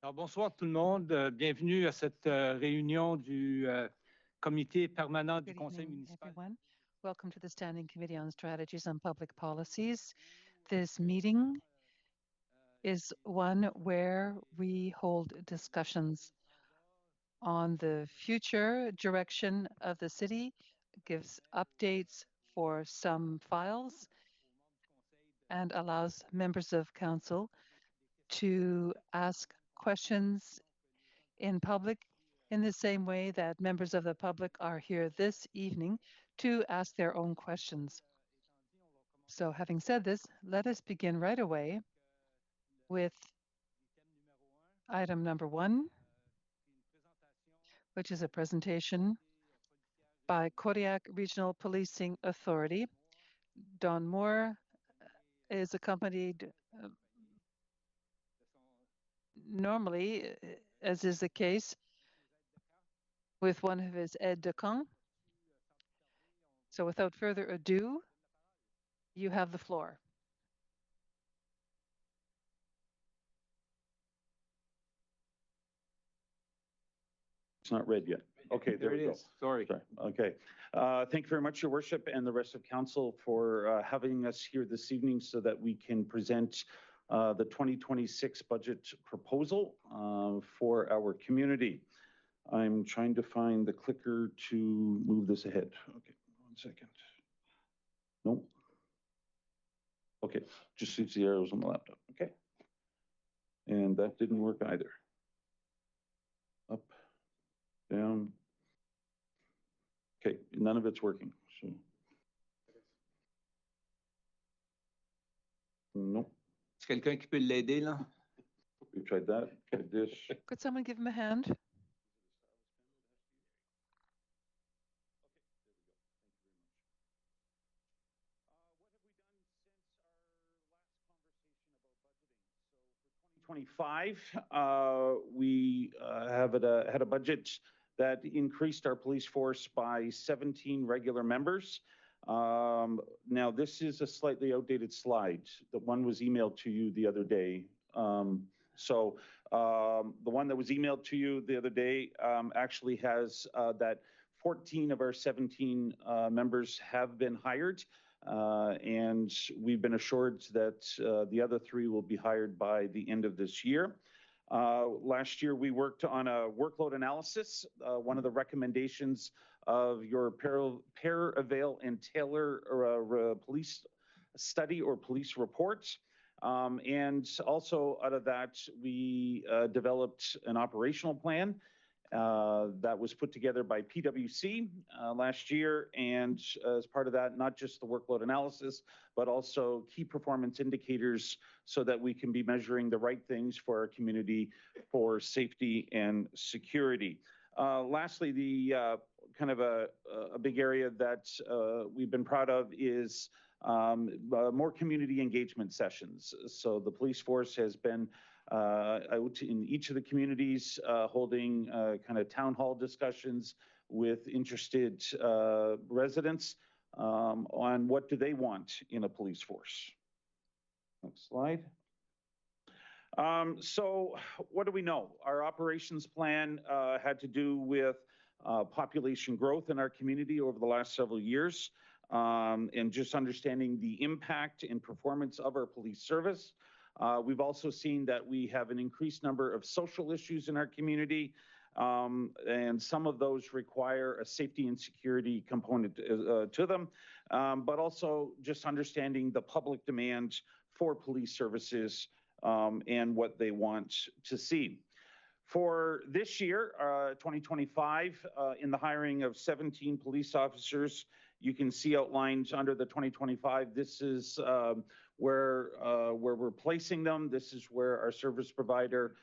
Alors, bonsoir tout le monde. Bienvenue à cette réunion du comité permanent du Conseil municipal. Everyone. Welcome to the Standing Committee on Strategies and Public Policies. This meeting is one where we hold discussions on the future direction of the city, gives updates for some files, and allows members of council to ask questions in public in the same way that members of the public are here this evening to ask their own questions. So having said this, let us begin right away with item number 1, which is a presentation by Kodiak Regional Policing Authority. Don Moore is accompanied normally, as is the case, with one of his aides de camp. So without further ado, you have the floor. It's not read yet. Okay, there we go. Sorry. Okay. Thank you very much, Your Worship, and the rest of Council for having us here this evening so that we can present the 2026 budget proposal for our community. I'm trying to find the clicker to move this ahead. Okay, 1 second. Nope. Okay, just sees the arrows on the laptop. Okay. And that didn't work either. Up, down. Okay, none of it's working. So. Nope. Est-ce quelqu'un qui peut l'aider là? We tried that. Okay, this. Could someone give him a hand? We have had a budget that increased our police force by 17 regular members. Now, this is a slightly outdated slide. The one was emailed to you the other day. The one that was emailed to you the other day actually has that 14 of our 17 members have been hired. And we've been assured that the other 3 will be hired by the end of this year. Last year, we worked on a workload analysis. One of the recommendations of your Pair-Avail and Taylor police study or police reports. And also out of that, we developed an operational plan that was put together by PwC last year. And as part of that, not just the workload analysis, but also key performance indicators so that we can be measuring the right things for our community for safety and security. Lastly, the kind of a big area that we've been proud of is more community engagement sessions. So the police force has been out in each of the communities holding kind of town hall discussions with interested residents on what do they want in a police force. Next slide. So what do we know? Our operations plan had to do with population growth in our community over the last several years and just understanding the impact and performance of our police service. We've also seen that we have an increased number of social issues in our community, and some of those require a safety and security component to them, but also just understanding the public demand for police services and what they want to see. For this year, 2025, in the hiring of 17 police officers, you can see outlined under the 2025, this is where we're placing them. This is where our service provider,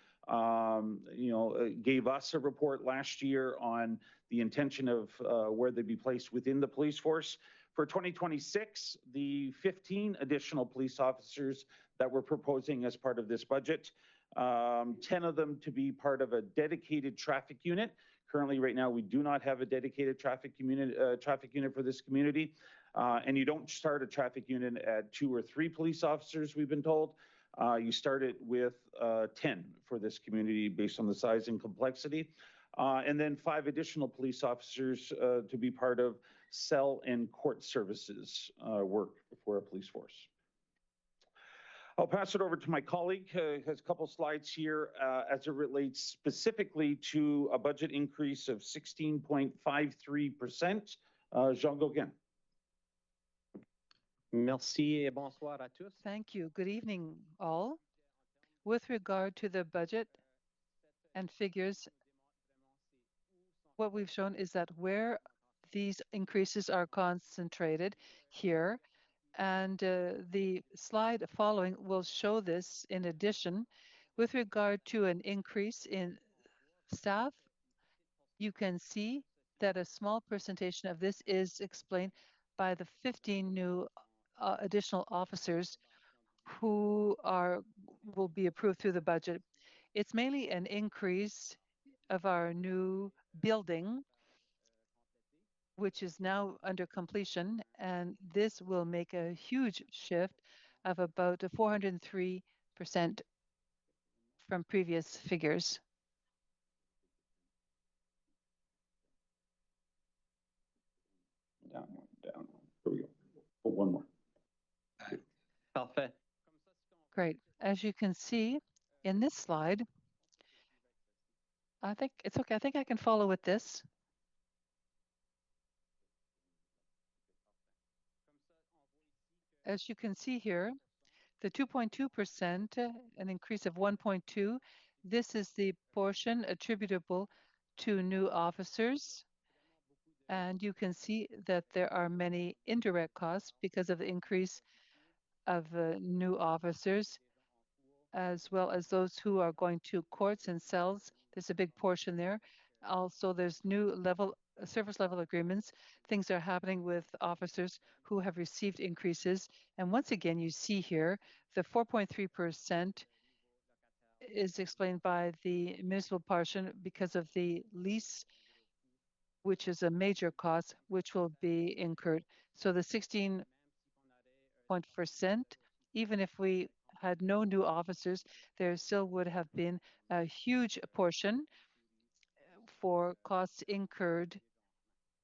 gave us a report last year on the intention of where they'd be placed within the police force. For 2026, the 15 additional police officers that we're proposing as part of this budget, 10 of them to be part of a dedicated traffic unit. Currently, right now, we do not have a dedicated traffic unit for this community. And you don't start a traffic unit at 2 or 3 police officers, we've been told. You started with 10 for this community based on the size and complexity. And then 5 additional police officers to be part of cell and court services work for a police force. I'll pass it over to my colleague who has a couple slides here as it relates specifically to a budget increase of 16.53%. Jean Gauguin. Merci et bonsoir à tous. Thank you. Good evening, all. With regard to the budget and figures, what we've shown is that where these increases are concentrated here, and the slide following will show this in addition. With regard to an increase in staff, you can see that a small percentage of this is explained by the 15 new additional officers who will be approved through the budget. It's mainly an increase of our new building, which is now under completion, and this will make a huge shift of about 403% from previous figures. Down. Here we go. Oh, one more. Parfait. Great. As you can see in this slide, I think it's okay. I think I can follow with this. As you can see here, the 2.2%, an increase of 1.2, this is the portion attributable to new officers. And you can see that there are many indirect costs because of the increase of new officers, as well as those who are going to courts and cells. There's a big portion there. Also, there's new service level agreements. Things are happening with officers who have received increases. And once again, you see here, the 4.3% is explained by the municipal portion because of the lease, which is a major cost, which will be incurred. So the 16%, even if we had no new officers, there still would have been a huge portion for costs incurred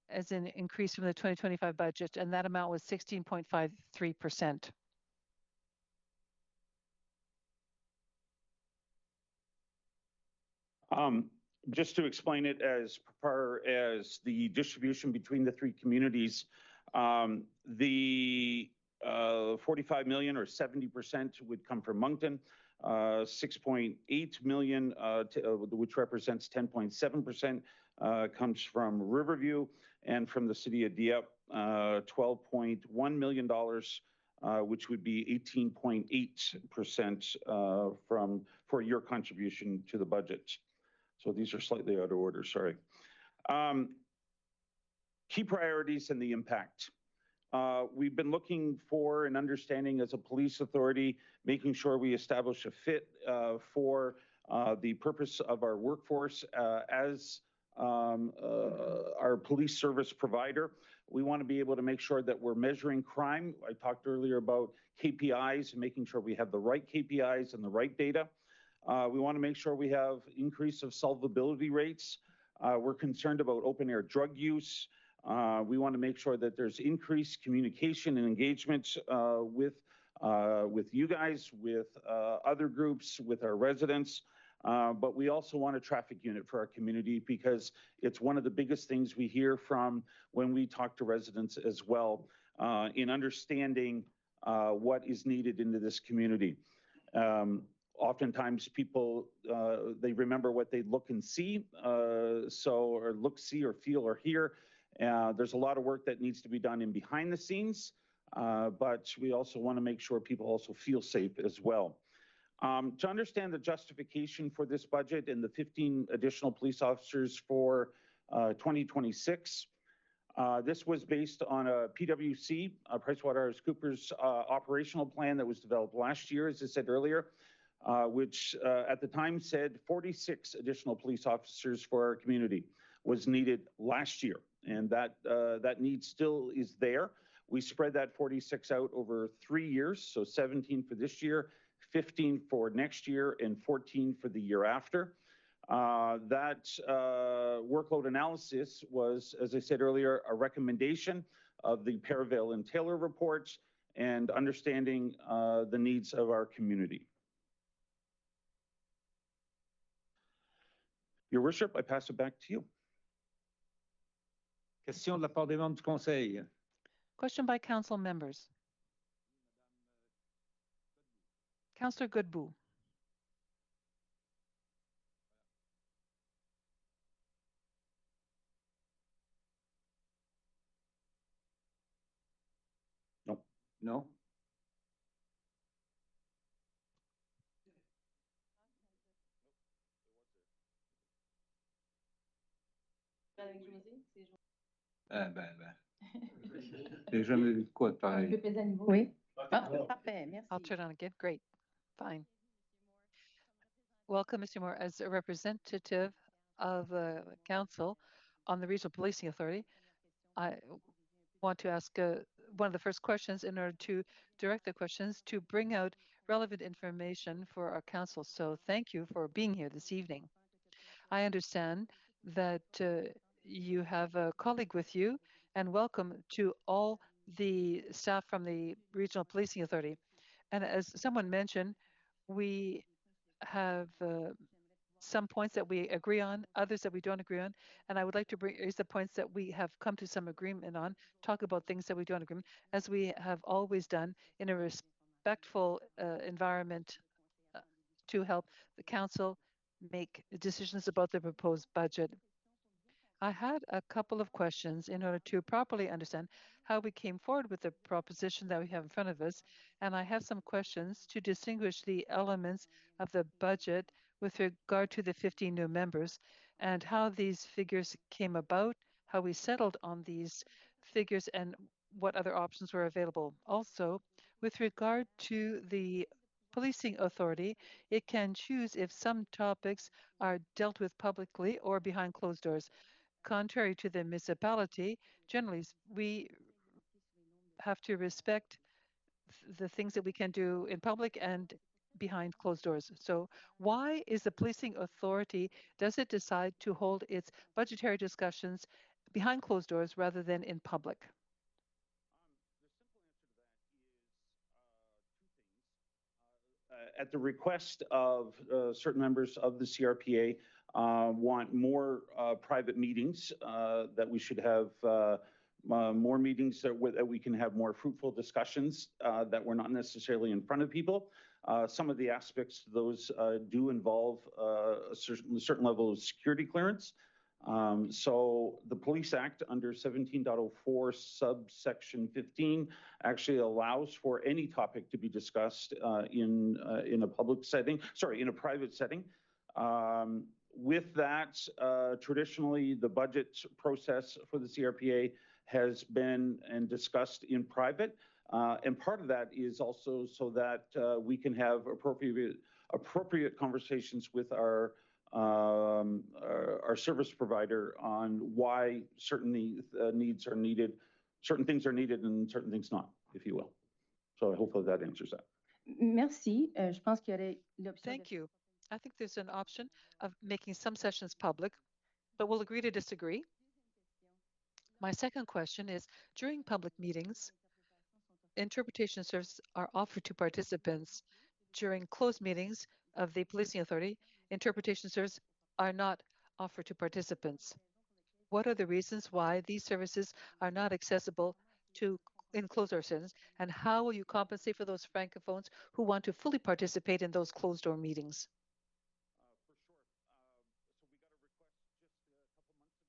as an increase from the 2025 budget, and that amount was 16.53%. Just to explain it as far as the distribution between the 3 communities, the 45 million or 70% would come from Moncton, 6.8 million, which represents 10.7%, comes from Riverview, and from the city of Dieppe, $12.1 million, which would be 18.8% for your contribution to the budget. So these are slightly out of order, sorry. Key priorities and the impact. We've been looking for an understanding as a police authority, making sure we establish a fit for the purpose of our workforce as our police service provider. We want to be able to make sure that we're measuring crime. I talked earlier about KPIs and making sure we have the right KPIs and the right data. We want to make sure we have increase of solvability rates. We're concerned about open air drug use. We want to make sure that there's increased communication and engagement with you guys, with other groups, with our residents. But we also want a traffic unit for our community because it's one of the biggest things we hear from when we talk to residents as well in understanding what is needed into this community. Oftentimes people, they remember what they look and see, or look, see, or feel, or hear. There's a lot of work that needs to be done in behind the scenes, but we also want to make sure people also feel safe as well. To understand the justification for this budget and the 15 additional police officers for 2026, this was based on a PwC, PricewaterhouseCoopers operational plan that was developed last year, as I said earlier, which at the time said 46 additional police officers for our community was needed last year. And that need still is there. We spread that 46 out over 3 years, so 17 for this year, 15 for next year, and 14 for the year after. That workload analysis was, as I said earlier, a recommendation of the Perivale and Taylor reports and understanding the needs of our community. Your Worship, I pass it back to you. Question de la part des membres du Conseil. Question by council members. Councillor Godbout. No. No? J'ai jamais vu de quoi de pareil. Oui. Ah, parfait, merci. I'll turn on again. Great. Fine. Welcome, Mr. Moore. As a representative of the council on the Regional Policing Authority, I want to ask one of the first questions in order to direct the questions to bring out relevant information for our council. So thank you for being here this evening. I understand that you have a colleague with you, and welcome to all the staff from the Regional Policing Authority. And as someone mentioned, we have some points that we agree on, others that we don't agree on, and I would like to raise the points that we have come to some agreement on, talk about things that we don't agree on, as we have always done in a respectful environment to help the council make decisions about the proposed budget. I had a couple of questions in order to properly understand how we came forward with the proposition that we have in front of us, and I have some questions to distinguish the elements of the budget with regard to the 15 new members and how these figures came about, how we settled on these figures, and what other options were available. Also, with regard to the policing authority, it can choose if some topics are dealt with publicly or behind closed doors. Contrary to the municipality, generally we have to respect the things that we can do in public and behind closed doors. So why is the policing authority, does it decide to hold its budgetary discussions behind closed doors rather than in public? At the request of certain members of the CRPA, want more private meetings, that we should have more meetings that we can have more fruitful discussions that we're not necessarily in front of people. Some of the aspects of those do involve a certain level of security clearance. So the Police Act under 17.04 subsection 15 actually allows for any topic to be discussed in a public setting, in a private setting. With that, traditionally the budget process for the CRPA has been and discussed in private. And part of that is also so that we can have appropriate conversations with our service provider on why certain needs are needed, certain things are needed and certain things not, if you will. So hopefully that answers that. Merci. Je pense qu'il y aurait l'option. Thank you. I think there's an option of making some sessions public, but we'll agree to disagree. My second question is, during public meetings, interpretation services are offered to participants. During closed meetings of the policing authority, interpretation services are not offered to participants. What are the reasons why these services are not accessible in closed door settings, and how will you compensate for those francophones who want to fully participate in those closed door meetings? For sure. So we got a request just a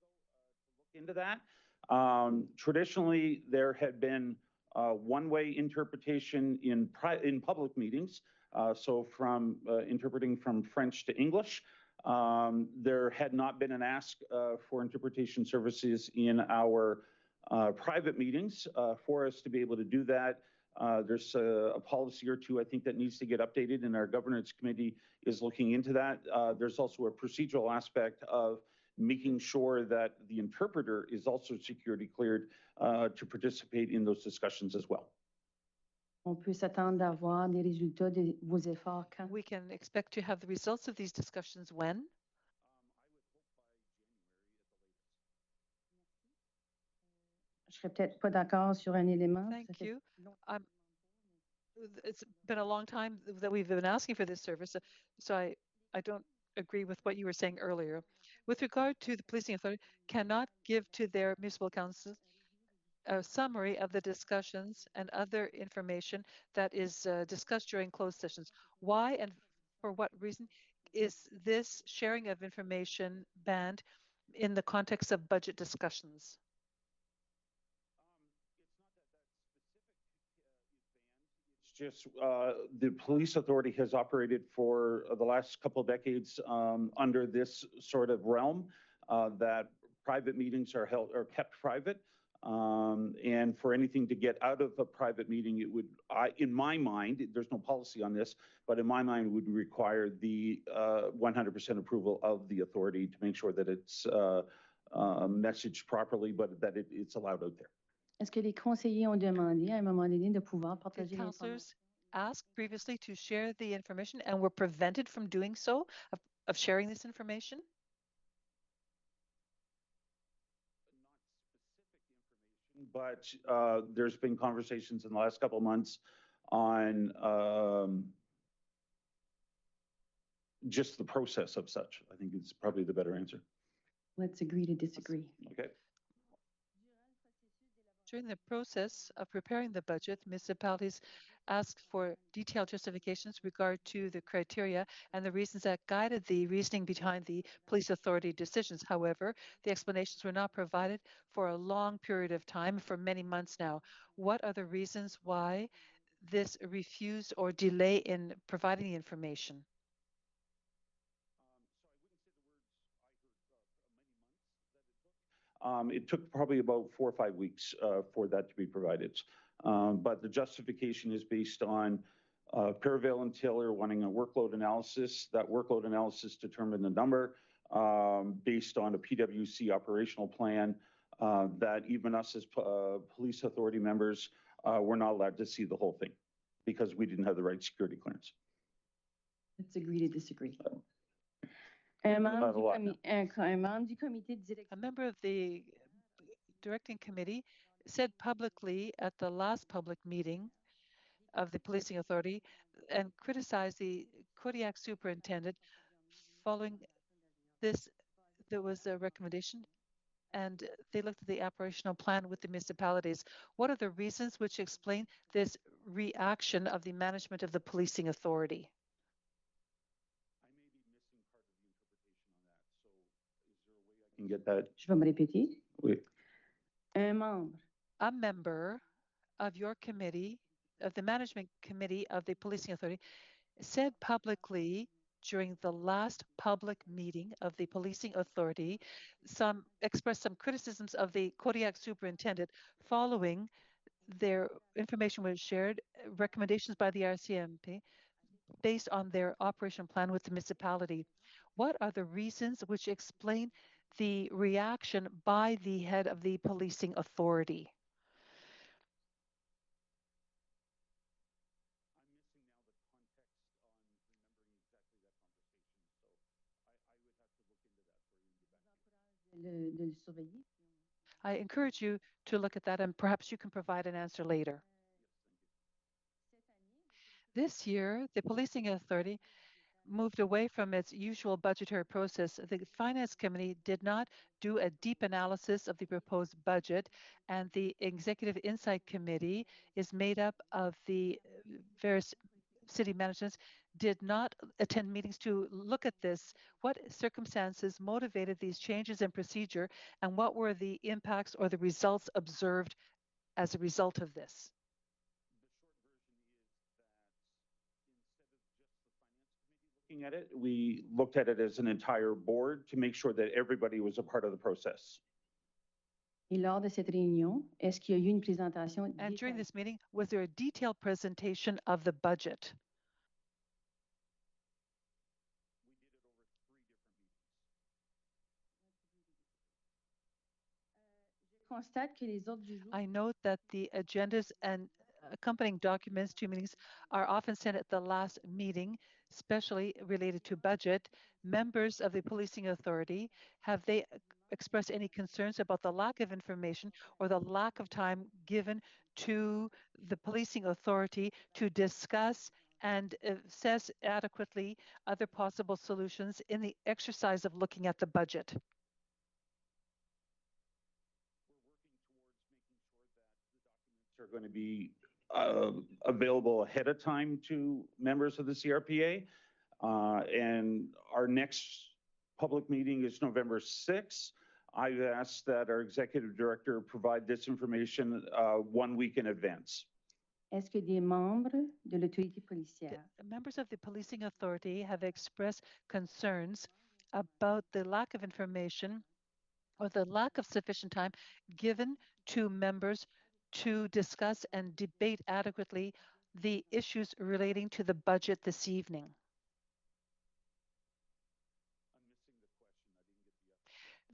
couple months ago to look into that. Traditionally, there had been one-way interpretation in public meetings. So from interpreting from French to English. There had not been an ask for interpretation services in our private meetings. For us to be able to do that, there's a policy or two, I think, that needs to get updated, and our governance committee is looking into that. There's also a procedural aspect of making sure that the interpreter is also security cleared to participate in those discussions as well. On peut s'attendre d'avoir des résultats de vos efforts quand? We can expect to have the results of these discussions when? Je serais peut-être pas d'accord sur un élément. Ça Thank fait you. longtemps. It's been a long time that we've been asking for this service, so I don't agree with what you were saying earlier. With regard to the policing authority, cannot give to their municipal councils a summary of the discussions and other information that is discussed during closed sessions. Why and for what reason is this sharing of information banned in the context of budget discussions? Just the police authority has operated for the last couple of decades under this sort of realm that private meetings are kept private. And for anything to get out of a private meeting, it would, in my mind, there's no policy on this, but in my mind would require the 100% approval of the authority to make sure that it's messaged properly, but that it's allowed out there. Est-ce que les conseillers ont demandé à un moment donné de pouvoir Did partager l'information? councillors ask previously to share the information and were prevented from doing so, of sharing this information? But there's been conversations in the last couple of months on just the process of such. I think it's probably the better answer. Let's agree to disagree. Okay. During the process of preparing the budget, municipalities asked for detailed justifications regard to the criteria and the reasons that guided the reasoning behind the police authority decisions. However, the explanations were not provided for a long period of time, for many months now. What are the reasons why this refused or delay in providing the information? It took probably about 4 or 5 weeks for that to be provided. But the justification is based on Perivale and Taylor wanting a workload analysis. That workload analysis determined the number based on a PWC operational plan that even us as police authority members were not allowed to see the whole thing because we didn't have the right security clearance. Let's agree to disagree. Un membre du comité de direction. A member of the directing committee said publicly at the last public meeting of the policing authority and criticized the Kodiak superintendent. Following this, there was a recommendation and they looked at the operational plan with the municipalities. What are the reasons which explain this reaction of the management of the policing authority? I may be missing part of the interpretation on that. So is there a way I can get that? Je vais me répéter. Oui. Un membre. A member of your committee, of the management committee of the policing authority, said publicly during the last public meeting of the policing authority, expressed some criticisms of the Kodiak superintendent following their information was shared, recommendations by the RCMP based on their operation plan with the municipality. What are the reasons which explain the reaction by the head of the policing authority? De le surveiller. I encourage you to look at that and perhaps you can provide an answer later. This year, the policing authority moved away from its usual budgetary process. The Finance Committee did not do a deep analysis of the proposed budget, and the Executive Insight Committee is made up of the various city managements, did not attend meetings to look at this. What circumstances motivated these changes in procedure, and what were the impacts or the results observed as a result of this? Looking at it, we looked at it as an entire board to make sure that everybody was a part of the process. Et lors de cette réunion, est-ce qu'il y a eu une présentation? And during this meeting, was there a detailed presentation of the budget? Constate que les ordres du jour. I note that the agendas and accompanying documents to meetings are often sent at the last meeting, especially related to budget. Members of the policing authority, have they expressed any concerns about the lack of information or the lack of time given to the policing authority to discuss and assess adequately other possible solutions in the exercise of looking at the budget? Are going to be available ahead of time to members of the CRPA. And our next public meeting is November 6th. I've asked that our executive director provide this information 1 week in advance. Est-ce que des membres de l'autorité policière Members of the policing authority have expressed concerns about the lack of information or the lack of sufficient time given to members to discuss and debate adequately the issues relating to the budget this evening?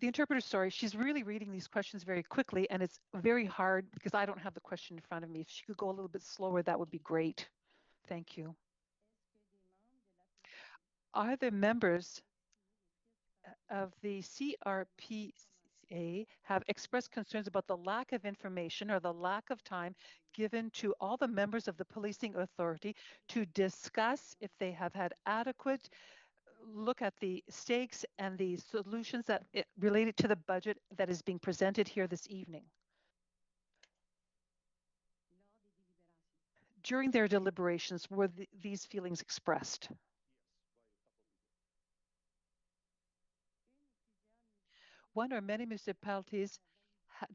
The interpreter, sorry, she's really reading these questions very quickly, and it's very hard because I don't have the question in front of me. If she could go a little bit slower, that would be great. Thank you. Are there members of the CRPA have expressed concerns about the lack of information or the lack of time given to all the members of the policing authority to discuss if they have had adequate look at the stakes and the solutions that related to the budget that is being presented here this evening? During their deliberations, were these feelings expressed? One or many municipalities,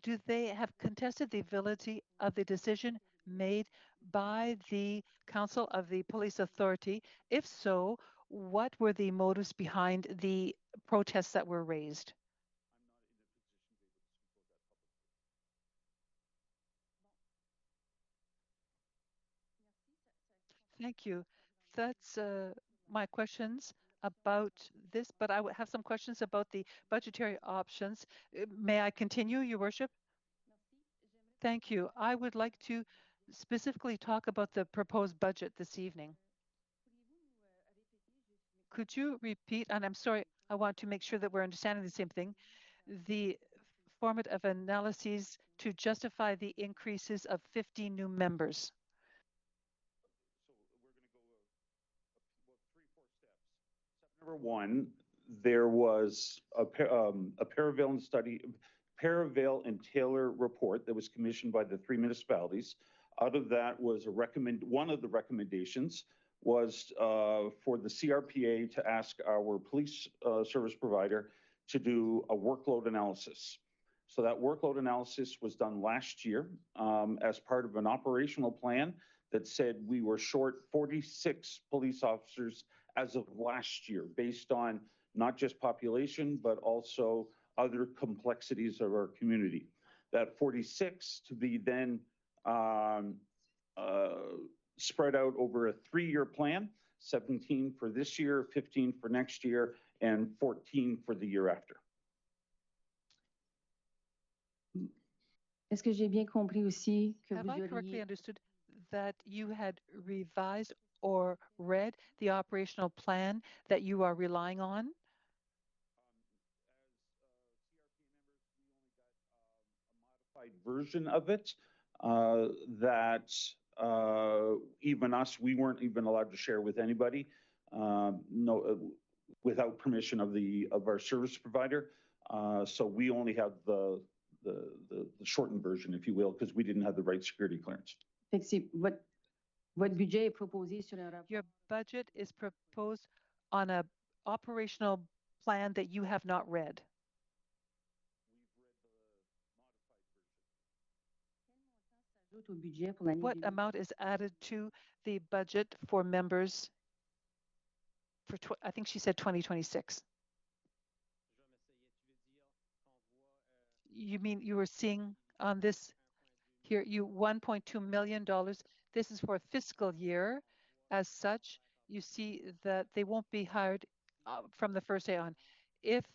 do they have contested the validity of the decision made by the Council of the Police Authority? If so, what were the motives behind the protests that were raised? Thank you. That's my questions about this, but I would have some questions about the budgetary options. May I continue, Your Worship? Thank you. I would like to specifically talk about the proposed budget this evening. Could you repeat, and I'm sorry, I want to make sure that we're understanding the same thing, the format of analyses to justify the increases of 50 new members? Number one, there was a Paravel study, Paravel and Taylor report that was commissioned by the 3 municipalities. Out of that was one of the recommendations was for the CRPA to ask our police service provider to do a workload analysis. So that workload analysis was done last year as part of an operational plan that said we were short 46 police officers as of last year, based on not just population, but also other complexities of our community. That 46 to be then spread out over a 3-year plan, 17 for this year, 15 for next year, and 14 for the year after. Est-ce que j'ai bien compris aussi que Have vous I correctly auriez understood that you had revised or read the operational plan that you are relying on? Version of it that even us, we weren't even allowed to share with anybody, without permission of our service provider. So we only have the shortened version, if you will, because we didn't have the right security clearance. Votre budget est proposé sur un rapport. Your budget is proposed on an operational plan that you have not read. What amount is added to the budget for members for, I think she said 2026? You mean you were seeing on this here, $1.2 million. This is for a fiscal year. As such, you see that they won't be hired from the first day on. If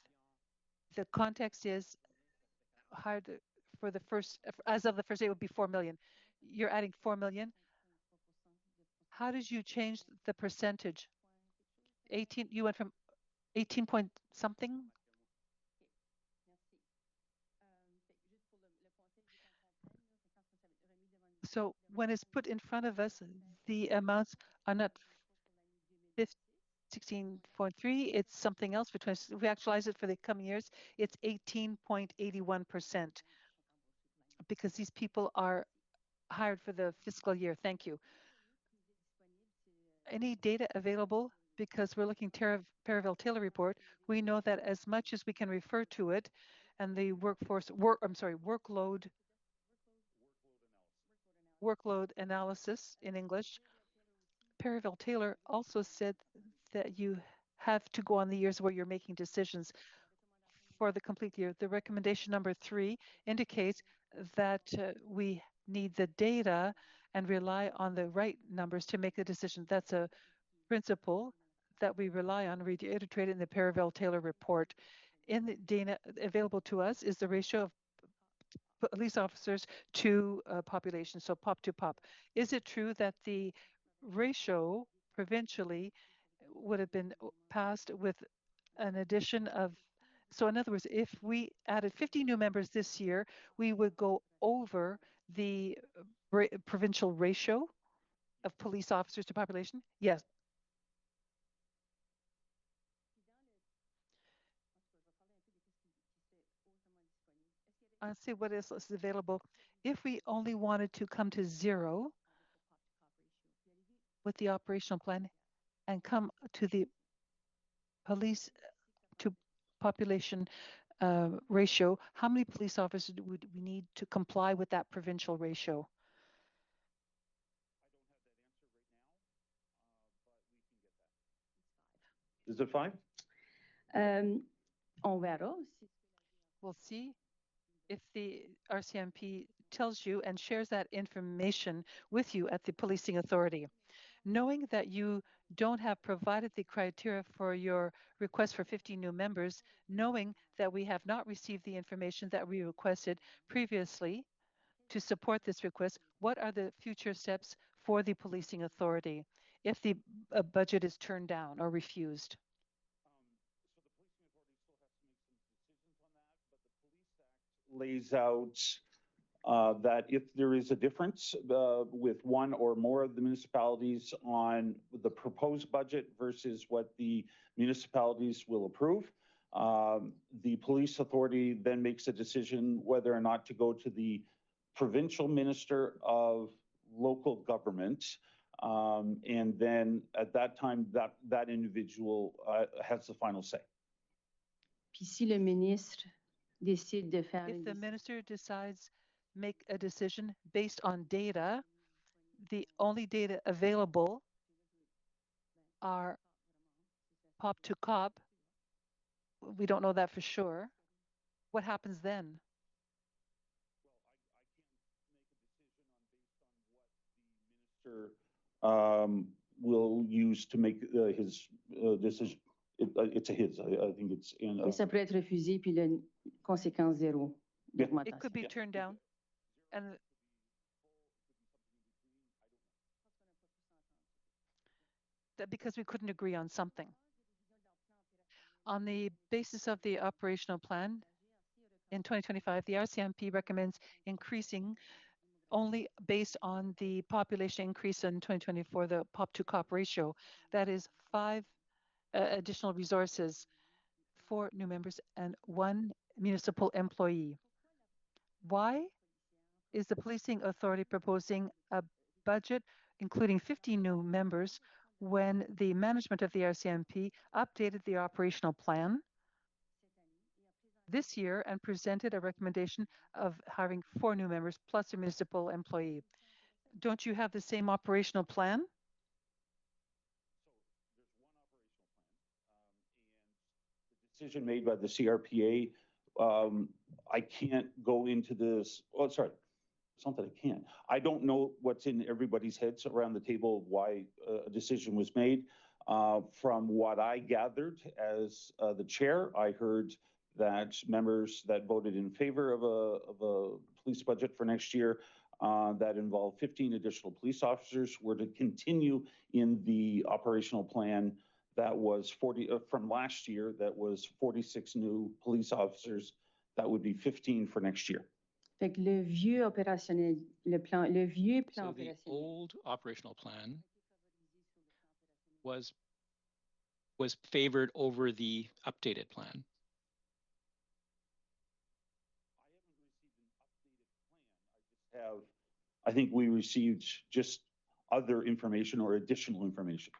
the context is hired for the first, as of the first day, it would be $4 million. you're adding 4 million. How did you change the percentage? 18, you went from 18 point something? So when it's put in front of us, the amounts are not 16.3, it's something else. If we actualize it for the coming years, it's 18.81% because these people are hired for the fiscal year. Thank you. Any data available? Because we're looking Paravel-Taylor report, we know that as much as we can refer to it and the workload analysis in English, Paravel-Taylor also said that you have to go on the years where you're making decisions for the complete year. The recommendation number 3 indicates that we need the data and rely on the right numbers to make a decision. That's a principle that we rely on, reiterated in the Paravel-Taylor report. In the data available to us is the ratio of police officers to population, so pop to pop. Is it true that the ratio provincially would have been passed with an addition of, so in other words, if we added 50 new members this year, we would go over the provincial ratio of police officers to population? Yes. I'll see what is available. If we only wanted to come to 0 with the operational plan and come to the police to population ratio, how many police officers would we need to comply with that provincial ratio? Is it 5? On verra. We'll see if the RCMP tells you and shares that information with you at the policing authority. Knowing that you don't have provided the criteria for your request for 50 new members, knowing that we have not received the information that we requested previously to support this request, what are the future steps for the policing authority if the budget is turned down or refused? Lays out that if there is a difference with one or more of the municipalities on the proposed budget versus what the municipalities will approve, the police authority then makes a decision whether or not to go to the provincial minister of local government. And then at that time, that individual has the final say. Puis si le ministre décide de faire if the minister decides make a decision based on data, the only data available are pop to cop. We don't know that for sure. What happens then? Will use to make his decision. It's a his. I think it's in. Mais ça peut être refusé puis la conséquence 0. Yeah. It could be turned down, and that because we couldn't agree on something. On the basis of the operational plan in 2025, the RCMP recommends increasing only based on the population increase in 2024, the pop to cop ratio. That is 5 additional resources, 4 new members and 1 municipal employee. Why is the policing authority proposing a budget including 50 new members when the management of the RCMP updated the operational plan this year and presented a recommendation of hiring 4 new members plus a municipal employee? Don't you have the same operational plan? Decision made by the CRPA. I can't go into this. Oh, sorry. It's not that I can't. I don't know what's in everybody's heads around the table of why a decision was made. From what I gathered as the chair, I heard that members that voted in favor of a police budget for next year that involved 15 additional police officers. We're to continue in the operational plan that was 40 from last year, that was 46 new police officers. That would be 15 for next year. Fait que le vieux opérationnel, le vieux plan So the opérationnel. old operational plan was favored over the updated plan. I think we received just other information or additional information.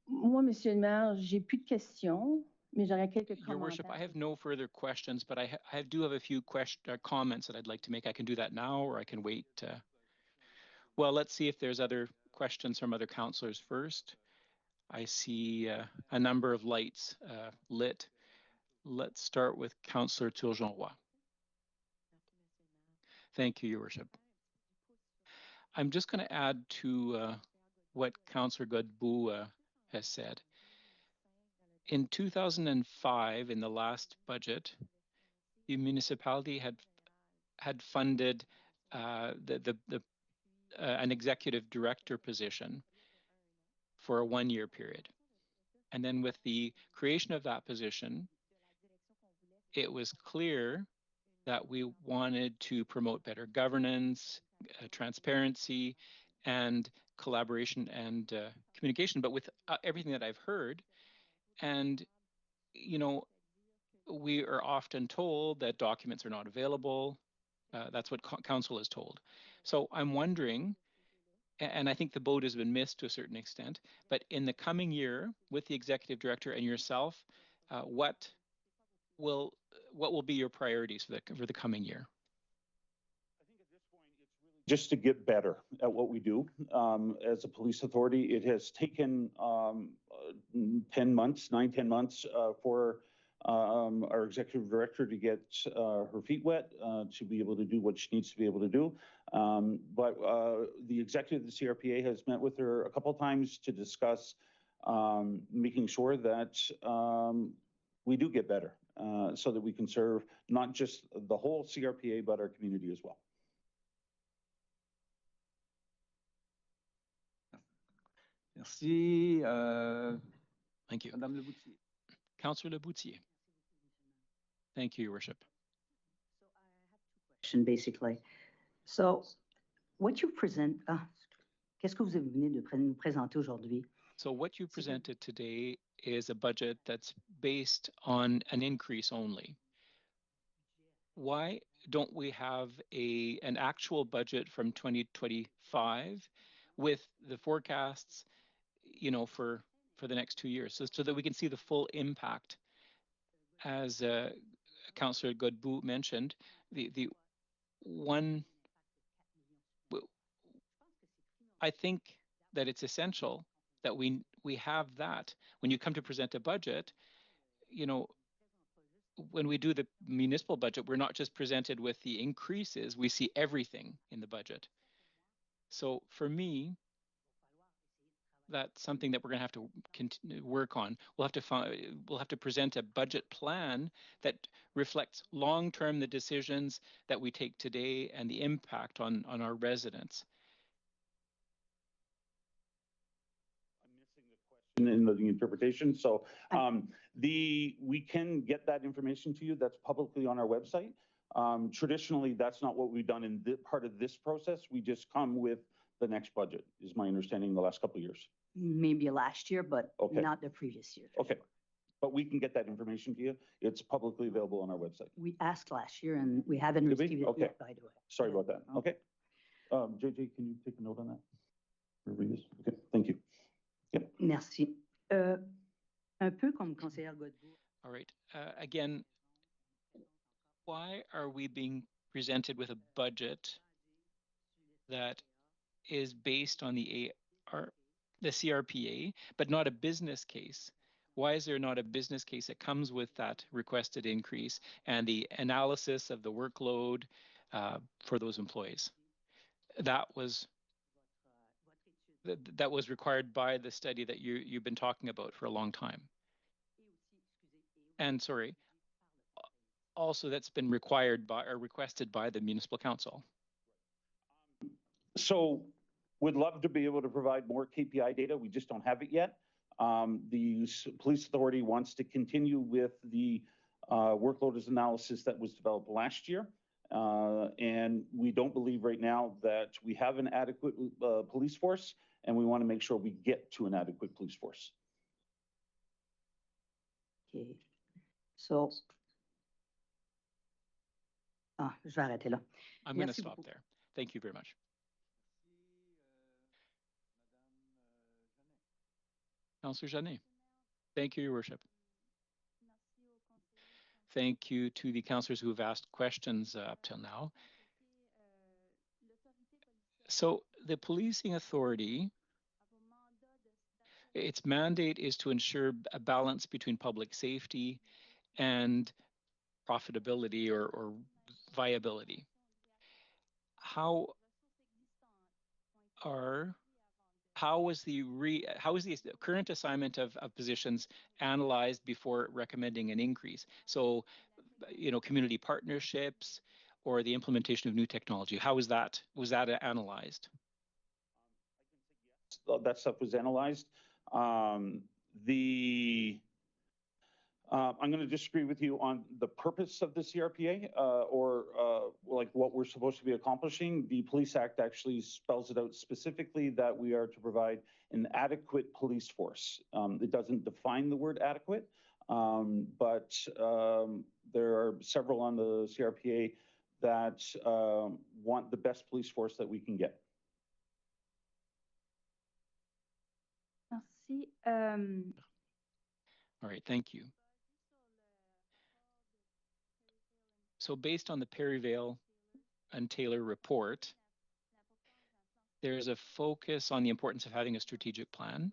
Moi, Monsieur le maire, j'ai plus de questions, mais j'aurais quelques Your Worship, I have no further questions, but I do have a few comments that I'd like to make. I can do that now, or I can wait. Well, let's see if there's other questions from other councillors first. I see a number of lights lit. Let's start with Councillor Turgeon-Roy. Thank you, Your Worship. I'm just going to add to what Councillor Godbout has said. In 2005, in the last budget, the municipality had funded an executive director position for a one-year period. And then with the creation of that position, it was clear that we wanted to promote better governance, transparency, and collaboration and communication. But with everything that I've heard, and you know, we are often told that documents are not available. That's what council is told. So I'm wondering, and I think the boat has been missed to a certain extent, but in the coming year, with the executive director and yourself, what will be your priorities for the coming year? I think at this point, it's really just to get better at what we do. As a police authority, it has taken 10 months for our executive director to get her feet wet, to be able to do what she needs to be able to do. But the executive of the CRPA has met with her a couple of times to discuss making sure that we do get better, so that we can serve not just the whole CRPA, but our community as well. Merci. Thank you. Madame Leboutier. Councillor Leboutier. Thank you, Your Worship. So I have two questions, basically. So what you present, qu'est-ce que vous venez de nous présenter aujourd'hui? So what you presented today is a budget that's based on an increase only. Why don't we have an actual budget from 2025 with the forecasts, you know, for the next 2 years, so that we can see the full impact? As Councillor Godbout mentioned, the one, I think that it's essential that we have that. When you come to present a budget, you know, when we do the municipal budget, we're not just presented with the increases, we see everything in the budget. So for me, that's something that we're going to have to continue work on. We'll have to present a budget plan that reflects long-term the decisions that we take today and the impact on our residents. I'm missing the question in the interpretation. So we can get that information to you. That's publicly on our website. Traditionally, that's not what we've done in part of this process. We just come with the next budget, is my understanding, the last couple of years. Maybe last year, but not the previous year. Okay. But we can get that information to you. It's publicly available on our website. We asked last year and we haven't received it yet, by the way. Sorry about that. Okay. JJ, can you take a note on that? Okay, thank you. Yep. Merci. Un peu comme conseillère Godbout. All right. Again, why are we being presented with a budget that is based on the CRPA, but not a business case? Why is there not a business case that comes with that requested increase and the analysis of the workload for those employees? That was required by the study that you've been talking about for a long time. And sorry, also that's been required by or requested by the municipal council. So would love to be able to provide more KPI data. We just don't have it yet. The police authority wants to continue with the workload as analysis that was developed last year. And we don't believe right now that we have an adequate police force, and we want to make sure we get to an adequate police force. Okay. So, je vais arrêter là. I'm going to Merci stop beaucoup. there. Thank you very much. Councillor Jeannet. Thank you, Your Worship. Thank you to the councillors who have asked questions up till now. So the policing authority, its mandate is to ensure a balance between public safety and profitability or viability. How was the current assignment of positions analyzed before recommending an increase? So, community partnerships or the implementation of new technology, was that analyzed? That stuff was analyzed. I'm going to disagree with you on the purpose of the CRPA or like what we're supposed to be accomplishing. The Police Act actually spells it out specifically that we are to provide an adequate police force. It doesn't define the word adequate, but there are several on the CRPA that want the best police force that we can get. Merci. All right, thank you. So based on the Perryvale and Taylor report, there's a focus on the importance of having a strategic plan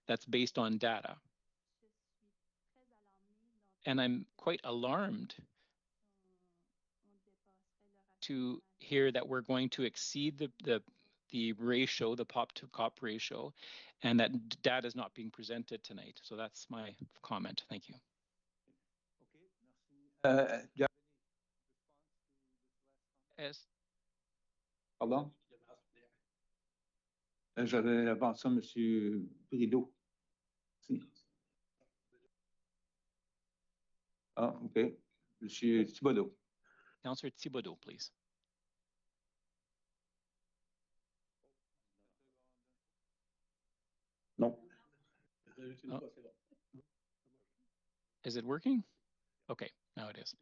that's based on data. And I'm quite alarmed to hear that we're going to exceed the ratio, the POP to COP ratio, and that data is not being presented tonight. So that's my comment. Thank you. Yes. Pardon? J'avais avant ça, M. Brideau. Ah, OK. M. Thibodeau. Councillor Thibodeau, please. No. Oh. Is it working? Okay, now it is.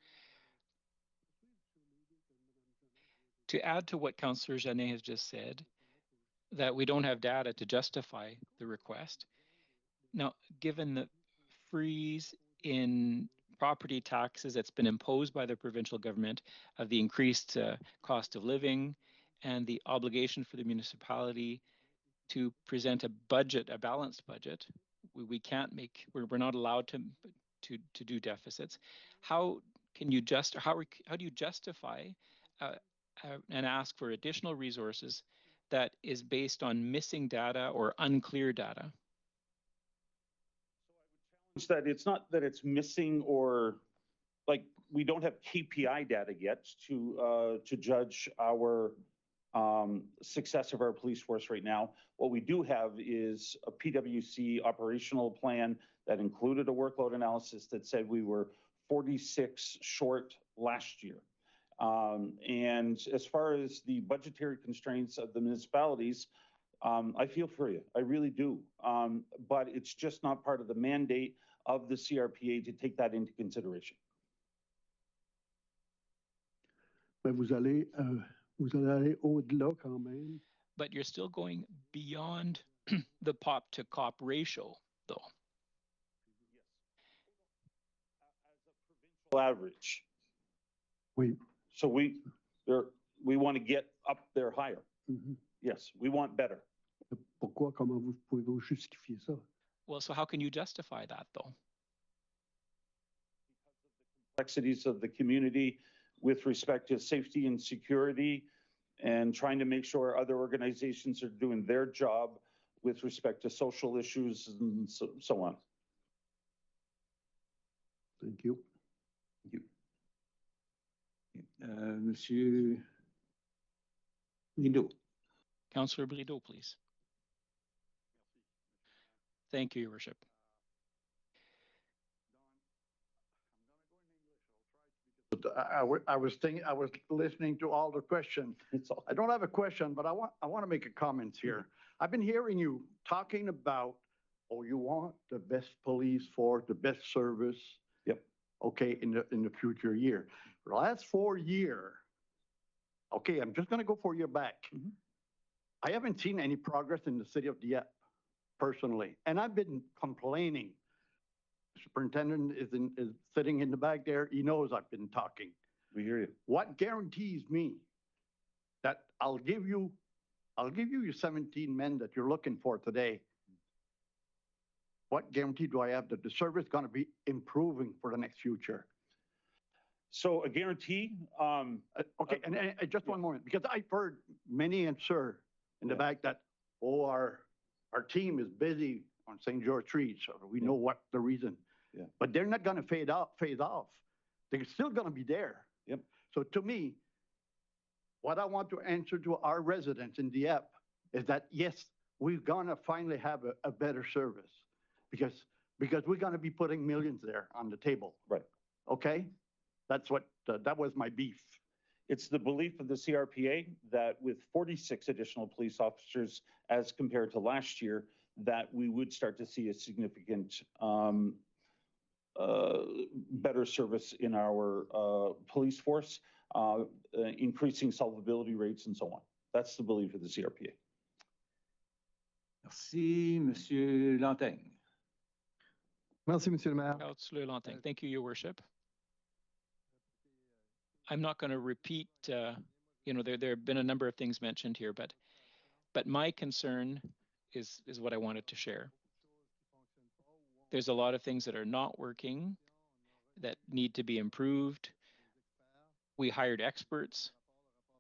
To add to what Councillor Jeannet has just said, that we don't have data to justify the request. Now, given the freeze in property taxes that's been imposed by the provincial government of the increased cost of living and the obligation for the municipality to present a budget, a balanced budget, we can't make, we're not allowed to do deficits. How do you justify and ask for additional resources that is based on missing data or unclear data? That it's not that it's missing or like we don't have KPI data yet to judge our success of our police force right now. What we do have is a PwC operational plan that included a workload analysis that said we were 46 short last year. And as far as the budgetary constraints of the municipalities, I feel for you, I really do. But it's just not part of the mandate of the CRPA to take that into consideration. Ben vous allez aller au-delà quand même. But you're still going beyond the POP to COP ratio, though. As a provincial average. Oui. So we want to get up there higher. Mm-hmm. Yes, we want better. Pourquoi? Comment pouvez-vous justifier ça? Well, so how can you justify that, though? Complexities of the community with respect to safety and security and trying to make sure other organizations are doing their job with respect to social issues and so on. Thank you. Thank you. Monsieur Rideau. Councillor Brideau, please. Thank you, Your Worship. I was listening to all the questions. I don't have a question, but I want to make a comment here. I've been hearing you talking about, oh, you want the best police force, the best service. Yep. Okay, in the future year. The last 4 years, okay, I'm just going to go 4 years back. Mm-hmm. I haven't seen any progress in the city of Dieppe, personally, and I've been complaining. Superintendent is sitting in the back there. He knows I've been talking. We hear you. What guarantees me that I'll give you your 17 men that you're looking for today? What guarantee do I have that the service is going to be improving for the next future? So a guarantee. Okay, and just one moment, because I've heard many answer in the back that, oh, our team is busy on St. George Street, so we know what the reason. Yeah. But they're not going to phase off. They're still going to be there. Yep. So to me, what I want to answer to our residents in Dieppe is that, yes, we're going to finally have a better service because we're going to be putting millions there on the table. Right. Okay? That's what, that was my beef. It's the belief of the CRPA that with 46 additional police officers as compared to last year, that we would start to see a significant better service in our police force, increasing solvability rates and so on. That's the belief of the CRPA. Merci, Monsieur Lantaigne. Merci, Monsieur le Maire. Councillor Lantaigne. Thank you, Your Worship. I'm not going to repeat, there have been a number of things mentioned here, but my concern is what I wanted to share. There's a lot of things that are not working that need to be improved. We hired experts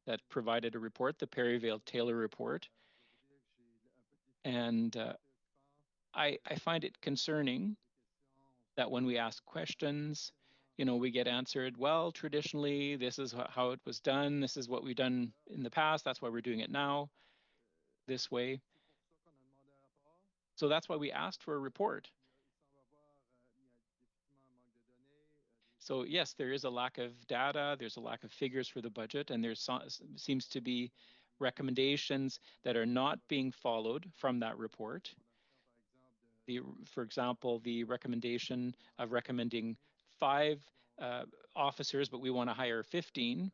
that provided a report, the Perryvale-Taylor report. And I find it concerning that when we ask questions, we get answered, well, traditionally, this is how it was done. This is what we've done in the past. That's why we're doing it now this way. So that's why we asked for a report. So yes, there is a lack of data. There's a lack of figures for the budget, and there seems to be recommendations that are not being followed from that report. For example, the recommendation of recommending 5 officers, but we want to hire 15.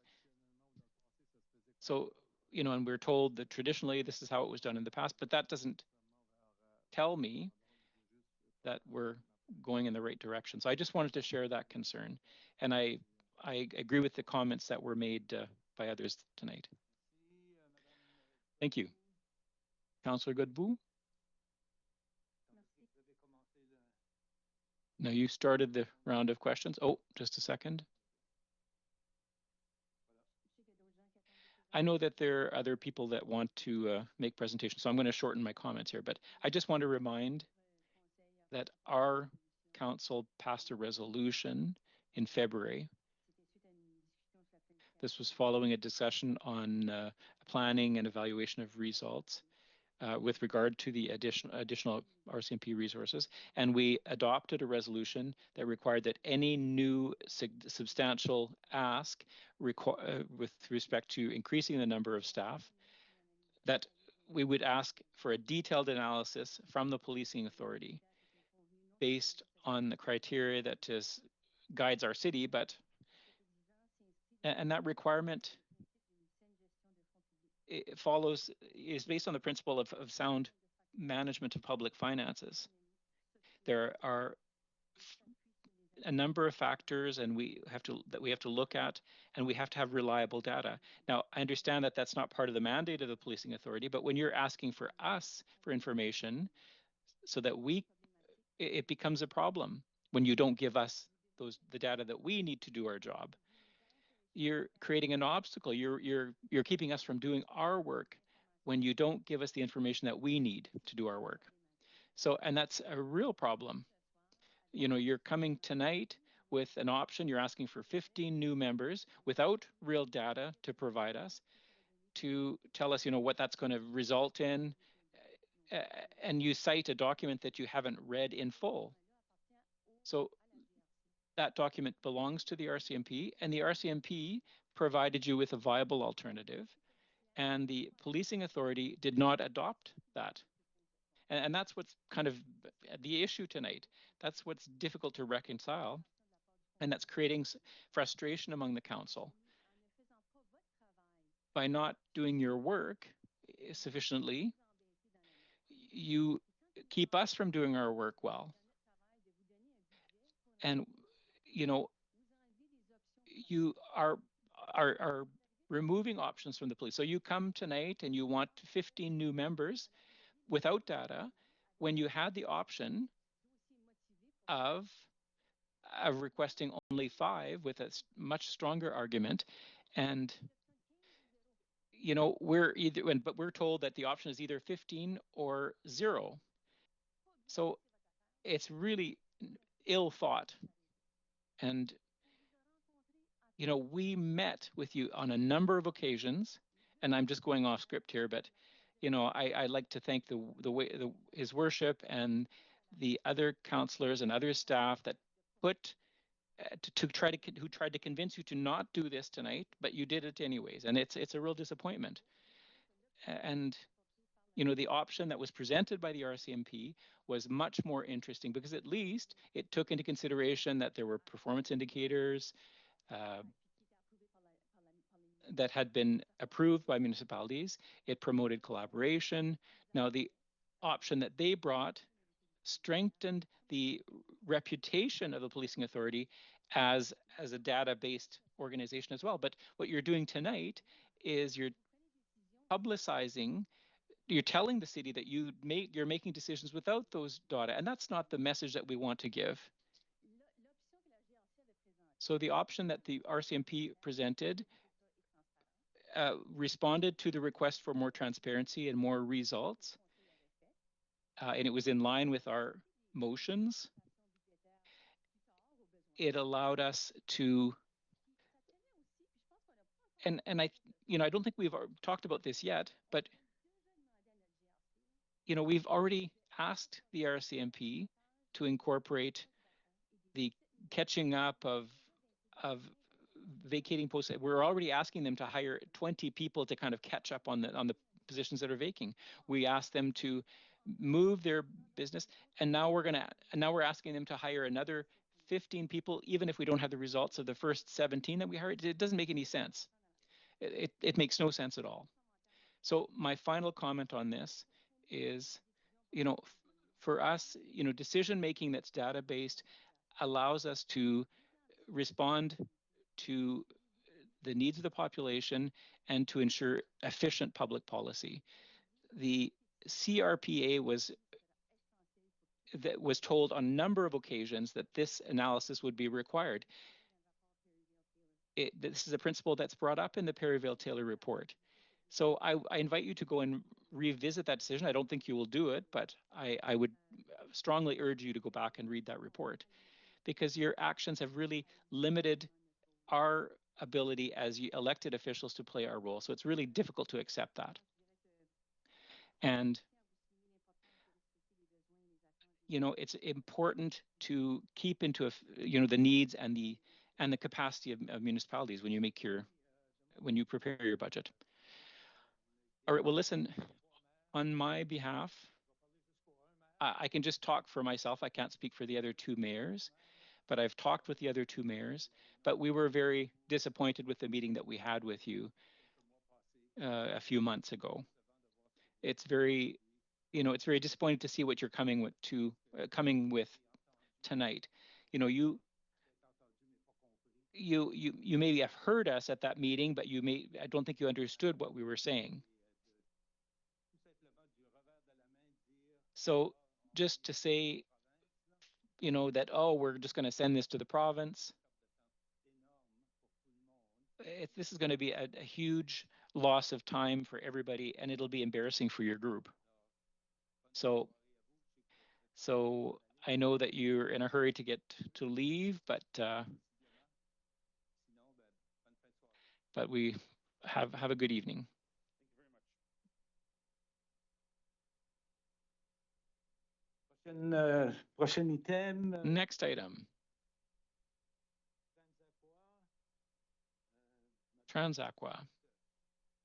So, and we're told that traditionally this is how it was done in the past, but that doesn't tell me that we're going in the right direction. So I just wanted to share that concern. And I agree with the comments that were made by others tonight. Thank you. Councillor Godbout? Now you started the round of questions. Oh, just a second. I know that there are other people that want to make presentations, so I'm going to shorten my comments here, but I just want to remind that our council passed a resolution in February. This was following a discussion on planning and evaluation of results with regard to the additional RCMP resources, and we adopted a resolution that required that any new substantial ask with respect to increasing the number of staff, that we would ask for a detailed analysis from the policing authority based on the criteria that guides our city, and that requirement is based on the principle of sound management of public finances. There are a number of factors that we have to look at, and we have to have reliable data. Now, I understand that that's not part of the mandate of the policing authority, but when you're asking for us for information so that it becomes a problem when you don't give us the data that we need to do our job. You're creating an obstacle. You're keeping us from doing our work when you don't give us the information that we need to do our work. So, and that's a real problem. You're coming tonight with an option. You're asking for 15 new members without real data to provide us to tell us, what that's going to result in, and you cite a document that you haven't read in full. So that document belongs to the RCMP, and the RCMP provided you with a viable alternative, and the policing authority did not adopt that. And that's what's kind of the issue tonight. That's what's difficult to reconcile, and that's creating frustration among the council. By not doing your work sufficiently, you keep us from doing our work well. And, you are removing options from the police. So you come tonight and you want 15 new members without data when you had the option of requesting only 5 with a much stronger argument. And we're told that the option is either 15 or 0. So it's really ill thought. And we met with you on a number of occasions, and I'm just going off script here, but I like to thank His Worship and the other councillors and other staff that who tried to convince you to not do this tonight, but you did it anyways, and it's a real disappointment. And the option that was presented by the RCMP was much more interesting, because at least it took into consideration that there were performance indicators that had been approved by municipalities. It promoted collaboration. Now, the option that they brought strengthened the reputation of the policing authority as a data-based organization as well. But what you're doing tonight is you're publicizing, you're telling the city that you're making decisions without those data, and that's not the message that we want to give. So the option that the RCMP presented responded to the request for more transparency and more results, and it was in line with our motions. It allowed us to, and I don't think we've talked about this yet, but we've already asked the RCMP to incorporate the catching up of vacating posts. We're already asking them to hire 20 people to kind of catch up on the positions that are vacant. We asked them to move their business, and now we're asking them to hire another 15 people, even if we don't have the results of the first 17 that we hired. It doesn't make any sense. It makes no sense at all. So my final comment on this is, for us, decision making that's data based allows us to respond to the needs of the population and to ensure efficient public policy. The CRPA was told on a number of occasions that this analysis would be required. This is a principle that's brought up in the Perryville-Taylor report. So I invite you to go and revisit that decision. I don't think you will do it, but I would strongly urge you to go back and read that report, because your actions have really limited our ability as elected officials to play our role. So it's really difficult to accept that. And it's important to keep into the needs and the capacity of municipalities when you prepare your budget. All right, well, listen, on my behalf, I can just talk for myself. I can't speak for the other 2 mayors, but I've talked with the other 2 mayors, but we were very disappointed with the meeting that we had with you a few months ago. It's very disappointing to see what you're coming with tonight. You maybe have heard us at that meeting, but I don't think you understood what we were saying. So just to say, that, we're just going to send this to the province. This is going to be a huge loss of time for everybody, and it'll be embarrassing for your group. So I know that you're in a hurry to leave, but we have a good evening. Prochain item. Next item. Transaqua.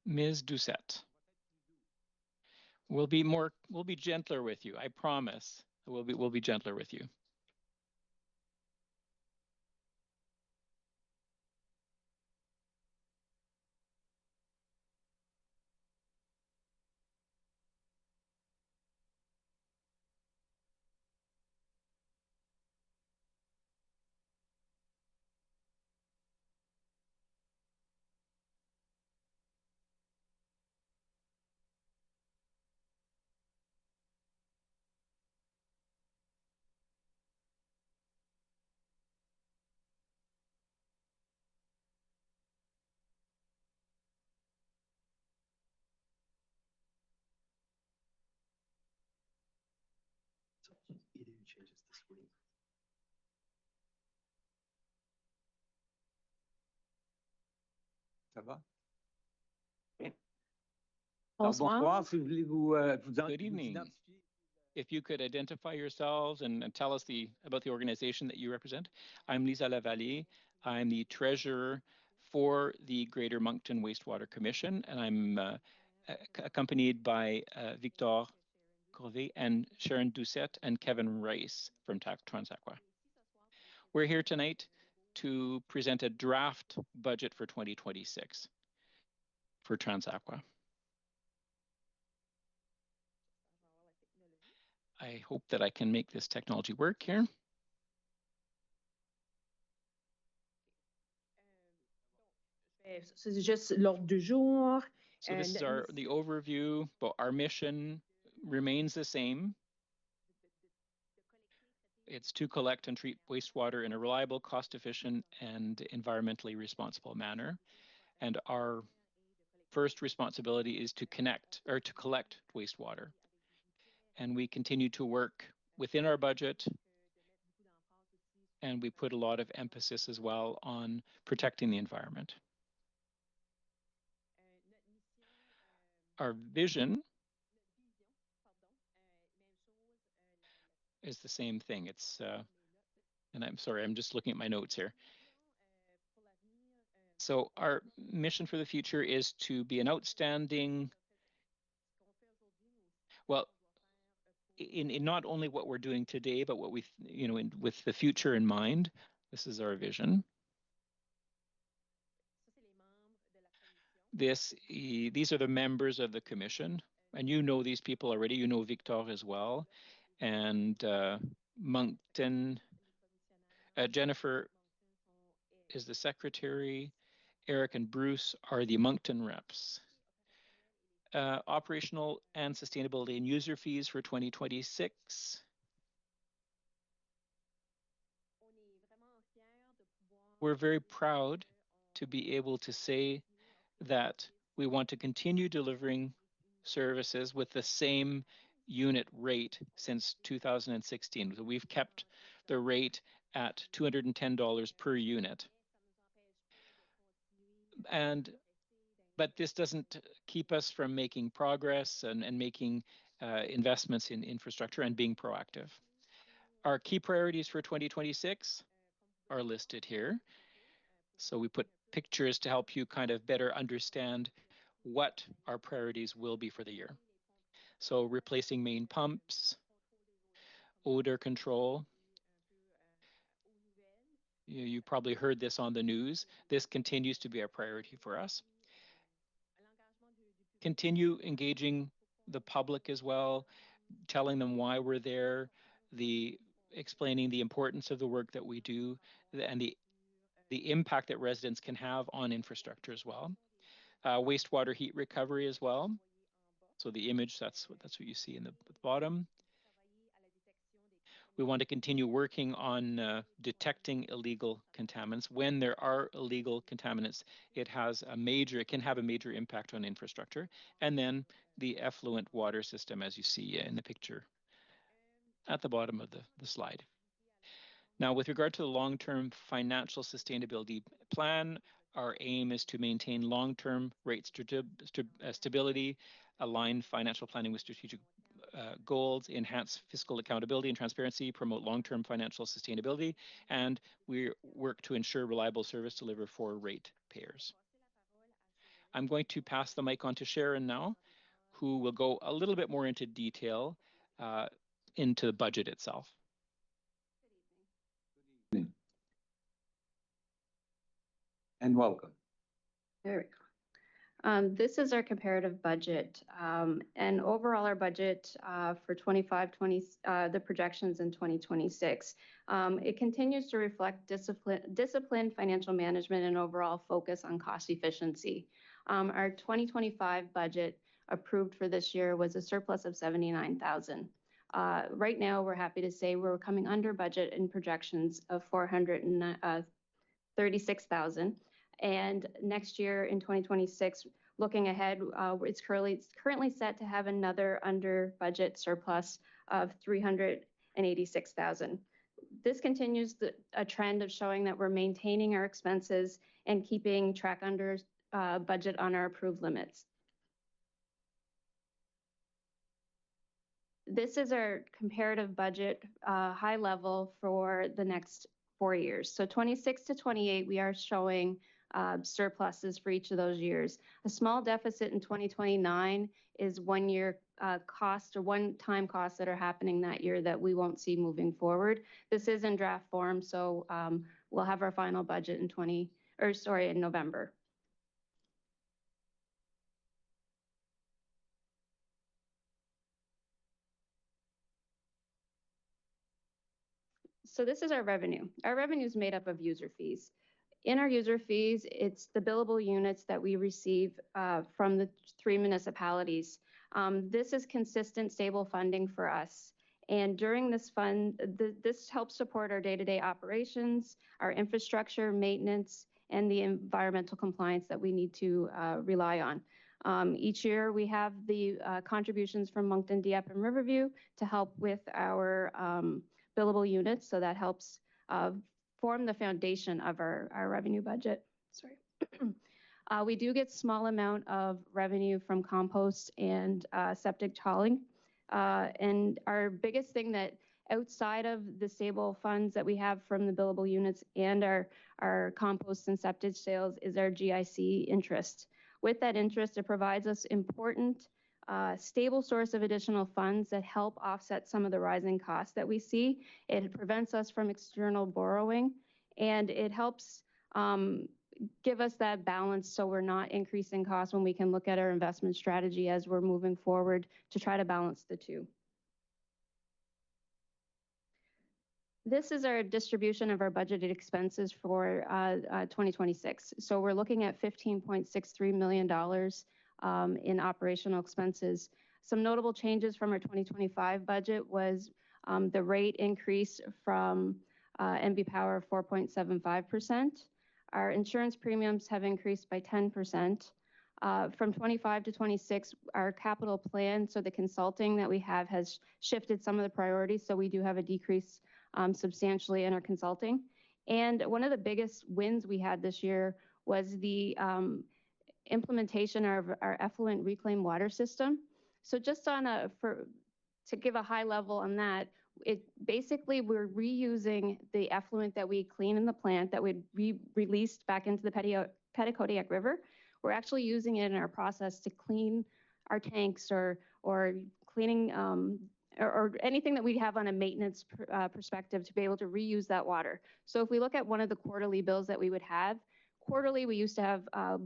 Ms. Doucette. We'll be gentler with you. I promise. We'll be gentler with you. Ça va? Bonsoir. Bonsoir, si vous voulez Good evening. If you could identify yourselves and tell us about the organization that you represent. I'm Lisa Lavallée. I'm the treasurer for the Greater Moncton Wastewater Commission, and I'm accompanied by Victor Corvet and Sharon Doucette and Kevin Rice from Transaqua. We're here tonight to present a draft budget for 2026 for Transaqua. I hope that I can make this technology work here. So this is just l'ordre du jour. So this is the overview, but our mission remains the same. It's to collect and treat wastewater in a reliable, cost-efficient, and environmentally responsible manner. And our first responsibility is to collect wastewater. And we continue to work within our budget, and we put a lot of emphasis as well on protecting the environment. Our vision is the same thing. It's, and I'm sorry, I'm just looking at my notes here. So our mission for the future is to be an outstanding, well, in not only what we're doing today, but what we, with the future in mind. This is our vision. These are the members of the commission, and you know these people already. You know Victor as well, and Moncton. Jennifer is the secretary. Eric and Bruce are the Moncton reps. Operational and sustainability and user fees for 2026. We're very proud to be able to say that we want to continue delivering services with the same unit rate since 2016. So we've kept the rate at $210 per unit. But this doesn't keep us from making progress and making investments in infrastructure and being proactive. Our key priorities for 2026 are listed here. So we put pictures to help you kind of better understand what our priorities will be for the year. So replacing main pumps, odor control. You probably heard this on the news. This continues to be a priority for us. Continue engaging the public as well, telling them why we're there, explaining the importance of the work that we do, and the impact that residents can have on infrastructure as well. Wastewater heat recovery as well. So the image, that's what you see in the bottom. We want to continue working on detecting illegal contaminants. When there are illegal contaminants, it can have a major impact on infrastructure. And then the effluent water system, as you see in the picture at the bottom of the slide. Now, with regard to the long-term financial sustainability plan, our aim is to maintain long-term rate stability, align financial planning with strategic goals: enhance fiscal accountability and transparency, promote long-term financial sustainability, and we work to ensure reliable service delivered for ratepayers. I'm going to pass the mic on to Sharon now, who will go a little bit more into detail into the budget itself. Good evening. And welcome. There we go. This is our comparative budget, and overall our budget for 25-20, the projections in 2026. It continues to reflect disciplined financial management and overall focus on cost efficiency. Our 2025 budget approved for this year was a surplus of $79,000. Right now, we're happy to say we're coming under budget in projections of $436,000. And next year in 2026, looking ahead, it's currently set to have another under budget surplus of $386,000. This continues a trend of showing that we're maintaining our expenses and keeping track under budget on our approved limits. This is our comparative budget high level for the next 4 years. So 26 to 28, we are showing surpluses for each of those years. A small deficit in 2029 is 1 year cost or one-time costs that are happening that year that we won't see moving forward. This is in draft form, so we'll have our final budget in November. So this is our revenue. Our revenue is made up of user fees. In our user fees, it's the billable units that we receive from the 3 municipalities. This is consistent, stable funding for us. And during this fund, this helps support our day-to-day operations, our infrastructure, maintenance, and the environmental compliance that we need to rely on. Each year, we have the contributions from Moncton, Dieppe, and Riverview to help with our billable units, so that helps form the foundation of our revenue budget. Sorry. We do get small amount of revenue from compost and septic hauling. And our biggest thing that outside of the stable funds that we have from the billable units and our compost and septic sales is our GIC interest. With that interest, it provides us important stable source of additional funds that help offset some of the rising costs that we see. It prevents us from external borrowing, and it helps give us that balance so we're not increasing costs when we can look at our investment strategy as we're moving forward to try to balance the two. This is our distribution of our budgeted expenses for 2026. So we're looking at $15.63 million in operational expenses. Some notable changes from our 2025 budget was the rate increase from NB Power of 4.75%. Our insurance premiums have increased by 10%. From 25 to 26, our capital plan, so the consulting that we have has shifted some of the priorities, so we do have a decrease substantially in our consulting. And one of the biggest wins we had this year was the implementation of our effluent reclaimed water system. So just to give a high level on that, basically we're reusing the effluent that we clean in the plant that we released back into the Petitcodiac River. We're actually using it in our process to clean our tanks or cleaning or anything that we have on a maintenance perspective to be able to reuse that water. So if we look at one of the quarterly bills that we would have, quarterly we used to have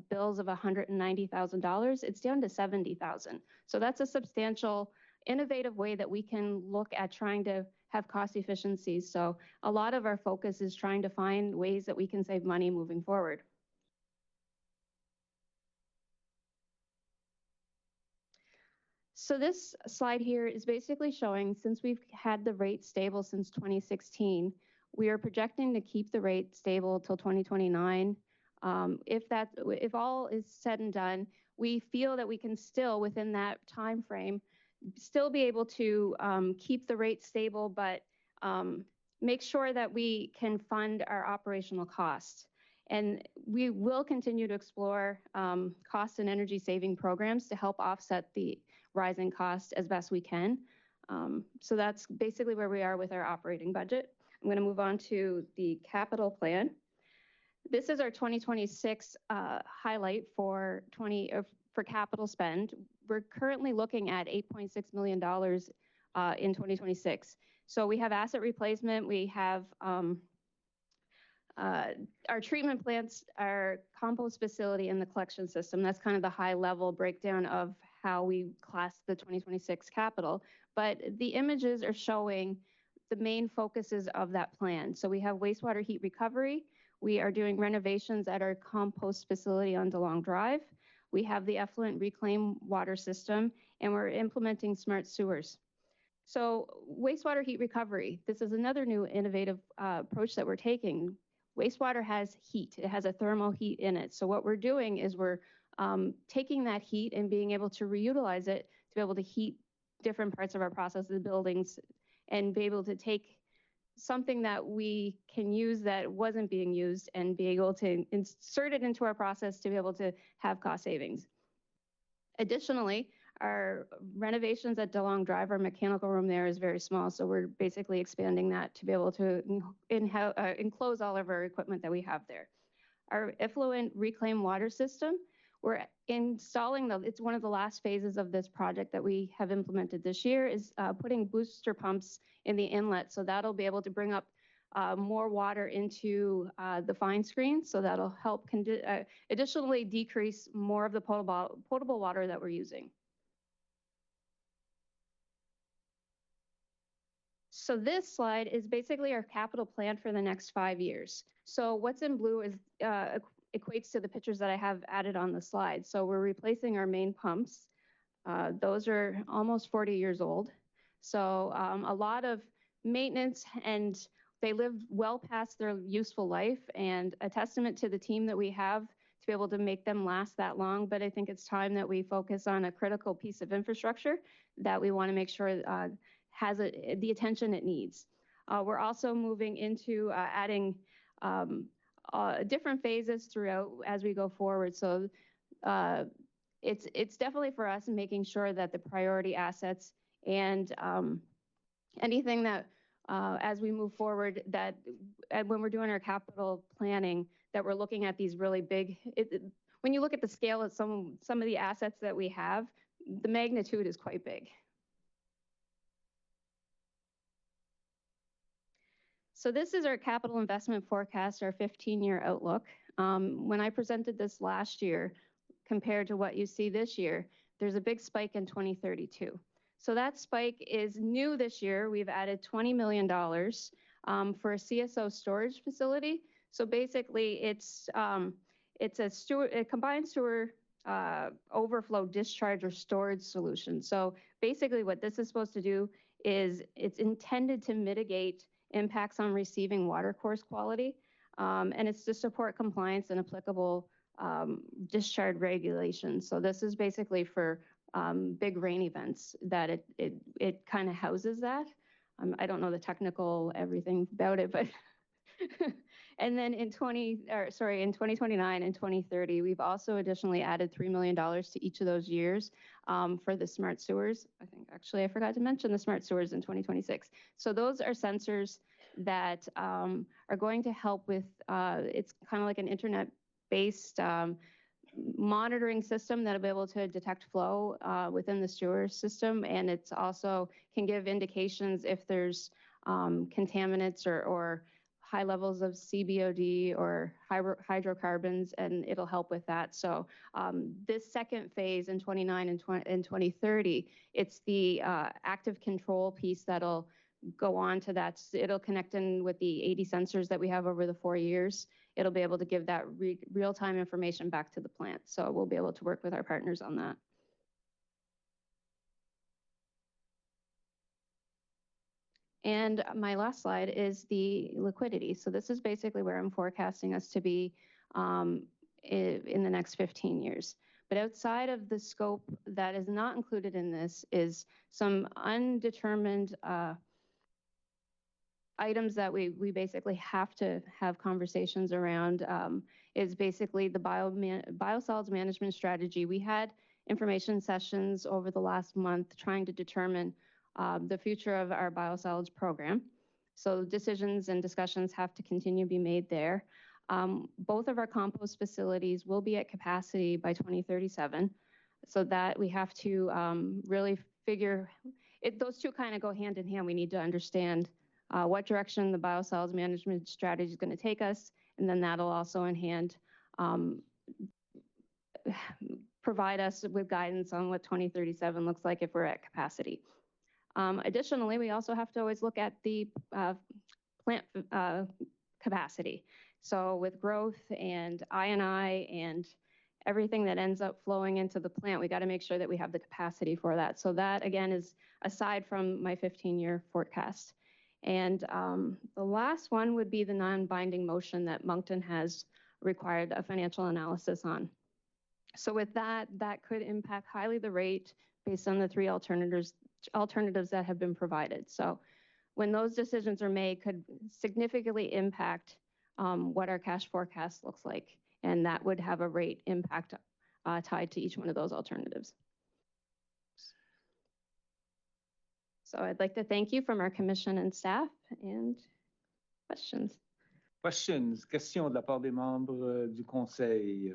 bills of $190,000. It's down to $70,000. So that's a substantial, innovative way that we can look at trying to have cost efficiencies. So a lot of our focus is trying to find ways that we can save money moving forward. So this slide here is basically showing, since we've had the rate stable since 2016, we are projecting to keep the rate stable till 2029. If all is said and done, we feel that we can still, within that time frame, still be able to keep the rate stable, but make sure that we can fund our operational costs. And we will continue to explore cost and energy saving programs to help offset the rising costs as best we can. So that's basically where we are with our operating budget. I'm going to move on to the capital plan. This is our 2026 highlight for capital spend. We're currently looking at $8.6 million in 2026. So we have asset replacement, we have our treatment plants, our compost facility, and the collection system. That's kind of the high level breakdown of how we class the 2026 capital. But the images are showing the main focuses of that plan. So we have wastewater heat recovery. We are doing renovations at our compost facility on DeLong Drive. We have the effluent reclaim water system, and we're implementing smart sewers. So wastewater heat recovery, this is another new innovative approach that we're taking. Wastewater has heat, it has a thermal heat in it. So what we're doing is we're taking that heat and being able to reutilize it to be able to heat different parts of our process, the buildings, and be able to take something that we can use that wasn't being used and be able to insert it into our process to be able to have cost savings. Additionally, our renovations at DeLong Drive, our mechanical room there is very small, so we're basically expanding that to be able to enclose all of our equipment that we have there. Our effluent reclaim water system, we're installing it's one of the last phases of this project that we have implemented this year is putting booster pumps in the inlet, so that'll be able to bring up more water into the fine screen, so that'll help additionally decrease more of the potable water that we're using. So this slide is basically our capital plan for the next 5 years. So what's in blue is equates to the pictures that I have added on the slide. So we're replacing our main pumps. Those are almost 40 years old. So a lot of maintenance, and they live well past their useful life, and a testament to the team that we have to be able to make them last that long. But I think it's time that we focus on a critical piece of infrastructure that we want to make sure has the attention it needs. We're also moving into adding different phases throughout as we go forward. So it's definitely for us making sure that the priority assets and anything that as we move forward, that when we're doing our capital planning, that we're looking at these really big, when you look at the scale of some of the assets that we have, the magnitude is quite big. So this is our capital investment forecast, our 15-year outlook. When I presented this last year, compared to what you see this year, there's a big spike in 2032. So that spike is new this year. We've added $20 million for a CSO storage facility. So basically, it's a combined sewer overflow discharge or storage solution. So basically, what this is supposed to do is it's intended to mitigate impacts on receiving water course quality, and it's to support compliance and applicable discharge regulations. So this is basically for big rain events that it kind of houses that. I don't know the technical everything about it, but and then in 2029 and 2030, we've also additionally added $3 million to each of those years for the smart sewers. I think actually I forgot to mention the smart sewers in 2026. So those are sensors that are going to help with, it's kind of like an internet-based monitoring system that'll be able to detect flow within the sewer system, and it's also can give indications if there's contaminants or high levels of CBOD or hydrocarbons, and it'll help with that. So this second phase in 29 and 2030, it's the active control piece that'll go on to that. It'll connect in with the 80 sensors that we have over the 4 years. It'll be able to give that real-time information back to the plant. So we'll be able to work with our partners on that. And my last slide is the liquidity. So this is basically where I'm forecasting us to be in the next 15 years. But outside of the scope that is not included in this is some undetermined items that we basically have to have conversations around, is basically the biosolids management strategy. We had information sessions over the last month trying to determine the future of our biosolids program. So decisions and discussions have to continue to be made there. Both of our compost facilities will be at capacity by 2037. So that we have to really figure it. Those two kind of go hand in hand. We need to understand what direction the biosolids management strategy is going to take us, and then that'll also in hand provide us with guidance on what 2037 looks like if we're at capacity. Additionally, we also have to always look at the plant capacity. So with growth and I&I and everything that ends up flowing into the plant, we got to make sure that we have the capacity for that. So that, again, is aside from my 15-year forecast. And the last one would be the non-binding motion that Moncton has required a financial analysis on. So with that, that could impact highly the rate based on the three alternatives that have been provided. So when those decisions are made, could significantly impact what our cash forecast looks like. And that would have a rate impact tied to each one of those alternatives. So I'd like to thank you from our commission and staff, and questions. Questions de la part des membres du conseil.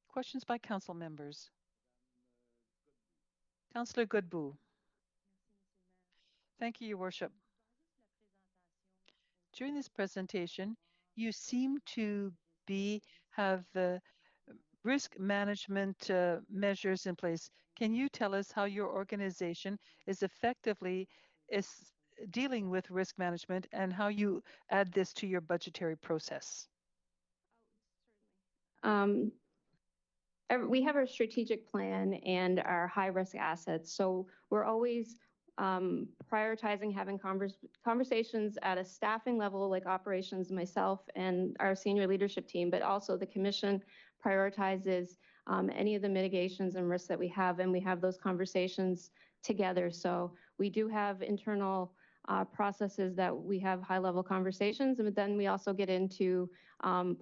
Questions by council members. Councillor Godbout. Thank you, Your Worship. During this presentation, you seem to have risk management measures in place. Can you tell us how your organization is effectively dealing with risk management and how you add this to your budgetary process? We have our strategic plan and our high-risk assets. So we're always prioritizing having conversations at a staffing level, like operations, myself and our senior leadership team, but also the commission prioritizes any of the mitigations and risks that we have, and we have those conversations together. So we do have internal processes that we have high-level conversations, but then we also get into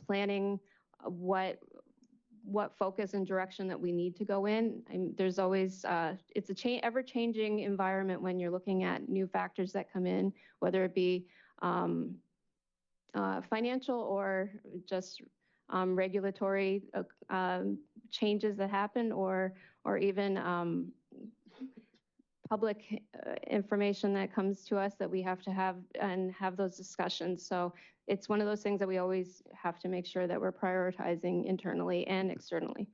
planning what focus and direction that we need to go in. And there's always, it's a ever-changing environment when you're looking at new factors that come in, whether it be financial or just regulatory changes that happen, or even public information that comes to us that we have to have those discussions. So it's one of those things that we always have to make sure that we're prioritizing internally and externally.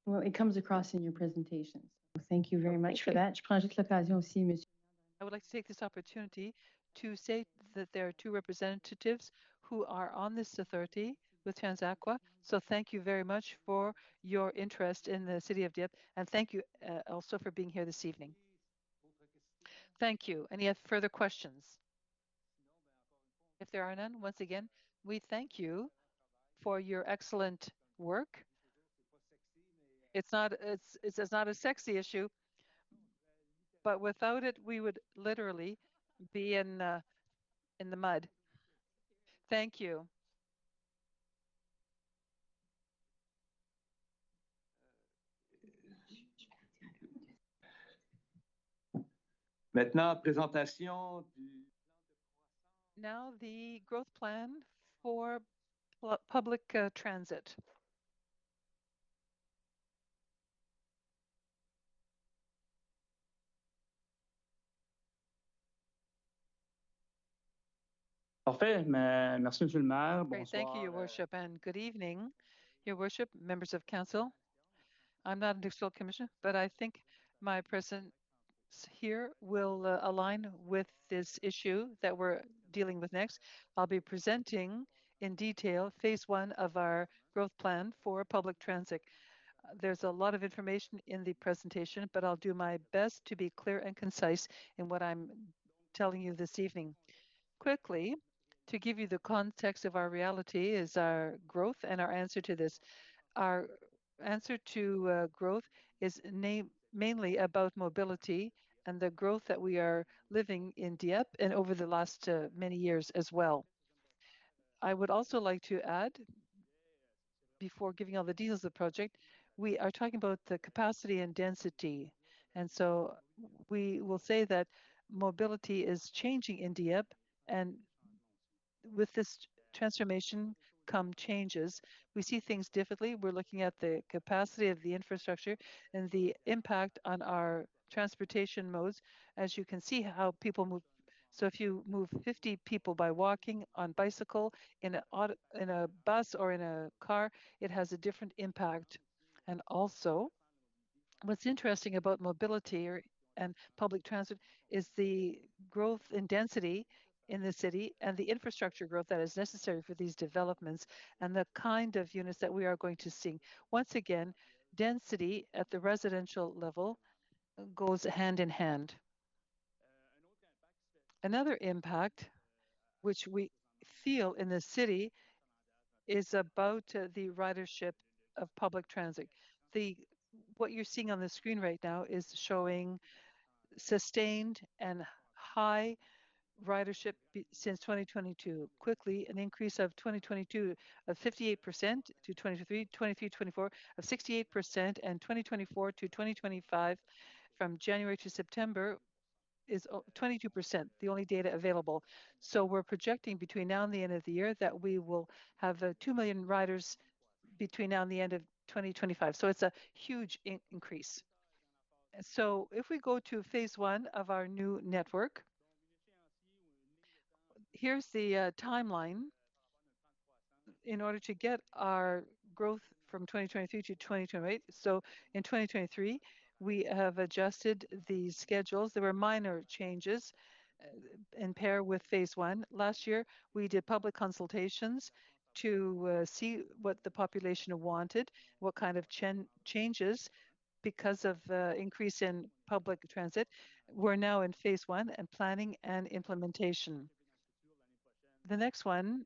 Well, it comes across in your presentation. So thank you very much for that. Je prends juste l'occasion aussi, monsieur. I would like to take this opportunity to say that there are two representatives who are on this authority with Transaqua. So thank you very much for your interest in the city of Dieppe, and thank you also for being here this evening. Thank you. Any further questions? If there are none, once again, we thank you for your excellent work. It's not a sexy issue, but without it, we would literally be in the mud. Thank you. Maintenant, présentation du... Now the growth plan for public transit. Parfait. Merci, Monsieur le Maire. Great. Thank you, Your Worship, and good evening, Your Worship, members of council. I'm not an external commissioner, but I think my presence here will align with this issue that we're dealing with next. I'll be presenting in detail phase 1 of our growth plan for public transit. There's a lot of information in the presentation, but I'll do my best to be clear and concise in what I'm telling you this evening. Quickly, to give you the context of our reality is our growth and our answer to this. Our answer to growth is mainly about mobility and the growth that we are living in Dieppe and over the last many years as well. I would also like to add, before giving all the details of the project, we are talking about the capacity and density. And so we will say that mobility is changing in Dieppe, and with this transformation come changes. We see things differently. We're looking at the capacity of the infrastructure and the impact on our transportation modes. As you can see how people move. So if you move 50 people by walking, on bicycle, in a bus or in a car, it has a different impact. And also, what's interesting about mobility and public transit is the growth in density in the city and the infrastructure growth that is necessary for these developments and the kind of units that we are going to see. Once again, density at the residential level goes hand in hand. Another impact which we feel in the city is about the ridership of public transit. What you're seeing on the screen right now is showing sustained and high ridership since 2022. Quickly, an increase of 2022 of 58% to 23, 23, 24 of 68%, and 2024 to 2025 from January to September is 22%, the only data available. So we're projecting between now and the end of the year that we will have 2 million riders between now and the end of 2025. So it's a huge increase. So if we go to phase one of our new network, here's the timeline in order to get our growth from 2023 to 2028. So in 2023, we have adjusted the schedules. There were minor changes in pair with phase one. Last year, we did public consultations to see what the population wanted, what kind of changes because of increase in public transit. We're now in phase one and planning and implementation. The next one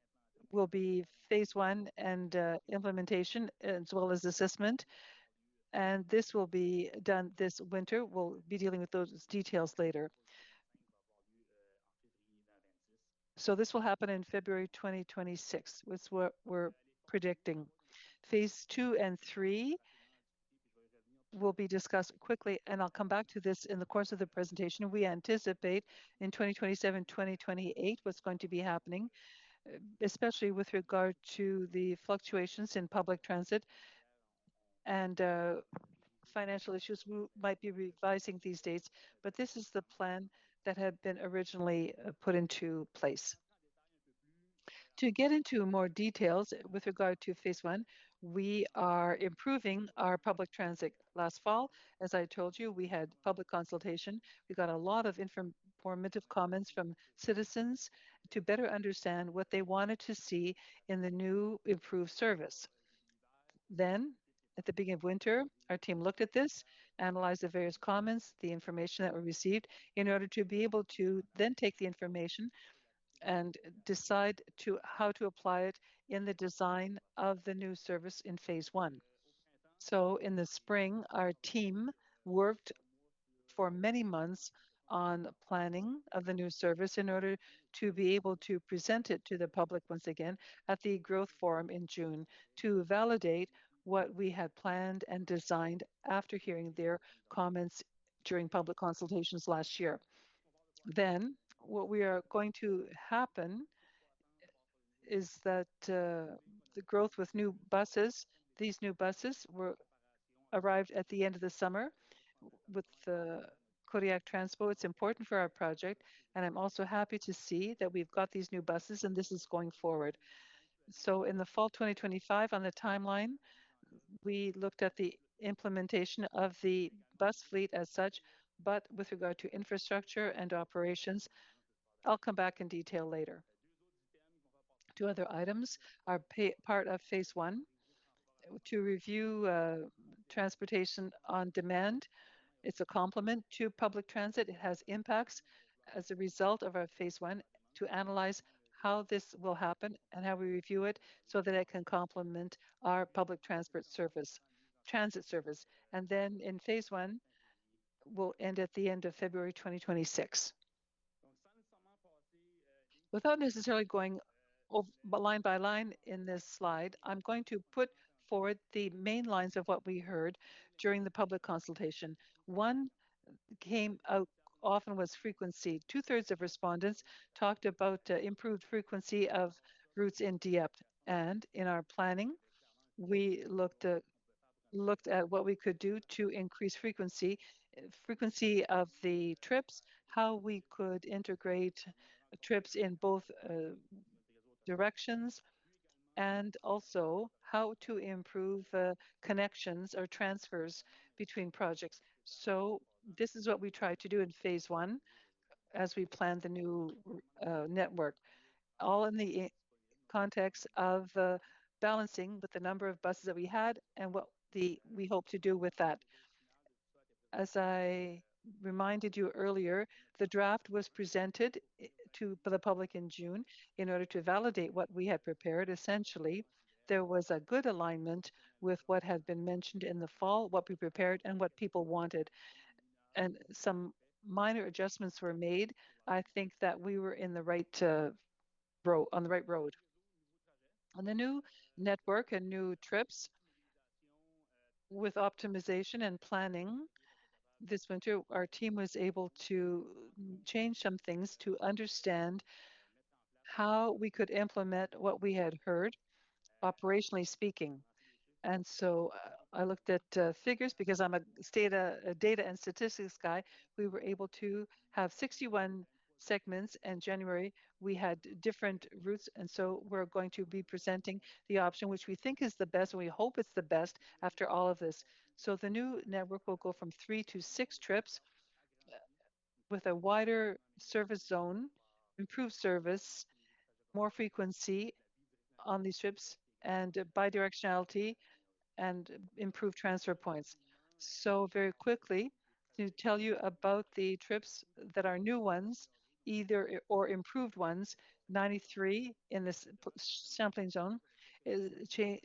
will be phase one and implementation as well as assessment. And this will be done this winter. We'll be dealing with those details later. So this will happen in February 2026, which is what we're predicting. Phase 2 and 3 will be discussed quickly, and I'll come back to this in the course of the presentation. We anticipate in 2027, 2028 what's going to be happening, especially with regard to the fluctuations in public transit and financial issues. We might be revising these dates, but this is the plan that had been originally put into place. To get into more details with regard to phase one, we are improving our public transit. Last fall, as I told you, we had public consultation. We got a lot of informative comments from citizens to better understand what they wanted to see in the new improved service. Then, at the beginning of winter, our team looked at this, analyzed the various comments, the information that were received, in order to be able to then take the information and decide how to apply it in the design of the new service in phase one. So in the spring, our team worked for many months on planning of the new service in order to be able to present it to the public once again at the Growth Forum in June to validate what we had planned and designed after hearing their comments during public consultations last year. Then what we are going to happen is that the growth with new buses, these new buses arrived at the end of the summer with the Kodiak Transpo. It's important for our project, and I'm also happy to see that we've got these new buses and this is going forward. So in the fall 2025 on the timeline, we looked at the implementation of the bus fleet as such, but with regard to infrastructure and operations, I'll come back in detail later. Two other items are part of phase one to review transportation on demand. It's a complement to public transit. It has impacts as a result of our phase one to analyze how this will happen and how we review it so that it can complement our public transit service. And then in phase one, will end at the end of February 2026. Without necessarily going line by line in this slide, I'm going to put forward the main lines of what we heard during the public consultation. One came out often was frequency. 2/3 of respondents talked about improved frequency of routes in Dieppe. And in our planning, we looked at what we could do to increase frequency of the trips, how we could integrate trips in both directions, and also how to improve connections or transfers between projects. So this is what we tried to do in phase 1 as we planned the new network, all in the context of balancing with the number of buses that we had and what we hope to do with that. As I reminded you earlier, the draft was presented to the public in June in order to validate what we had prepared. Essentially, there was a good alignment with what had been mentioned in the fall, what we prepared, and what people wanted. And some minor adjustments were made. I think that we were in the right on the right road. On the new network and new trips, with optimization and planning, this winter, our team was able to change some things to understand how we could implement what we had heard, operationally speaking. And so I looked at figures because I'm a data and statistics guy. We were able to have 61 segments, and January we had different routes, and so we're going to be presenting the option which we think is the best, and we hope it's the best after all of this. So the new network will go from 3 to 6 trips with a wider service zone, improved service, more frequency on these trips, and bidirectionality and improved transfer points. So very quickly, to tell you about the trips that are new ones, either or improved ones, 93 in this sampling zone,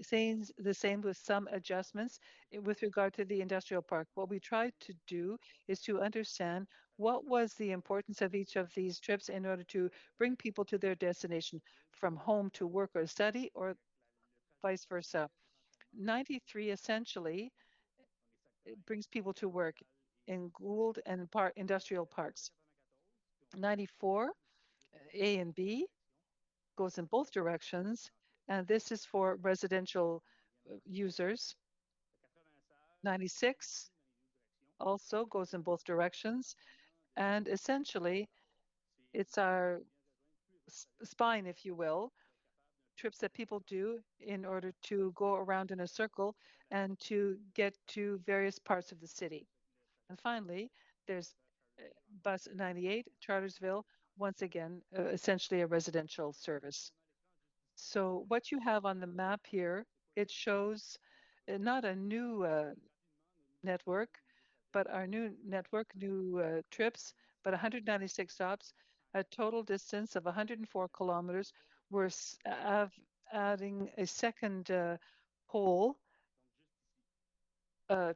saying the same with some adjustments with regard to the industrial park. What we tried to do is to understand what was the importance of each of these trips in order to bring people to their destination from home to work or study or vice versa. 93 essentially it brings people to work in Gould and industrial parks. 94 A and B goes in both directions, and this is for residential users. 96 also goes in both directions, and essentially it's our spine, if you will, trips that people do in order to go around in a circle and to get to various parts of the city. And finally, there's bus 98, Chartersville, once again, essentially a residential service. So what you have on the map here, it shows not a new network, but our new network, new trips, but 196 stops, a total distance of 104 kilometers. We're adding a second pole,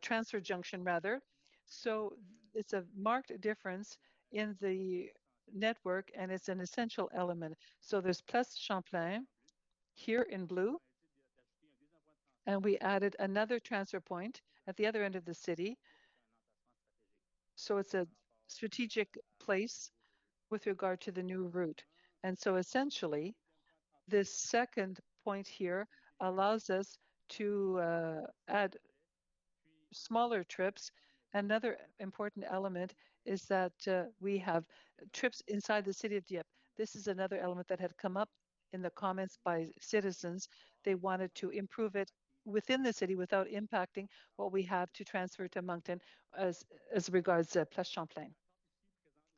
transfer junction rather. So it's a marked difference in the network, and it's an essential element. So there's Place Champlain here in blue, and we added another transfer point at the other end of the city. So it's a strategic place with regard to the new route. And so essentially, this second point here allows us to add smaller trips. Another important element is that we have trips inside the city of Dieppe. This is another element that had come up in the comments by citizens. They wanted to improve it within the city without impacting what we have to transfer to Moncton as regards Place Champlain.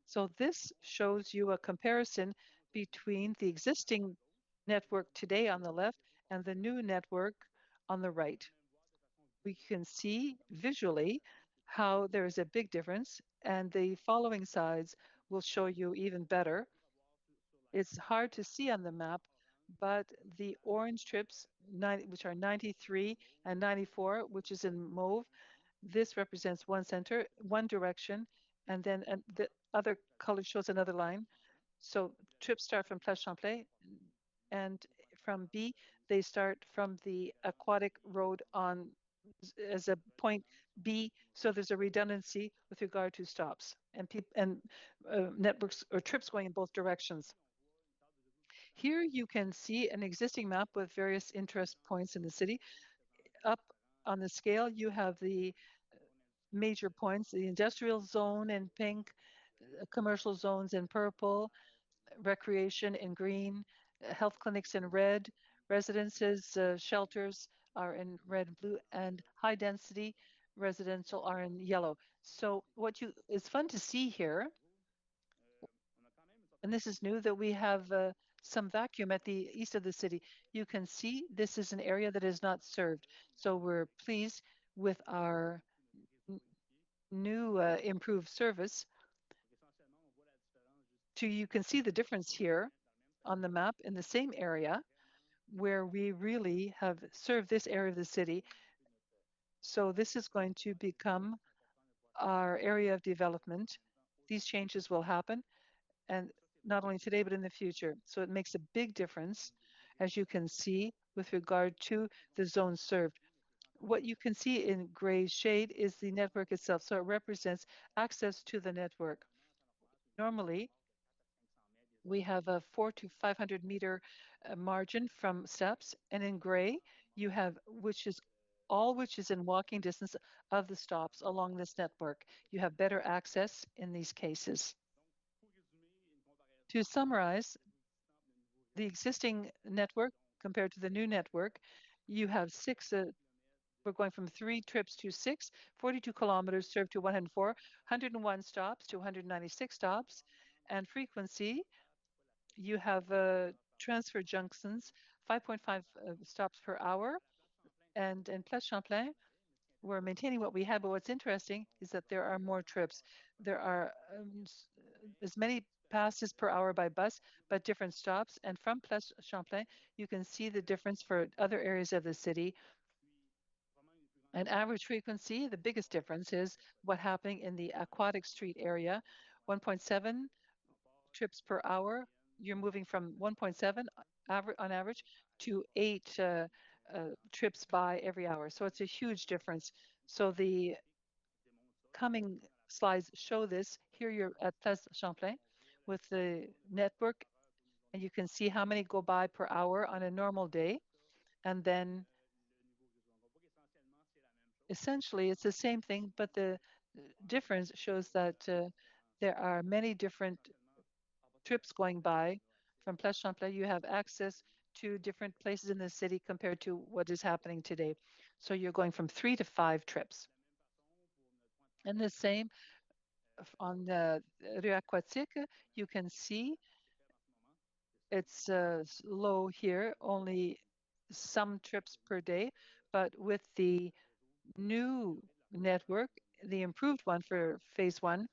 So this shows you a comparison between the existing network today on the left and the new network on the right. We can see visually how there is a big difference, and the following slides will show you even better. It's hard to see on the map, but the orange trips, which are 93 and 94, which is in mauve, this represents one center, one direction, and then the other color shows another line. So trips start from Place Champlain, and from B, they start from the aquatic road on as a point so there's a redundancy with regard to stops and networks or trips going in both directions. Here you can see an existing map with various interest points in the city. Up on the scale, you have the major points, the industrial zone in pink, commercial zones in purple, recreation in green, health clinics in red, residences, shelters are in red and blue, and high density residential are in yellow. So what is fun to see here, and this is new, that we have some vacuum at the east of the city. You can see this is an area that is not served. So we're pleased with our new improved service. You can see the difference here on the map in the same area where we really have served this area of the city. So this is going to become our area of development. These changes will happen, and not only today, but in the future. So it makes a big difference, as you can see, with regard to the zone served. What you can see in gray shade is the network itself. So it represents access to the network. Normally, we have a 400 to 500 meter margin from steps, and in gray, you have which is in walking distance of the stops along this network. You have better access in these cases. To summarize, the existing network compared to the new network, you have we're going from 3 trips to 6, 42 kilometers served to 104, 101 stops to 196 stops, and frequency, you have transfer junctions, 5.5 stops per hour, and in Place Champlain, we're maintaining what we had, but what's interesting is that there are more trips. There are as many passes per hour by bus, but different stops. And from Place Champlain, you can see the difference for other areas of the city. And average frequency, the biggest difference is what's happening in the Aquatic Street area, 1.7 trips per hour. You're moving from 1.7 on average to 8 trips by every hour. So it's a huge difference. So the coming slides show this. Here you're at Place Champlain with the network, and you can see how many go by per hour on a normal day. And then essentially it's the same thing, but the difference shows that there are many different trips going by. From Place Champlain, you have access to different places in the city compared to what is happening today. So you're going from 3 to 5 trips. And the same on the Rue Aquatique, you can see it's low here, only some trips per day, but with the new network, the improved one for phase 1,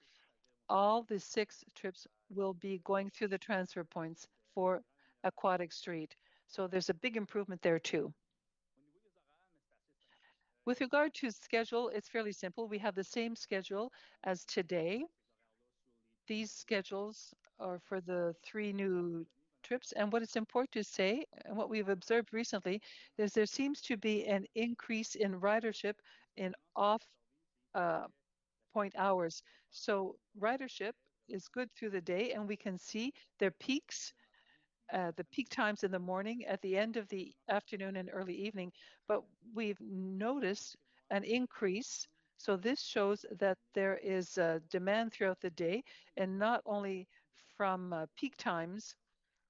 all the 6 trips will be going through the transfer points for Aquatic Street. So there's a big improvement there too. With regard to schedule, it's fairly simple. We have the same schedule as today. These schedules are for the 3 new trips. And what is important to say, and what we've observed recently, is there seems to be an increase in ridership in off point hours. So ridership is good through the day, and we can see their peaks, the peak times in the morning, at the end of the afternoon and early evening. But we've noticed an increase. So this shows that there is demand throughout the day, and not only from peak times,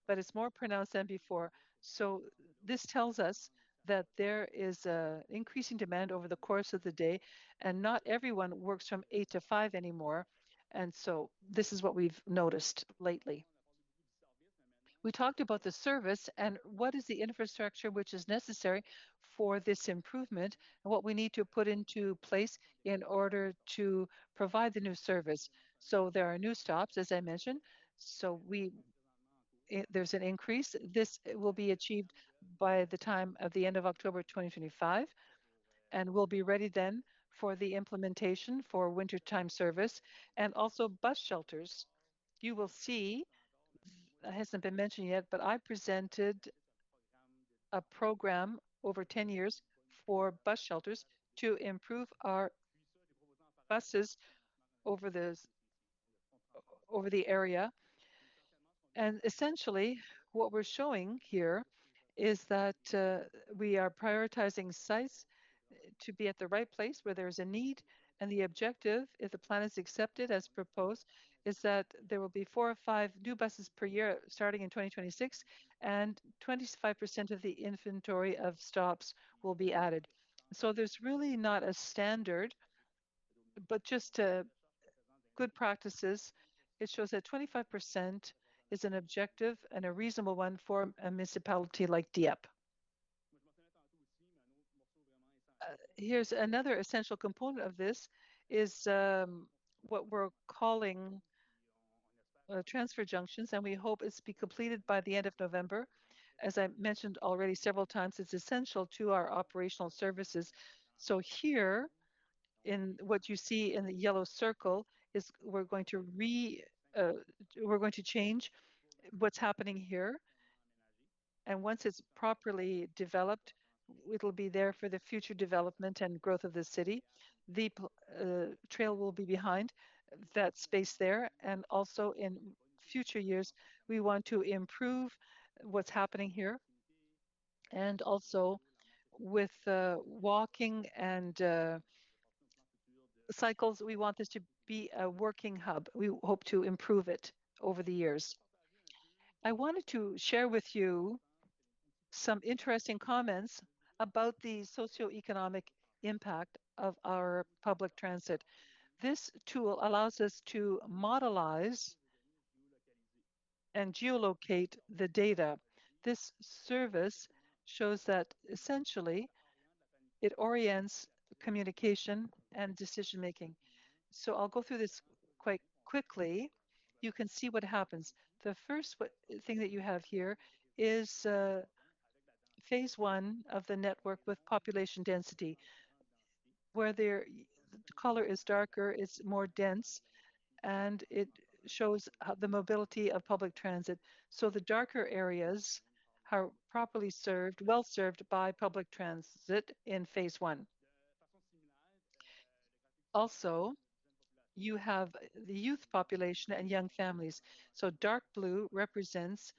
but it's more pronounced than before. So this tells us that there is increasing demand over the course of the day, and not everyone works from 8 to 5 anymore. And so this is what we've noticed lately. We talked about the service and what is the infrastructure which is necessary for this improvement and what we need to put into place in order to provide the new service. So there are new stops, as I mentioned. So there's an increase. This will be achieved by the time of the end of October 2025, and we'll be ready then for the implementation for wintertime service and also bus shelters. You will see, it hasn't been mentioned yet, but I presented a program over 10 years for bus shelters to improve our buses over the area. And essentially, what we're showing here is that we are prioritizing sites to be at the right place where there's a need. And the objective, if the plan is accepted as proposed, is that there will be 4 or 5 new buses per year starting in 2026, and 25% of the inventory of stops will be added. So there's really not a standard, but just good practices. It shows that 25% is an objective and a reasonable one for a municipality like Dieppe. Here's another essential component of this is what we're calling transfer junctions, and we hope it's be completed by the end of November. As I mentioned already several times, it's essential to our operational services. So here, in what you see in the yellow circle, is we're going to change what's happening here, and once it's properly developed, it'll be there for the future development and growth of the city. The trail will be behind that space there, and also in future years, we want to improve what's happening here, and also with walking and cycles, we want this to be a working hub. We hope to improve it over the years. I wanted to share with you some interesting comments about the socioeconomic impact of our public transit. This tool allows us to modelize and geolocate the data. This service shows that essentially it orients communication and decision making. So I'll go through this quite quickly. You can see what happens. The first thing that you have here is phase 1 of the network with population density. Where the color is darker, it's more dense, and it shows the mobility of public transit. So the darker areas are properly served, well served by public transit in phase 1. Also, you have the youth population and young families. So dark blue represents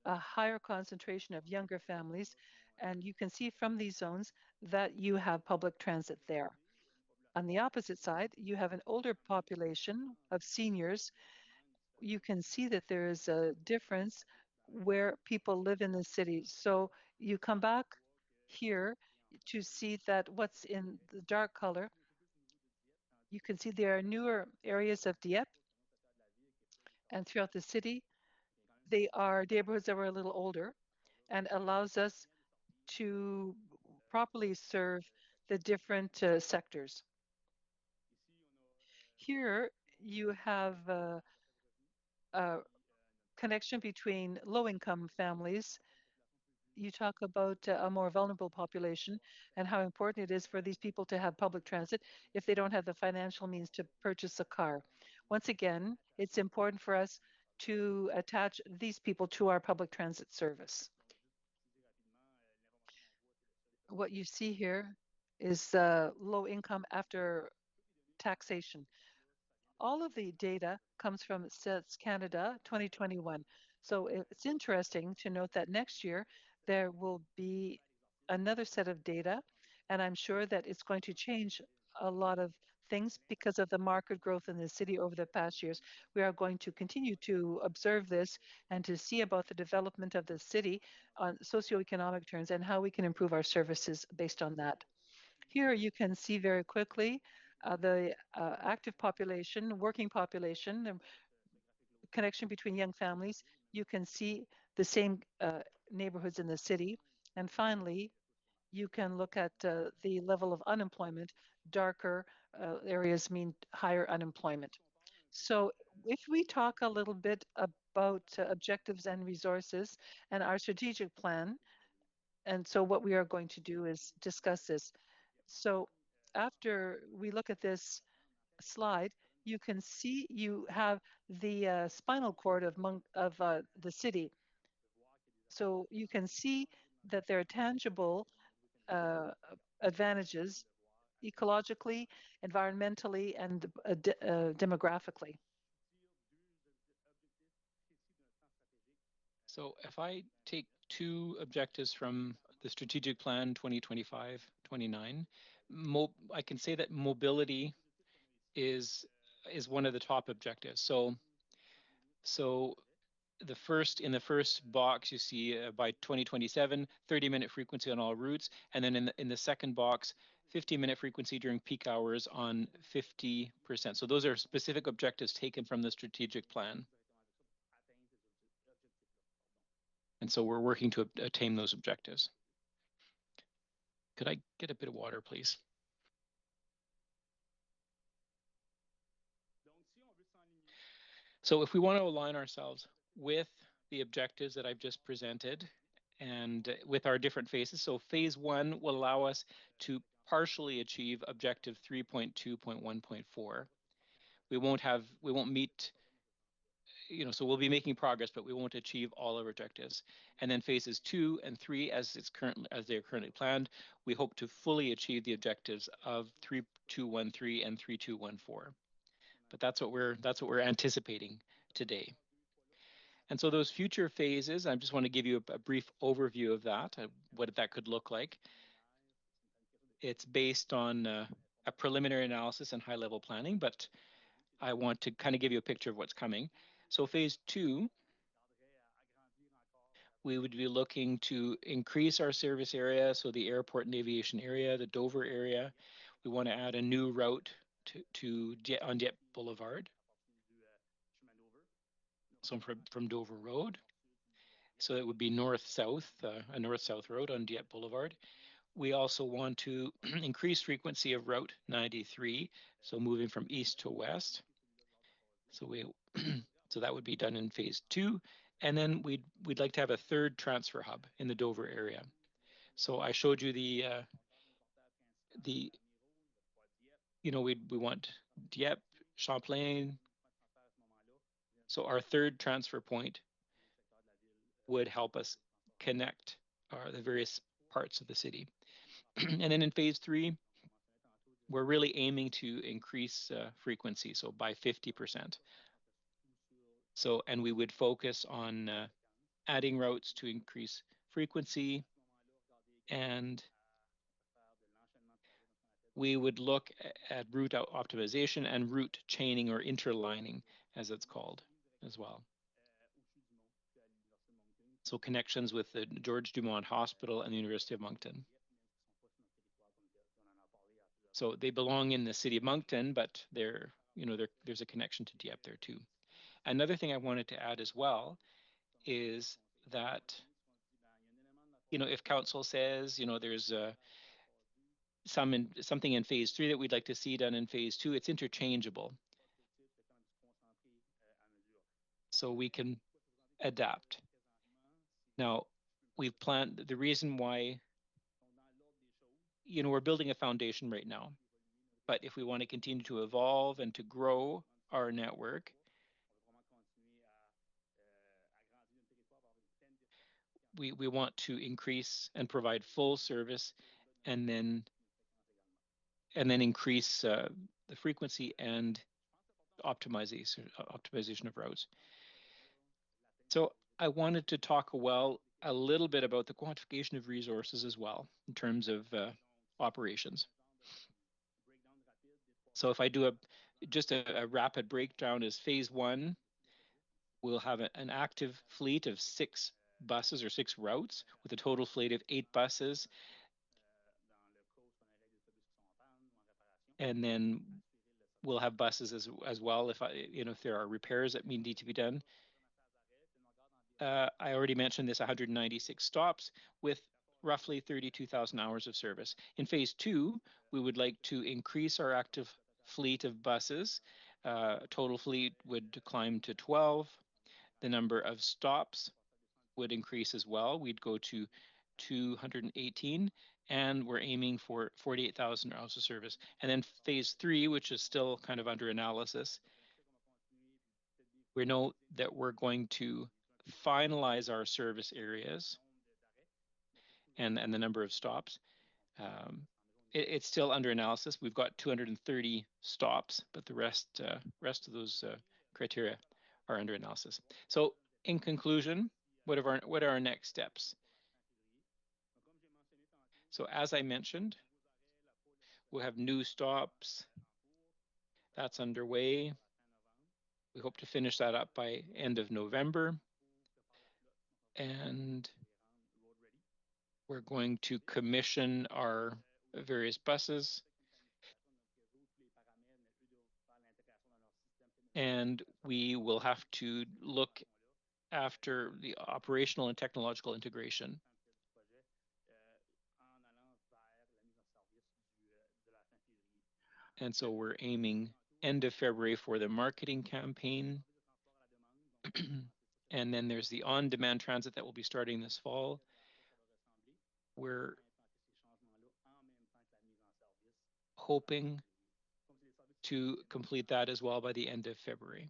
a higher concentration of younger families, and you can see from these zones that you have public transit there. On the opposite side, you have an older population of seniors. You can see that there is a difference where people live in the city. So you come back here to see that what's in the dark color, you can see there are newer areas of Dieppe, and throughout the city, they are neighborhoods that were a little older, and allows us to properly serve the different sectors. Here you have a connection between low-income families. You talk about a more vulnerable population and how important it is for these people to have public transit if they don't have the financial means to purchase a car. Once again, it's important for us to attach these people to our public transit service. What you see here is low income after taxation. All of the data comes from Stats Canada 2021. So it's interesting to note that next year there will be another set of data, and I'm sure that it's going to change a lot of things because of the market growth in the city over the past years. We are going to continue to observe this and to see about the development of the city on socioeconomic terms and how we can improve our services based on that. Here you can see very quickly the active population, working population, the connection between young families. You can see the same neighborhoods in the city. And finally, you can look at the level of unemployment. Darker areas mean higher unemployment. So if we talk a little bit about objectives and resources and our strategic plan, and so what we are going to do is discuss this. So after we look at this slide, you can see you have the spinal cord of the city. So you can see that there are tangible advantages ecologically, environmentally, and demographically. So if I take two objectives from the strategic plan 2025-29, I can say that mobility is one of the top objectives. So in the first box you see by 2027, 30-minute frequency on all routes, and then in the second box, 15-minute frequency during peak hours on 50%. So those are specific objectives taken from the strategic plan. And so we're working to attain those objectives. Could I get a bit of water, please? So if we want to align ourselves with the objectives that I've just presented and with our different phases, so phase 1 will allow us to partially achieve objective 3.2.1.4. We won't meet, so we'll be making progress, but we won't achieve all our objectives. And then phases 2 and 3, as they're currently planned, we hope to fully achieve the objectives of 3.2.13 and 3.2.1.4. But that's what we're anticipating today. And so those future phases, I just want to give you a brief overview of that, what that could look like. It's based on a preliminary analysis and high-level planning, but I want to kind of give you a picture of what's coming. So phase 2, we would be looking to increase our service area, so the airport and aviation area, the Dover area. We want to add a new route on Dieppe Boulevard. So from Dover Road. So it would be north-south, a north-south road on Dieppe Boulevard. We also want to increase frequency of Route 93, so moving from east to west. So so that would be done in phase 2. And then we'd like to have a third transfer hub in the Dover area. So I showed you we want Dieppe, Champlain. So our third transfer point would help us connect the various parts of the city. And then in phase 3, we're really aiming to increase frequency, so by 50%. So, and we would focus on adding routes to increase frequency, and we would look at route optimization and route chaining or interlining, as it's called, as well. So connections with the George Dumont Hospital and the University of Moncton. So they belong in the city of Moncton, but there's a connection to Dieppe there too. Another thing I wanted to add as well is that, if council says, there's something in phase 3 that we'd like to see done in phase 2, it's interchangeable. So we can adapt. Now, we've planned, the reason why, we're building a foundation right now, but if we want to continue to evolve and to grow our network, we want to increase and provide full service, and then increase the frequency and optimization of routes. So I wanted to talk a little bit about the quantification of resources as well in terms of operations. So if I do just a rapid breakdown, is phase 1, we'll have an active fleet of 6 buses or 6 routes with a total fleet of 8 buses. And then we'll have buses as well if there are repairs that need to be done. I already mentioned this 196 stops with roughly 32,000 hours of service. In phase 2, we would like to increase our active fleet of buses. Total fleet would climb to 12. The number of stops would increase as well. We'd go to 218, and we're aiming for 48,000 hours of service. And then phase 3, which is still kind of under analysis, we know that we're going to finalize our service areas and the number of stops. it's still under analysis. We've got 230 stops, but the rest of those criteria are under analysis. So in conclusion, what are our next steps? So as I mentioned, we'll have new stops. That's underway. We hope to finish that up by end of November. And we're going to commission our various buses. And we will have to look after the operational and technological integration. And so we're aiming end of February for the marketing campaign. And then there's the on-demand transit that will be starting this fall. We're hoping to complete that as well by the end of February.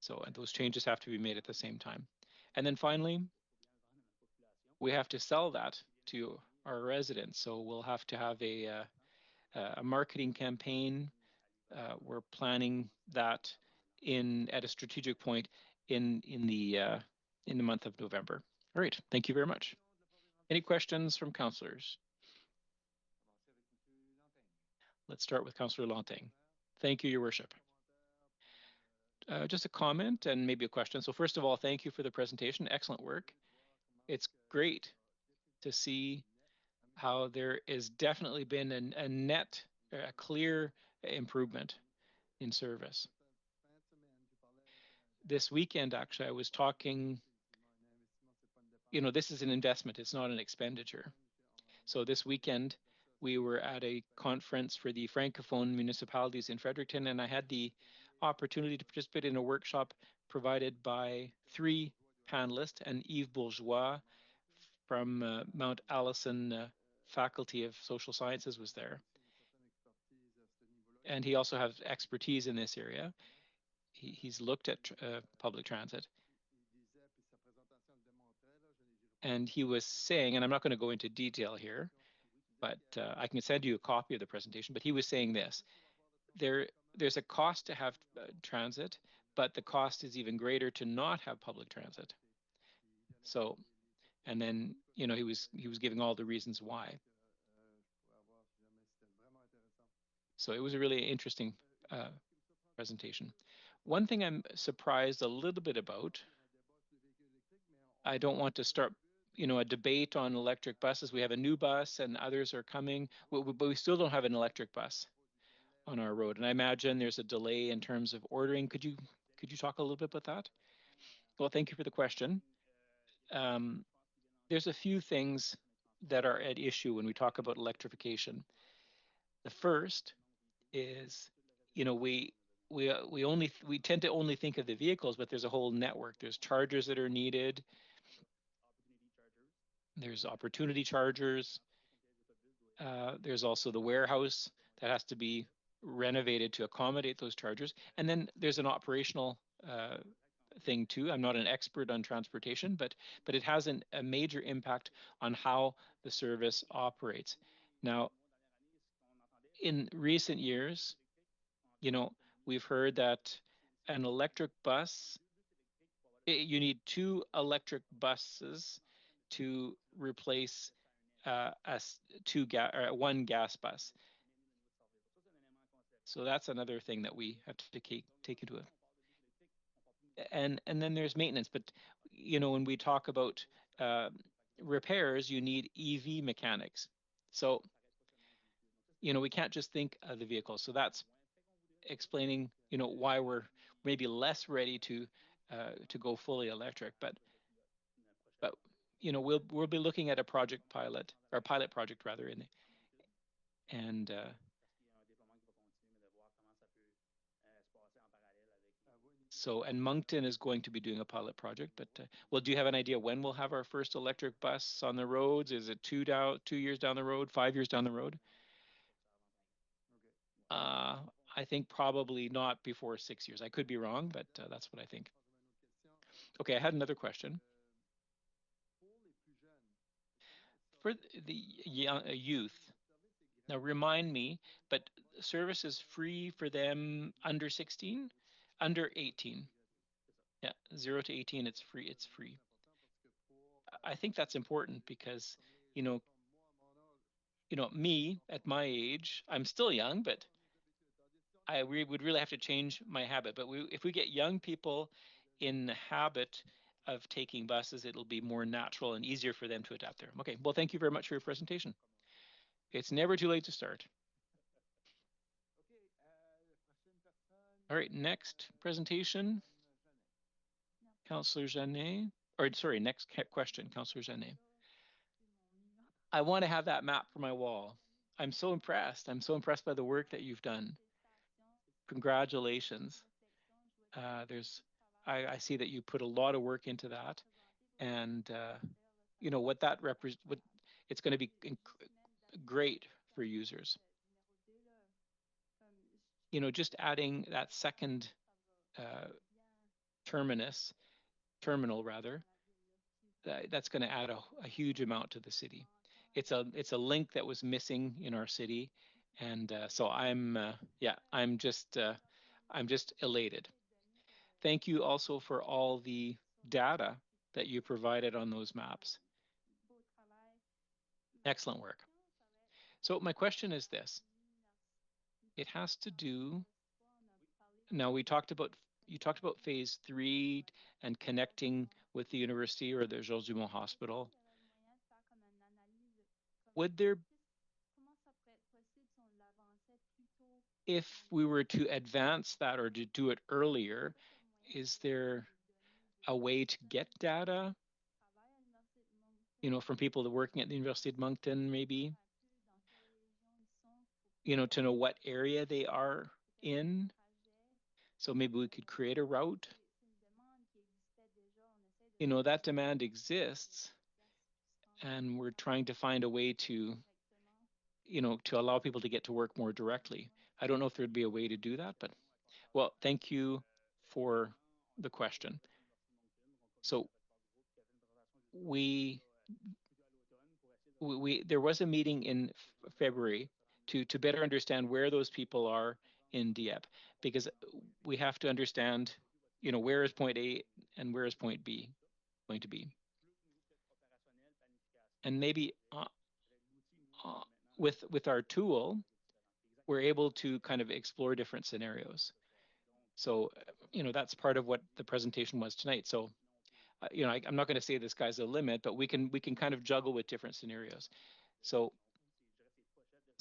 So and those changes have to be made at the same time. And then finally, we have to sell that to our residents. So we'll have to have a marketing campaign. We're planning that at a strategic point in the month of November. All right, thank you very much. Any questions from councillors? Let's start with Councillor Lanting. Thank you, Your Worship. Just a comment and maybe a question. So first of all, thank you for the presentation. Excellent work. It's great to see how there is definitely been a clear improvement in service. This weekend, actually, I was talking, this is an investment, it's not an expenditure. So this weekend, we were at a conference for the Francophone municipalities in Fredericton, and I had the opportunity to participate in a workshop provided by 3 panelists, and Yves Bourgeois from Mount Allison Faculty of Social Sciences was there. And he also has expertise in this area. He's looked at public transit. And he was saying, and I'm not going to go into detail here, but I can send you a copy of the presentation, but he was saying this. There's a cost to have transit, but the cost is even greater to not have public transit. So, and then, he was giving all the reasons why. So it was a really interesting presentation. One thing I'm surprised a little bit about, I don't want to start, a debate on electric buses. We have a new bus and others are coming, but we still don't have an electric bus on our road. And I imagine there's a delay in terms of ordering. Could you talk a little bit about that? Well, thank you for the question. There's a few things that are at issue when we talk about electrification. The first is, we tend to only think of the vehicles, but there's a whole network. There's chargers that are needed. There's opportunity chargers. There's also the warehouse that has to be renovated to accommodate those chargers. And then there's an operational thing too. I'm not an expert on transportation, but it has a major impact on how the service operates. Now, in recent years, we've heard that an electric bus, you need 2 electric buses to replace one gas bus. So that's another thing that we have to take into it. And then there's maintenance, but when we talk about repairs, you need EV mechanics. So we can't just think of the vehicle. So that's explaining why we're maybe less ready to go fully electric, but we'll be looking at a pilot project rather, and Moncton is going to be doing a pilot project. But well, do you have an idea when we'll have our first electric bus on the roads? Is it 2 years down the road, 5 years down the road? I think probably not before 6 years. I could be wrong, but that's what I think. Okay, I had another question. For the youth, Now remind me, but service is free for them under 16, under 18. Yeah, 0 to 18, it's free. It's free. I think that's important because, you know, me at my age, I'm still young, but I would really have to change my habit. But if we get young people in the habit of taking buses, it'll be more natural and easier for them to adapt there. Okay, well, thank you very much for your presentation. It's never too late to start. All right, next presentation, Councillor Jeannet, or sorry, next question, Councillor Jeannet. I want to have that map for my wall. I'm so impressed. I'm so impressed by the work that you've done. Congratulations. I see that you put a lot of work into that, and you know what that represents. It's going to be great for users. You know, just adding that second terminal rather, that's going to add a huge amount to the city. It's a link that was missing in our city, and so I'm just elated. Thank you also for all the data that you provided on those maps. Excellent work. So my question is this. It has to do, now you talked about phase 3 and connecting with the university or the Georges Dumont Hospital. Would there, if we were to advance that or to do it earlier, is there a way to get data, you know, from people that are working at the University of Moncton, maybe, you know, to know what area they are in? So maybe we could create a route. You know, that demand exists, and we're trying to find a way to, you know, to allow people to get to work more directly. I don't know if there'd be a way to do that, but well, thank you for the question. So there was a meeting in February to better understand where those people are in Dieppe, because we have to understand, you know, where is point A and where is point B going to be. And maybe with our tool, we're able to kind of explore different scenarios. So, you know, that's part of what the presentation was tonight. So, you know, I'm not going to say the sky's the limit, but we can kind of juggle with different scenarios. So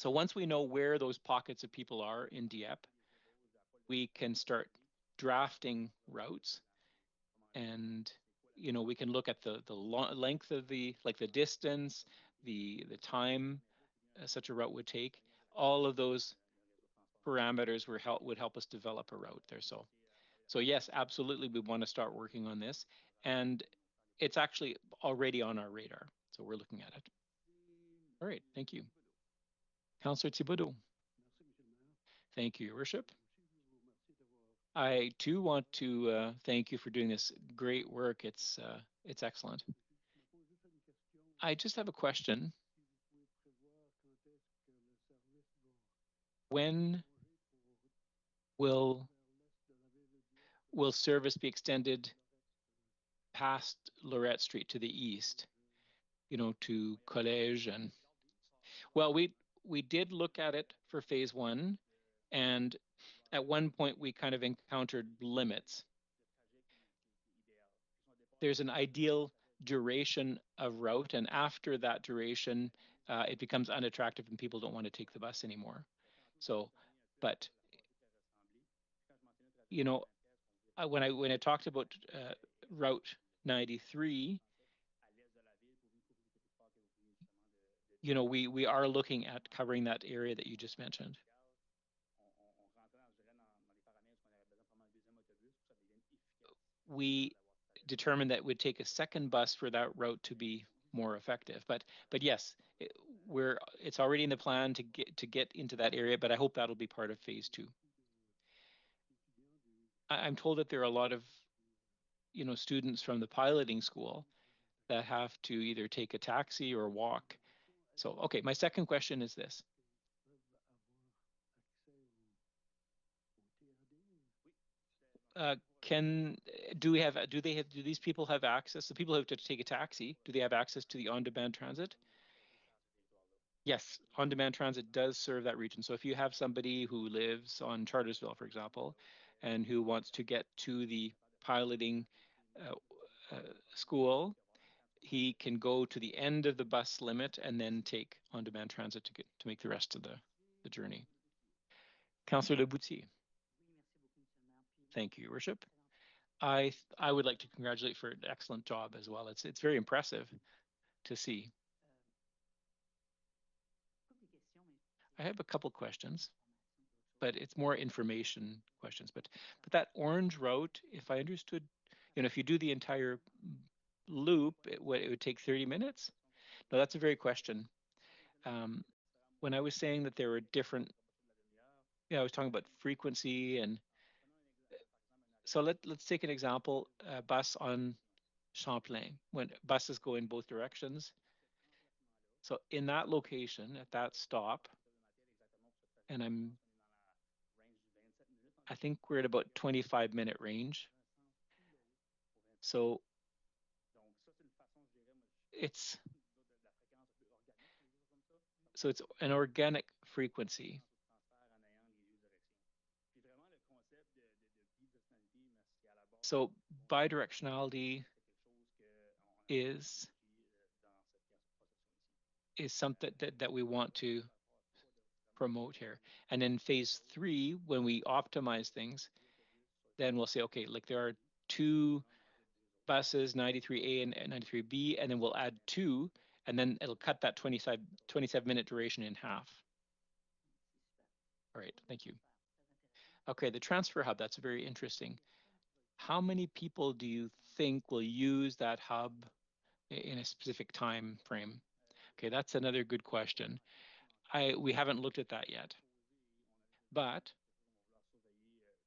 once we know where those pockets of people are in Dieppe, we can start drafting routes, and you know, we can look at the length of the distance, the time such a route would take. All of those parameters would help us develop a route there. So yes, absolutely, we want to start working on this, and it's actually already on our radar. So we're looking at it. All right, thank you. Councillor Thibodeau. Thank you, Your Worship. I too want to thank you for doing this great work. It's excellent. I just have a question. When will service be extended past Lorette Street to the east, you know, to Collège? And well, we did look at it for phase 1, and at one point we kind of encountered limits. There's an ideal duration of route, and after that duration, it becomes unattractive and people don't want to take the bus anymore. So, but you know, when I talked about Route 93, you know, we are looking at covering that area that you just mentioned. We determined that it would take a second bus for that route to be more effective. But yes, it's already in the plan to get into that area, but I hope that'll be part of phase 2. I'm told that there are a lot of, you know, students from the piloting school that have to either take a taxi or walk. So, okay, my second question is this. do these people have access? The people who have to take a taxi, do they have access to the on-demand transit? Yes, on-demand transit does serve that region. So if you have somebody who lives on Chartersville, for example, and who wants to get to the piloting school, he can go to the end of the bus limit and then take on-demand transit to make the rest of the journey. Councillor Lebouty. Thank you, Your Worship. I would like to congratulate for an excellent job as well. It's very impressive to see. I have a couple questions, but it's more information questions. But that orange route, if I understood, if you do the entire loop, it would take 30 minutes. No, that's a very question. When I was saying that there were different, I was talking about frequency, and so let's take an example, bus on Champlain, when buses go in both directions. So in that location, at that stop, and I think we're at about 25-minute range. So it's an organic frequency. So bidirectionality is something that we want to promote here. And in phase 3, when we optimize things, then we'll say, okay, like there are 2 buses, 93A and 93B, and then we'll add 2, and then it'll cut that 27-minute duration in half. All right, thank you. Okay, the transfer hub, that's very interesting. How many people do you think will use that hub in a specific time frame? Okay, that's another good question. We haven't looked at that yet, but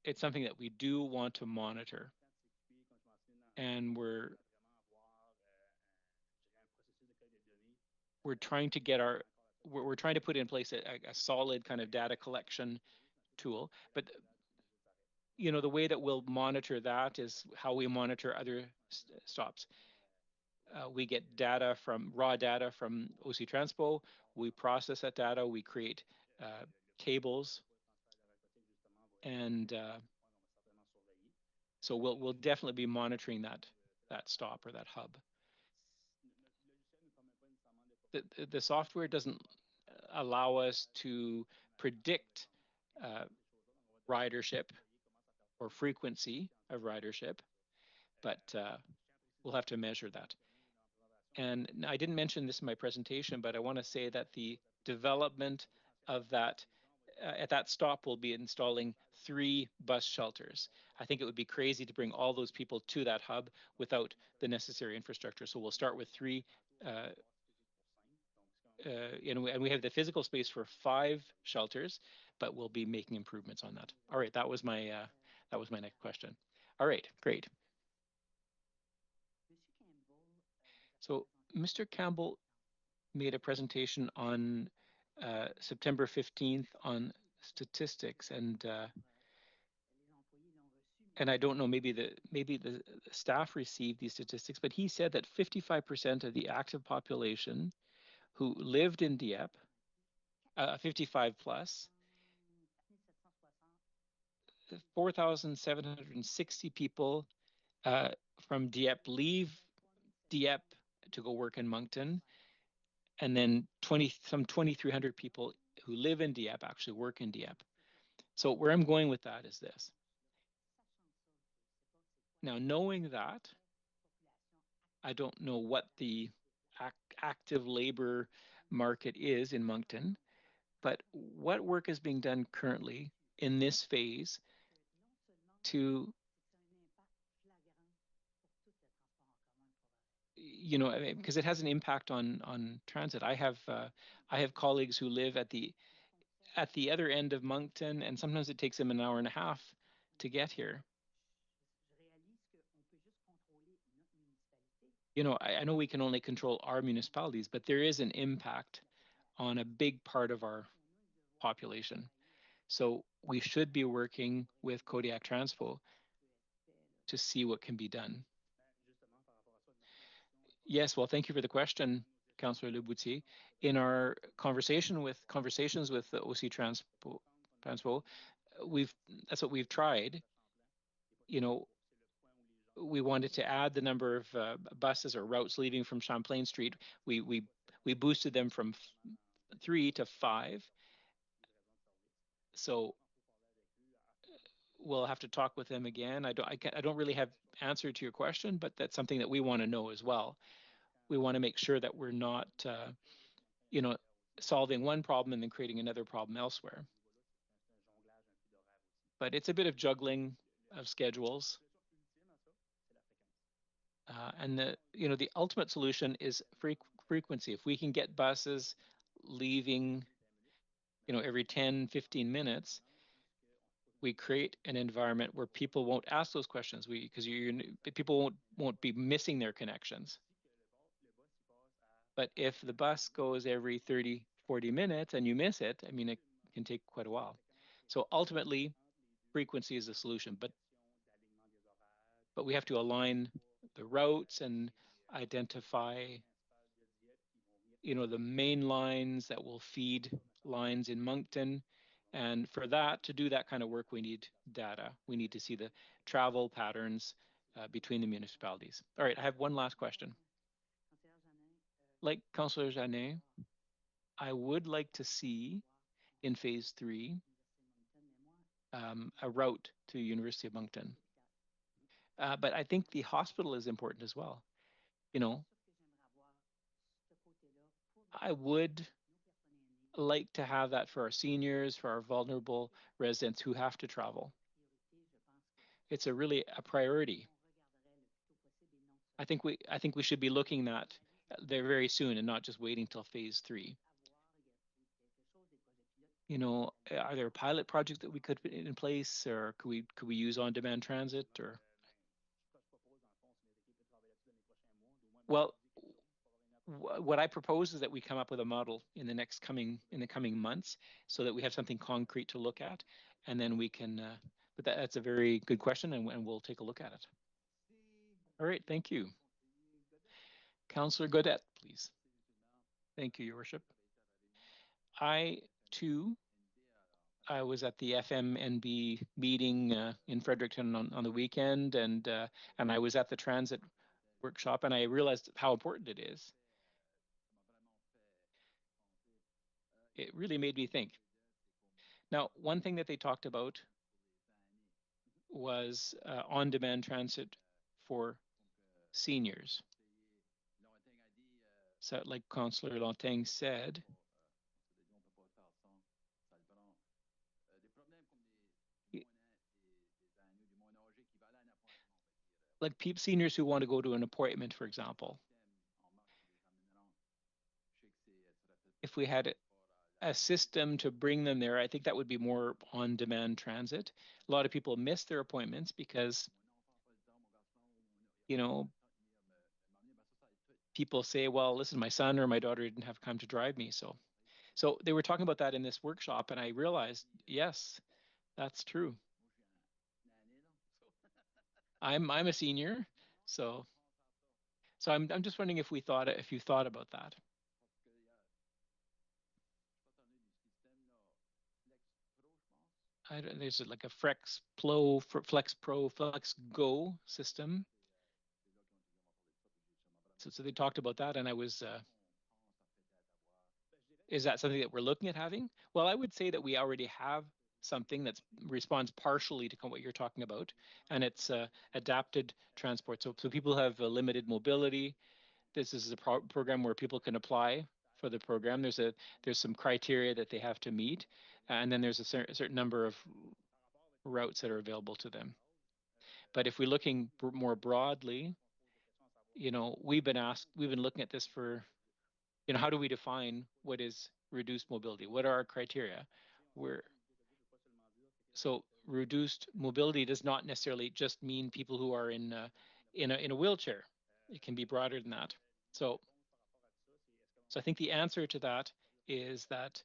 it's something that we do want to monitor. And we're trying to get we're trying to put in place a solid kind of data collection tool. But the way that we'll monitor that is how we monitor other stops. We get raw data from OC Transpo. We process that data. We create tables, and so we'll definitely be monitoring that stop or that hub. The software doesn't allow us to predict ridership or frequency of ridership, but we'll have to measure that. And I didn't mention this in my presentation, but I want to say that the development of that at that stop will be installing 3 bus shelters. I think it would be crazy to bring all those people to that hub without the necessary infrastructure. So we'll start with 3, and we have the physical space for 5 shelters, but we'll be making improvements on that. All right, that was my next question. All right, great. So Mr. Campbell made a presentation on September 15th on statistics, and I don't know, maybe the staff received these statistics, but he said that 55% of the active population who lived in Dieppe, 55 plus, 4,760 people from Dieppe leave Dieppe to go work in Moncton, and then some 2,300 people who live in Dieppe actually work in Dieppe. So where I'm going with that is this. Now, knowing that, I don't know what the active labor market is in Moncton, but what work is being done currently in this phase to, because it has an impact on transit. I have colleagues who live at the other end of Moncton, and sometimes it takes them an hour and a half to get here. I know we can only control our municipalities, but there is an impact on a big part of our population. So we should be working with Kodiak Transpo to see what can be done. Yes, well, thank you for the question, Councillor Leboutier. In our conversations with the OC Transpo, that's what we've tried. You know, we wanted to add the number of buses or routes leaving from Champlain Street. We boosted them from 3 to 5. So we'll have to talk with them again. I don't really have answer to your question, but that's something that we want to know as well. We want to make sure that we're not, you know, solving one problem and then creating another problem elsewhere. But it's a bit of juggling of schedules. And the ultimate solution is frequency. If we can get buses leaving, every 10, 15 minutes, we create an environment where people won't ask those questions because people won't be missing their connections. But if the bus goes every 30, 40 minutes and you miss it, I mean, it can take quite a while. So ultimately, frequency is the solution, but we have to align the routes and identify, the main lines that will feed lines in Moncton. And for that, to do that kind of work, we need data. We need to see the travel patterns between the municipalities. All right, I have one last question. Like Councillor Jeannet, I would like to see in phase 3 a route to University of Moncton. But I think the hospital is important as well. I would like to have that for our seniors, for our vulnerable residents who have to travel. It's really a priority. I think we should be looking at there very soon and not just waiting till phase 3. Are there pilot projects that we could put in place, or could we use on-demand transit? Or well, what I propose is that we come up with a model in the coming months, so that we have something concrete to look at, and then we can. But that's a very good question, and we'll take a look at it. All right, thank you. Councillor Gaudette, please. Thank you, Your Worship. I was at the FMNB meeting in Fredericton on the weekend, and I was at the transit workshop, and I realized how important it is. It really made me think. Now, one thing that they talked about was on-demand transit for seniors. So, like Councillor Lanting said, like seniors who want to go to an appointment, for example. If we had a system to bring them there, I think that would be more on-demand transit. A lot of people miss their appointments because, people say, well, listen, my son or my daughter didn't have time to drive me. So they were talking about that in this workshop, and I realized, yes, that's true. I'm a senior, so I'm just wondering if you thought about that. There's like a Flex Pro, Flex Go system. So they talked about that, and I was, is that something that we're looking at having? Well, I would say that we already have something that responds partially to what you're talking about, and it's adapted transport. So people have limited mobility. This is a program where people can apply for the program. There's some criteria that they have to meet, and then there's a certain number of routes that are available to them. But if we're looking more broadly, we've been looking at this for, how do we define what is reduced mobility? What are our criteria? So reduced mobility does not necessarily just mean people who are in a wheelchair. It can be broader than that. So I think the answer to that is that,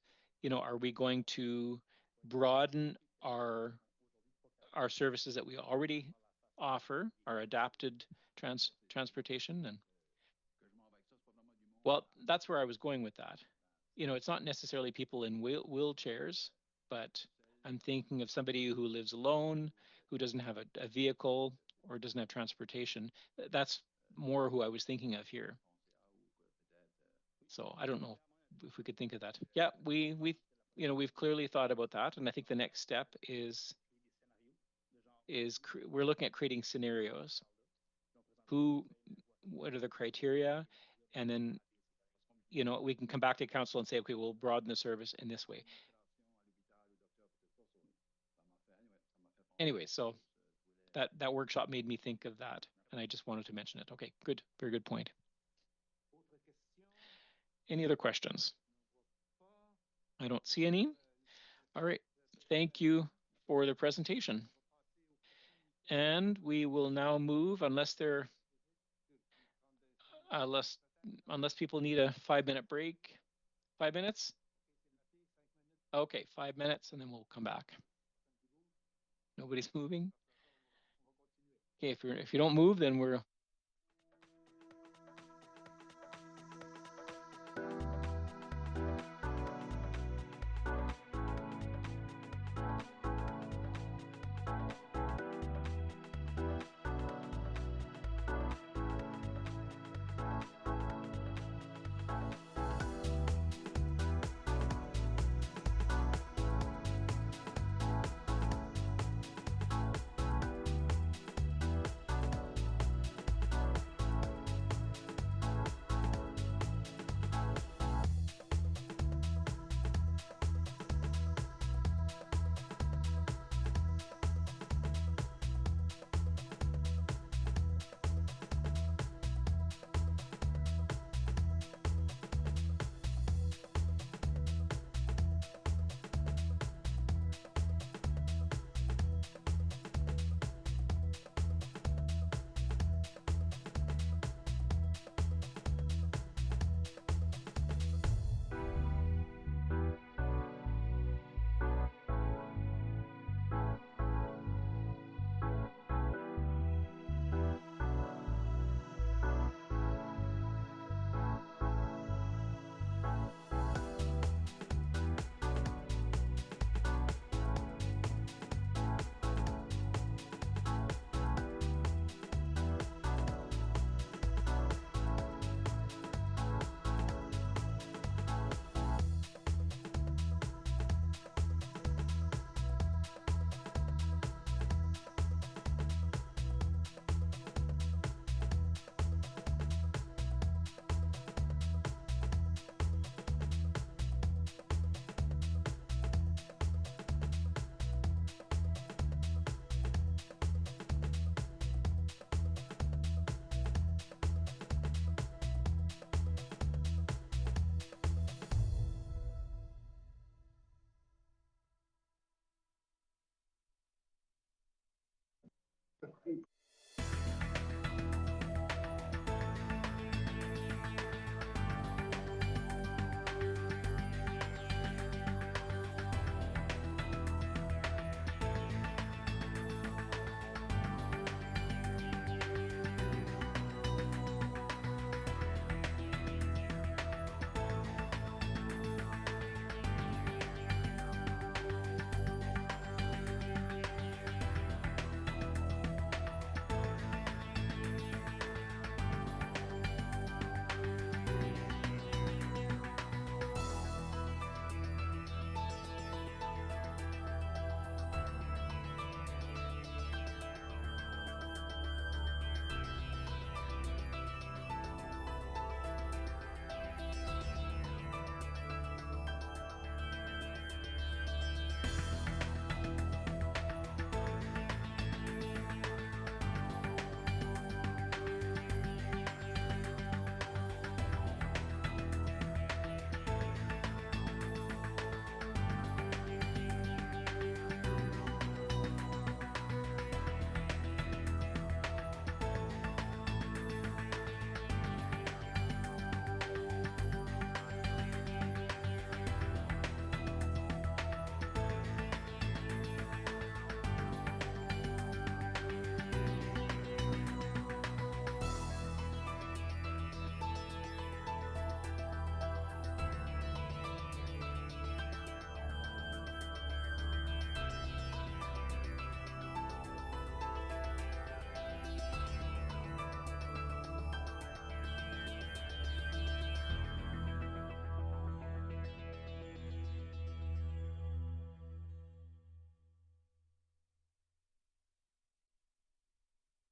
are we going to broaden our services that we already offer our adapted transportation. And well, that's where I was going with that. You know, it's not necessarily people in wheelchairs, but I'm thinking of somebody who lives alone, who doesn't have a vehicle or doesn't have transportation. That's more who I was thinking of here. So I don't know if we could think of that. Yeah, we've clearly thought about that, and I think the next step is we're looking at creating scenarios. What are the criteria, and then we can come back to council and say, okay, we'll broaden the service in this way. Anyway, so that workshop made me think of that, and I just wanted to mention it. Okay, good, very good point. Any other questions? I don't see any. All right, thank you for the presentation. And we will now move, unless people need a 5-minute break. 5 minutes? Okay, 5 minutes, and then we'll come back. Nobody's moving? Okay, if you don't move, then we're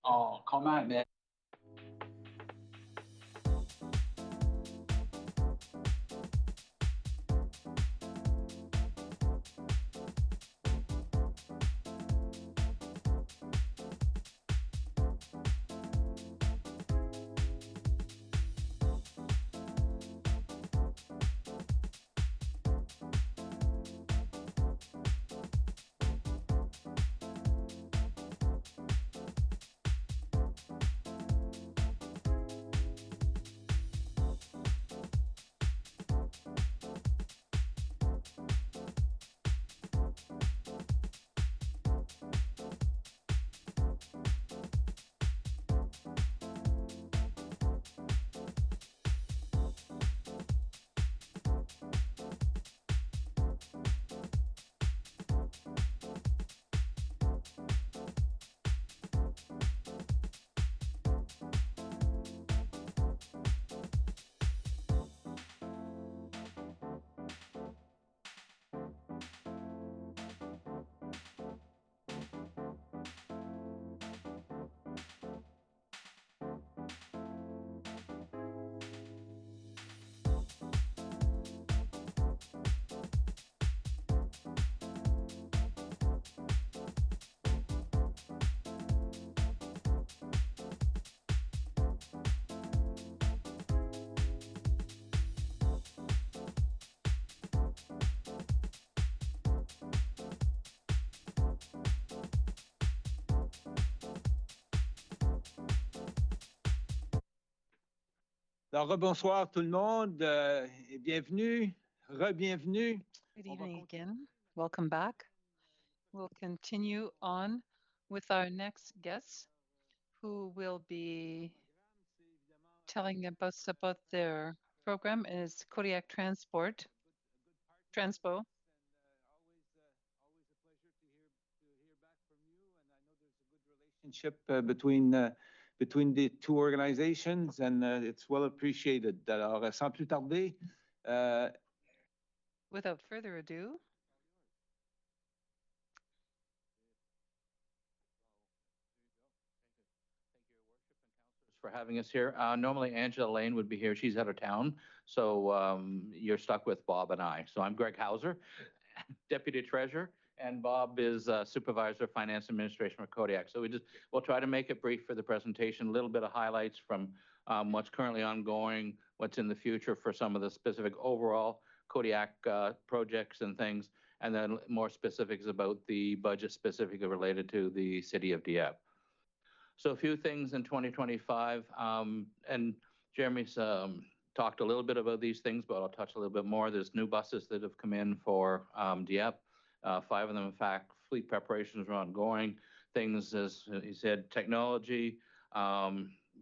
comment, mais Alors, rebonsoir tout le monde et bienvenue, re-bienvenue. Good evening again. Welcome back. We'll continue on with our next guests who will be telling us about their program is Kodiak Transpo. Always a pleasure to hear back from you, and I know there's a good relationship between the two organizations, and it's well appreciated. Alors, sans plus tarder, without further ado, for having us here. Normally Angela Lane would be here. She's out of town. So you're stuck with Bob and I. So I'm Greg Hauser, Deputy Treasurer, and Bob is Supervisor of Finance Administration for Kodiak. So we'll try to make it brief for the presentation, a little bit of highlights from what's currently ongoing, what's in the future for some of the specific overall Kodiak projects and things, and then more specifics about the budget specifically related to the city of Dieppe. So a few things in 2025, and Jeremy's talked a little bit about these things, but I'll touch a little bit more. There's new buses that have come in for Dieppe. 5 of them, in fact, fleet preparations are ongoing. Things, as he said, technology,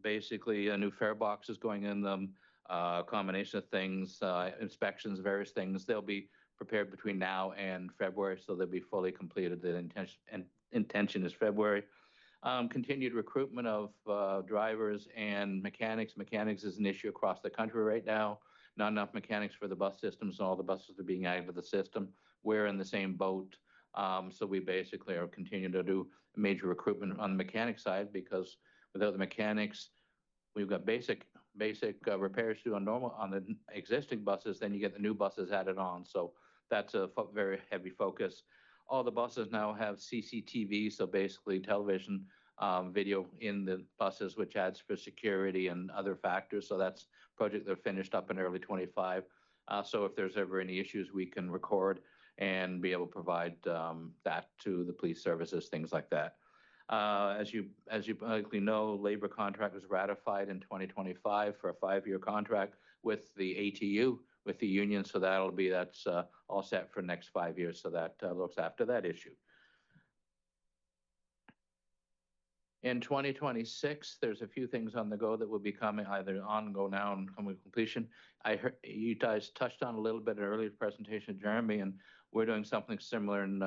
basically a new fare box is going in them, a combination of things, inspections, various things. They'll be prepared between now and February, so they'll be fully completed. The intention is February. Continued recruitment of drivers and mechanics. Mechanics is an issue across the country right now. Not enough mechanics for the bus systems, and all the buses are being added to the system. We're in the same boat. So we basically are continuing to do major recruitment on the mechanic side, because without the mechanics, we've got basic repairs to do on the existing buses, then you get the new buses added on. So that's a very heavy focus. All the buses now have CCTV, so basically television video in the buses, which adds for security and other factors. So that's a project that finished up in early 25. So if there's ever any issues, we can record and be able to provide that to the police services, things like that. As you likely know, labor contract was ratified in 2025 for a 5-year contract with the ATU, with the union. So that's all set for the next 5 years. So that looks after that issue. In 2026, there's a few things on the go that will be coming either on go now and coming to completion. I heard you guys touched on a little bit in an earlier presentation, Jeremy, and we're doing something similar in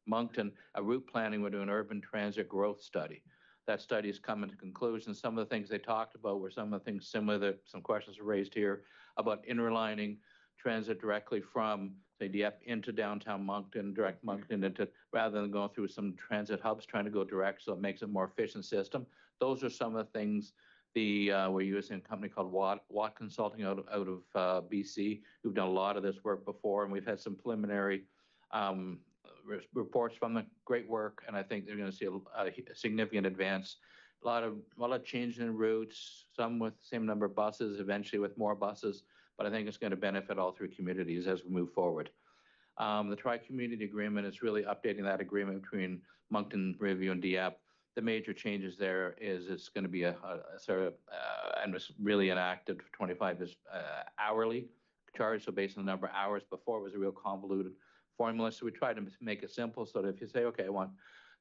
Moncton, a route planning. We're doing urban transit growth study. That study is coming to conclusion. Some of the things they talked about were some of the things similar that some questions were raised here about interlining transit directly from, say, Dieppe into downtown Moncton, direct Moncton into, rather than going through some transit hubs, trying to go direct, so it makes it a more efficient system. Those are some of the things we're using a company called Watt Consulting out of BC, who've done a lot of this work before, and we've had some preliminary reports from them. Great work, and I think they're going to see a significant advance. A lot of change in routes, some with the same number of buses, eventually with more buses, but I think it's going to benefit all three communities as we move forward. The tri-community agreement is really updating that agreement between Moncton, Riverview, and Dieppe. The major changes there is it's going to be a sort of, and it's really enacted for 25 is hourly charge, so based on the number of hours. Before, it was a real convoluted formula, so we tried to make it simple so that if you say, okay, I want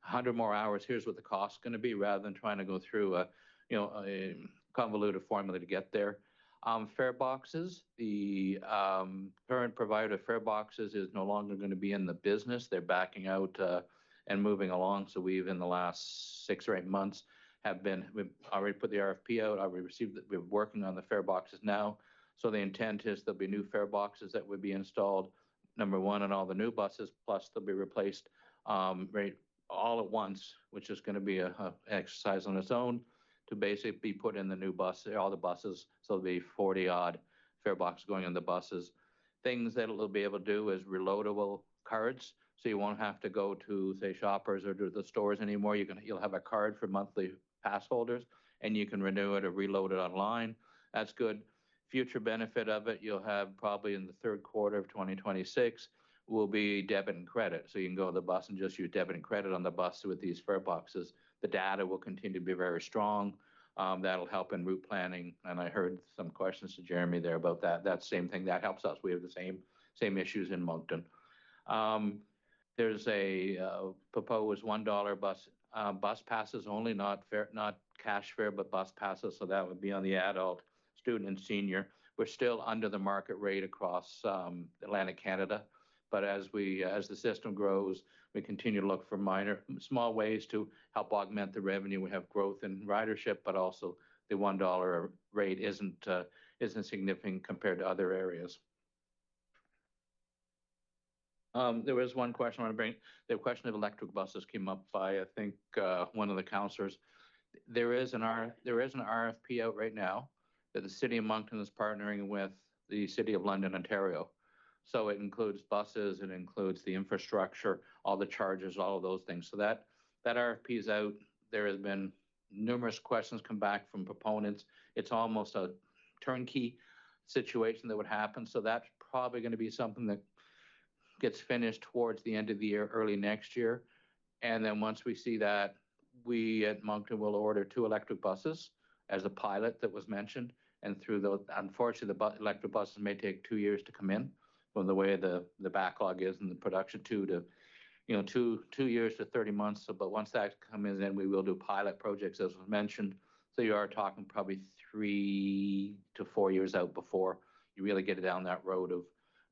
100 more hours, here's what the cost is going to be, rather than trying to go through a convoluted formula to get there. Fare boxes, the current provider of fare boxes is no longer going to be in the business. They're backing out and moving along. So we've, in the last 6 or 8 months, we've already put the RFP out. We're working on the fare boxes now. So the intent is there'll be new fare boxes that would be installed, number one, on all the new buses, plus they'll be replaced right all at once, which is going to be an exercise on its own, to basically be put in the new bus, all the buses. So there'll be 40 odd fare boxes going in the buses. Things that it'll be able to do is reloadable cards. So you won't have to go to, say, Shoppers or to the stores anymore. You'll have a card for monthly pass holders, and you can renew it or reload it online. That's good. Future benefit of it, you'll have probably in the third quarter of 2026, will be debit and credit. So you can go to the bus and just use debit and credit on the bus with these fare boxes. The data will continue to be very strong. That'll help in route planning. And I heard some questions to Jeremy there about that. That same thing, that helps us. We have the same issues in Moncton. There's a proposed $1 bus passes only, not cash fare, but bus passes. So that would be on the adult, student, and senior. We're still under the market rate across Atlantic Canada. But as the system grows, we continue to look for small ways to help augment the revenue. We have growth in ridership, but also the $1 rate isn't significant compared to other areas. There was one question I want to bring. The question of electric buses came up by, I think, one of the councillors. There is an RFP out right now that the City of Moncton is partnering with the City of London, Ontario. So it includes buses, it includes the infrastructure, all the charges, all of those things. So that RFP is out. There has been numerous questions come back from proponents. It's almost a turnkey situation that would happen. So that's probably going to be something that gets finished towards the end of the year, early next year. And then once we see that, we at Moncton will order 2 electric buses as a pilot that was mentioned. And through those, unfortunately, the electric buses may take 2 years to come in, from the way the backlog is in the production, 2 years to 30 months. So, but once that comes in, we will do pilot projects, as was mentioned. So you are talking probably 3 to 4 years out before you really get it down that road of,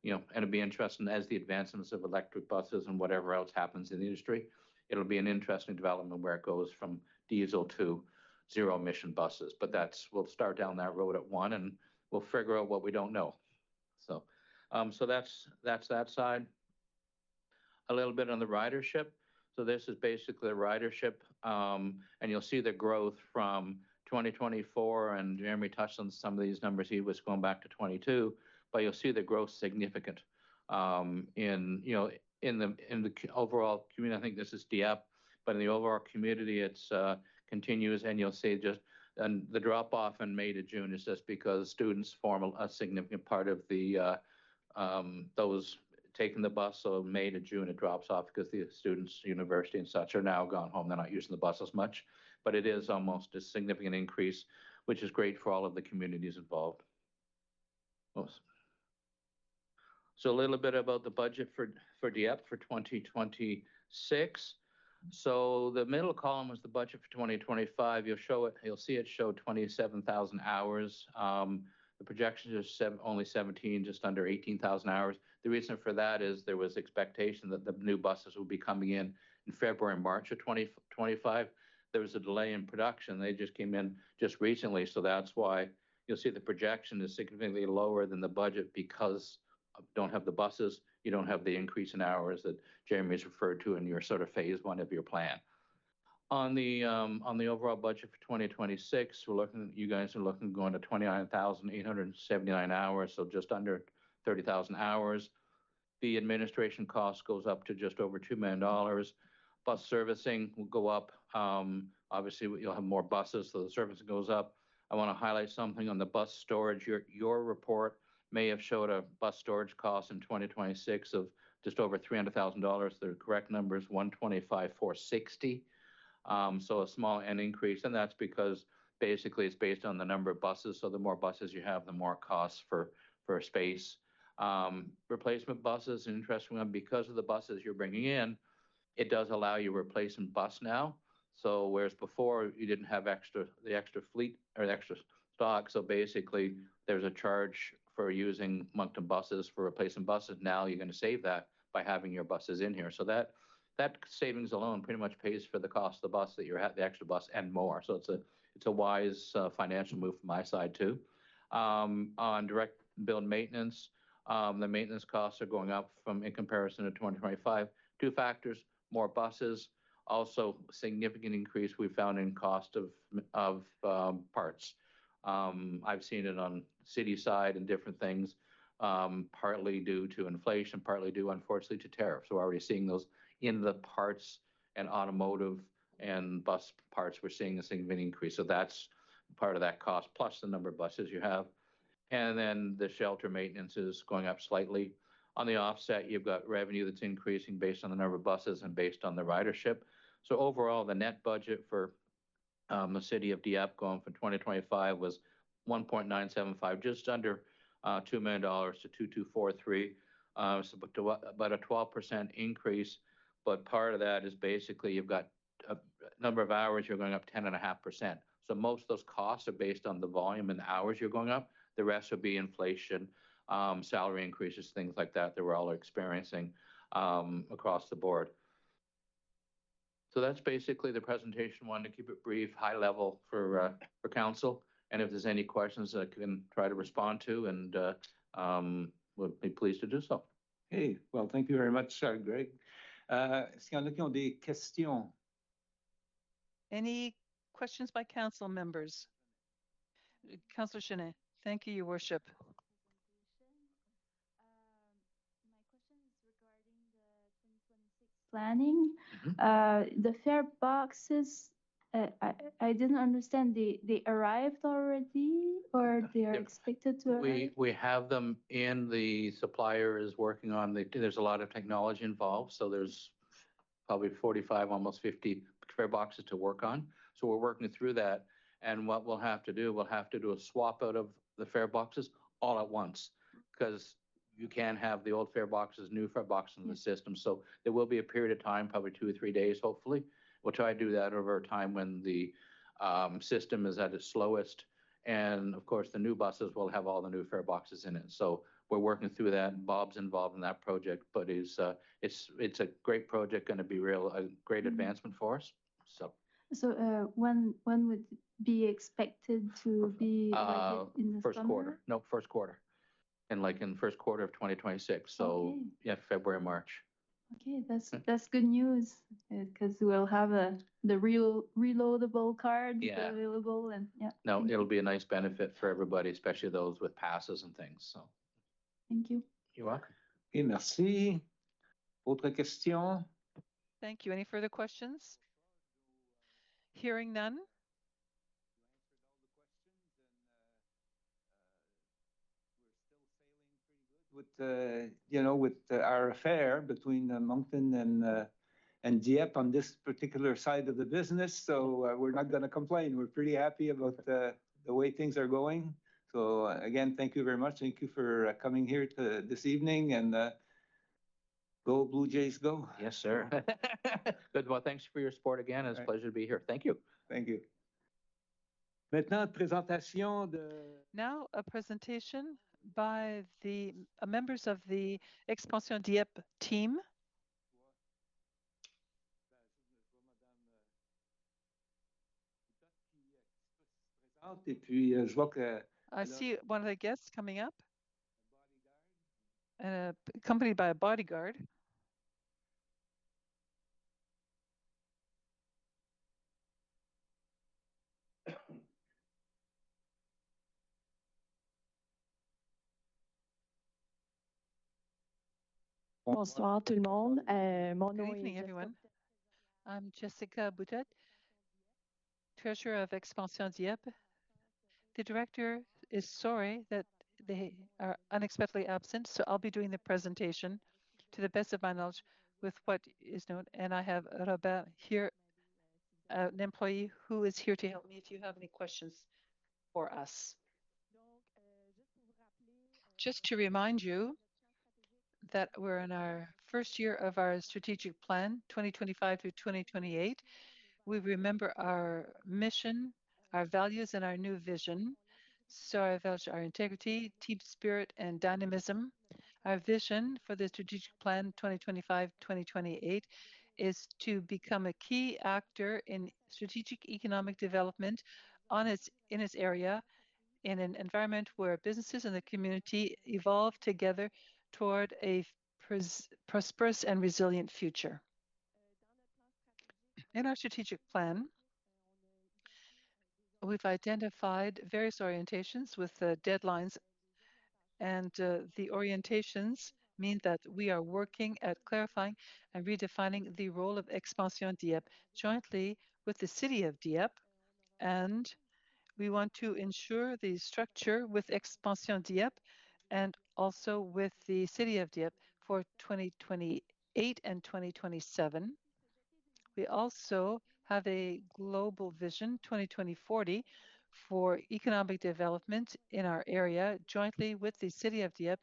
and it'll be interesting as the advancements of electric buses and whatever else happens in the industry. It'll be an interesting development where it goes from diesel to zero emission buses. But we'll start down that road at 1, and we'll figure out what we don't know. So. So that's that side. A little bit on the ridership. So this is basically the ridership, and you'll see the growth from 2024. And Jeremy touched on some of these numbers. He was going back to 22, but you'll see the growth significant in the overall community. I think this is Dieppe, but in the overall community, it's continues, and you'll see and the drop off in May to June is just because students form a significant part of the those taking the bus. So May to June, it drops off because the students, university and such, are now gone home. They're not using the bus as much, but it is almost a significant increase, which is great for all of the communities involved. So a little bit about the budget for Dieppe for 2026. So the middle column is the budget for 2025. You'll see it show 27,000 hours. The projection is only 17, just under 18,000 hours. The reason for that is there was expectation that the new buses would be coming in February and March of 2025. There was a delay in production. They just came in just recently. So that's why you'll see the projection is significantly lower than the budget, because don't have the buses, you don't have the increase in hours that Jeremy's referred to in your sort of phase one of your plan. On the overall budget for 2026, you guys are looking going to 29,879 hours, so just under 30,000 hours. The administration cost goes up to just over $2 million. Bus servicing will go up. Obviously, you'll have more buses, so the service goes up. I want to highlight something on the bus storage. Your report may have showed a bus storage cost in 2026 of just over $300,000. The correct number is $125,460. So a small N increase, and that's because basically it's based on the number of buses. So the more buses you have, the more costs for space. Replacement buses, an interesting one, because of the buses you're bringing in, it does allow you to replace in bus now. So whereas before you didn't have the extra fleet or the extra stock. So basically there's a charge for using Moncton buses for replacing buses. Now you're going to save that by having your buses in here. So that savings alone pretty much pays for the cost of the bus that you're at, the extra bus and more. So it's a wise financial move from my side too. On direct build maintenance, the maintenance costs are going up in comparison to 2025. Two factors: more buses, also significant increase we found in cost of parts. I've seen it on city side and different things, partly due to inflation, partly due, unfortunately, to tariffs. We're already seeing those in the parts and automotive and bus parts. We're seeing a significant increase. So that's part of that cost, plus the number of buses you have. And then the shelter maintenance is going up slightly. On the offset, you've got revenue that's increasing based on the number of buses and based on the ridership. So overall, the net budget for the city of Dieppe going from 2025 was 1.975, just under $2 million to 2,243. So about a 12% increase. But part of that is basically you've got a number of hours, you're going up 10.5%. So most of those costs are based on the volume and the hours you're going up. The rest will be inflation, salary increases, things like that we're all experiencing across the board. So that's basically the presentation. Wanted to keep it brief, high level for council. And if there's any questions I can try to respond to, and we'll be pleased to do so. Hey, well, thank you very much, Greg. Est-ce qu'il y en a qui ont des questions? Any questions by council members? Councillor Chenet. Thank you, Your Worship. Planning, the fare boxes, I didn't understand, they arrived already or they are expected to arrive? We have them in. The supplier is working on there's a lot of technology involved, so there's probably 45, almost 50 fare boxes to work on. So we're working through that, and what we'll have to do a swap out of the fare boxes all at once, because you can't have the old fare boxes, new fare boxes in the system. So there will be a period of time, probably 2 or 3 days, hopefully. We'll try to do that over a time when the system is at its slowest. And of course, the new buses will have all the new fare boxes in it. So we're working through that. Bob's involved in that project, but it's a great project, going to be a great advancement for us. So when would it be expected to be in the first summer? quarter? No, first quarter. And in first quarter of 2026. So okay. Yeah, February, March. Okay, that's good news, because we'll have the real reloadable cards available, and yeah. No, it'll be a nice benefit for everybody, especially those with passes and things. So thank you. You're welcome. Okay, merci. Autre question? Thank you. Any further questions? Hearing none. With our affair between Moncton and Dieppe on this particular side of the business. So we're not going to complain. We're pretty happy about the way things are going. So again, thank you very much. Thank you for coming here this evening, and go Blue Jays, go. Yes, sir. Good. Well, thanks for your support again. It's a pleasure to be here. Thank you. Thank you. Maintenant, présentation de... Now a presentation by the members of the Expansion Dieppe team. Et puis, je vois que I see one of the guests coming up. accompanied by a bodyguard. Bonsoir tout le monde. Mon Good nom evening, est everyone. I'm Jessica Boutet, Treasurer of Expansion Dieppe. The director is sorry that they are unexpectedly absent, so I'll be doing the presentation to the best of my knowledge with what is known. And I have Robert here, an employee who is here to help me if you have any questions for us. Just to remind you that we're in our first year of our strategic plan, 2025 to 2028. We remember our mission, our values, and our new vision. So our values are integrity, team spirit, and dynamism. Our vision for the strategic plan 2025-2028 is to become a key actor in strategic economic development in its area, in an environment where businesses and the community evolve together toward a prosperous and resilient future. In our strategic plan, we've identified various orientations with deadlines, and the orientations mean that we are working at clarifying and redefining the role of Expansion Dieppe jointly with the city of Dieppe, and we want to ensure the structure with Expansion Dieppe and also with the city of Dieppe for 2028 and 2027. We also have a global vision 2040 for economic development in our area jointly with the city of Dieppe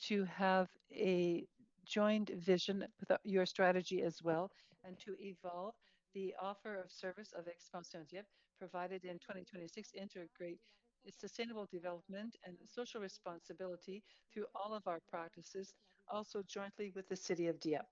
to have a joint vision with your strategy as well and to evolve the offer of service of Expansion Dieppe provided in 2026, integrate sustainable development and social responsibility through all of our practices, also jointly with the city of Dieppe.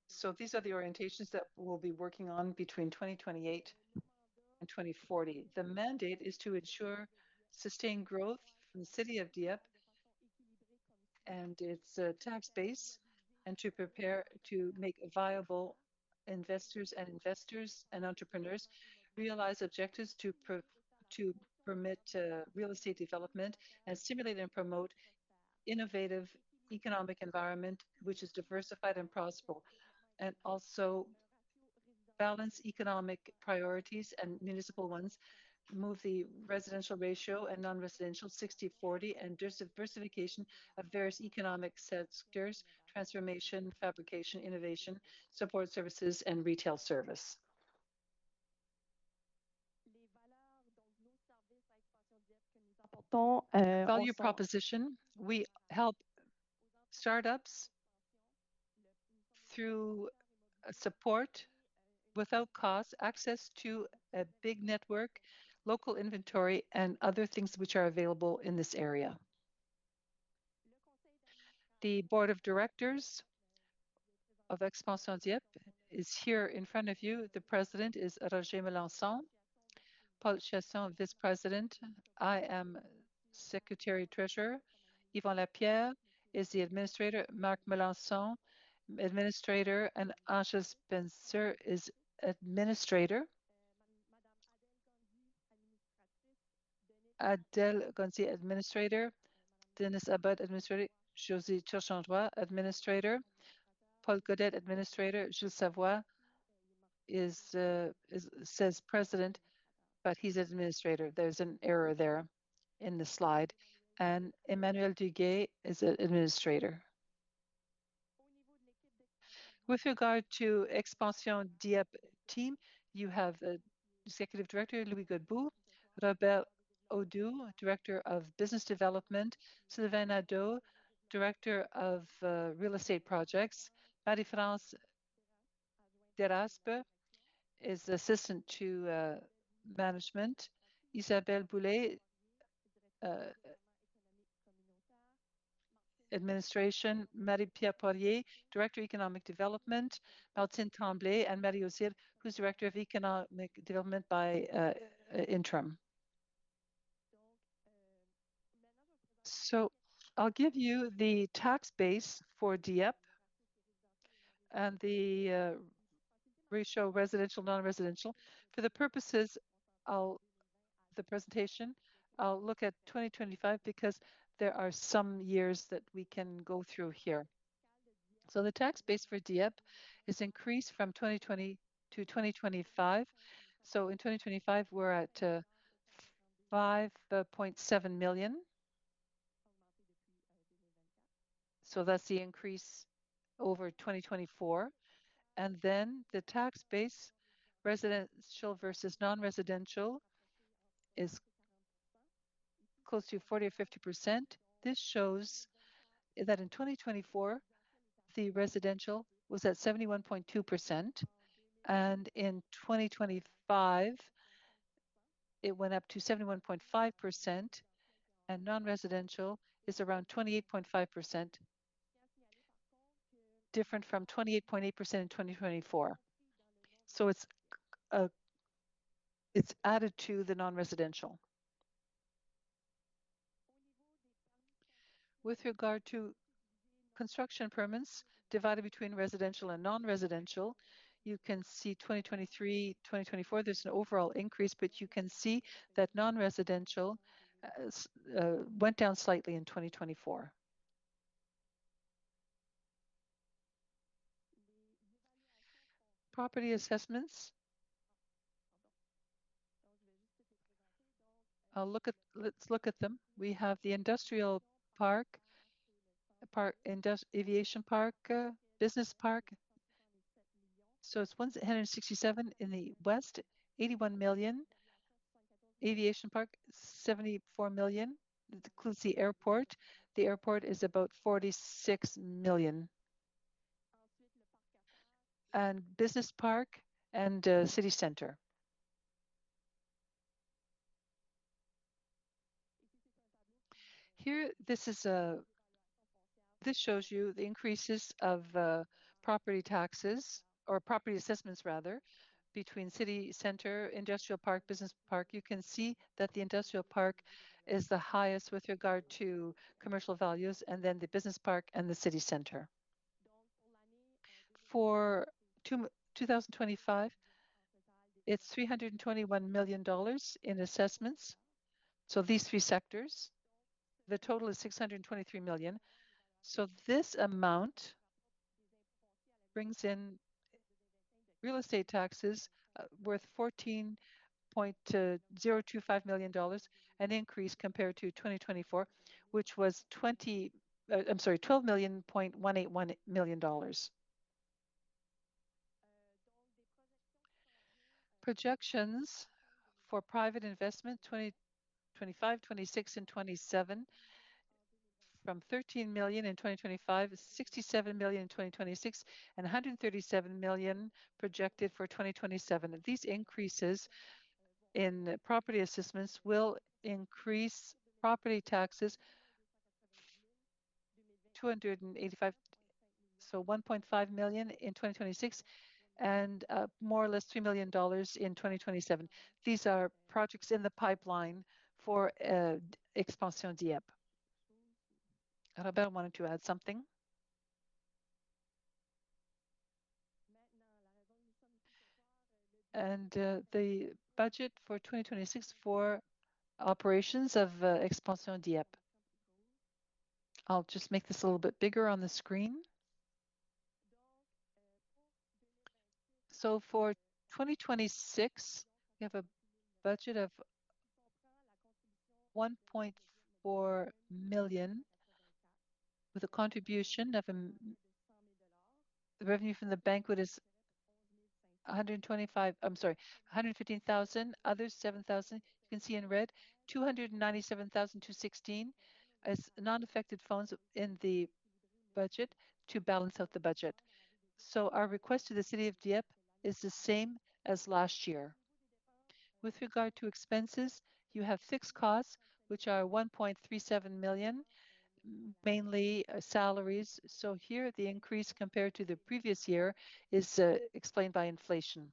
So these are the orientations that we'll be working on between 2028 and 2040. The mandate is to ensure sustained growth from the city of Dieppe and its tax base, and to prepare to make viable investors and entrepreneurs realize objectives to permit real estate development and stimulate and promote innovative economic environment which is diversified and prosperous, and also balance economic priorities and municipal ones, move the residential ratio and non-residential 60-40, and diversification of various economic sectors, transformation, fabrication, innovation, support services, and retail service. Value proposition, we help startups through support without cost, access to a big network, local inventory, and other things which are available in this area. The board of directors of Expansion Dieppe is here in front of you. The president is Roger Melançon, Paul Chasson, vice president. I am secretary treasurer. Yvon Lapierre is the administrator. Marc Melançon, administrator, and Angel Spencer is administrator. Adèle Gonzi, administrator. Denis Abad, administrator. Josie Turchandrois, administrator. Paul Godet, administrator. Gilles Savoie says president, but he's administrator. There's an error there in the slide. And Emmanuel Duguay is an administrator. With regard to Expansion Dieppe team, you have the executive director, Louis Godbout, Robert Audoux, director of business development, Sylvain Nadeau, director of real estate projects, Marie-France Deraspe is assistant to management, Isabelle Boulet, administration, Marie-Pierre Poirier, Director Economic Development, Martine Tremblay, and Marie Osir, who's Director of Economic Development by interim. So I'll give you the tax base for Dieppe and the ratio residential, non-residential. For the purposes the presentation, I'll look at 2025 because there are some years that we can go through here. So the tax base for Dieppe is increased from 2020 to 2025. So in 2025, we're at 5.7 million. So that's the increase over 2024. And then the tax base, residential versus non-residential, is close to 40 or 50%. This shows that in 2024, the residential was at 71.2%. And in 2025, it went up to 71.5%, and non-residential is around 28.5%, different from 28.8% in 2024. So it's added to the non-residential. With regard to construction permits divided between residential and non-residential, you can see 2023, 2024, there's an overall increase, but you can see that non-residential went down slightly in 2024. Property assessments. Let's look at them. We have the industrial park, aviation park, business park. So it's 167 in the west, 81 million. Aviation park, 74 million. It includes the airport. The airport is about 46 million. And business park and city center. Here, this shows you the increases of property taxes, or property assessments rather, between city center, industrial park, business park. You can see that the industrial park is the highest with regard to commercial values, and then the business park and the city center. For 2025, it's $321 million in assessments. So these three sectors, the total is 623 million. So this amount brings in real estate taxes worth $14.025 million, an increase compared to 2024, which was $12.181 million. Projections for private investment 2025, 26, and 27, from 13 million in 2025, 67 million in 2026, and 137 million projected for 2027. These increases in property assessments will increase property taxes 285, so 1.5 million in 2026, and more or less $3 million in 2027. These are projects in the pipeline for Expansion Dieppe. Robert wanted to add something. And the budget for 2026 for operations of Expansion Dieppe. I'll just make this a little bit bigger on the screen. So for 2026, we have a budget of 1.4 million with a contribution of the revenue from the banquet is 115,000, others 7,000. You can see in red, 297,216 as non-affected funds in the budget to balance out the budget. So our request to the city of Dieppe is the same as last year. With regard to expenses, you have fixed costs, which are 1.37 million, mainly salaries. So here the increase compared to the previous year is explained by inflation.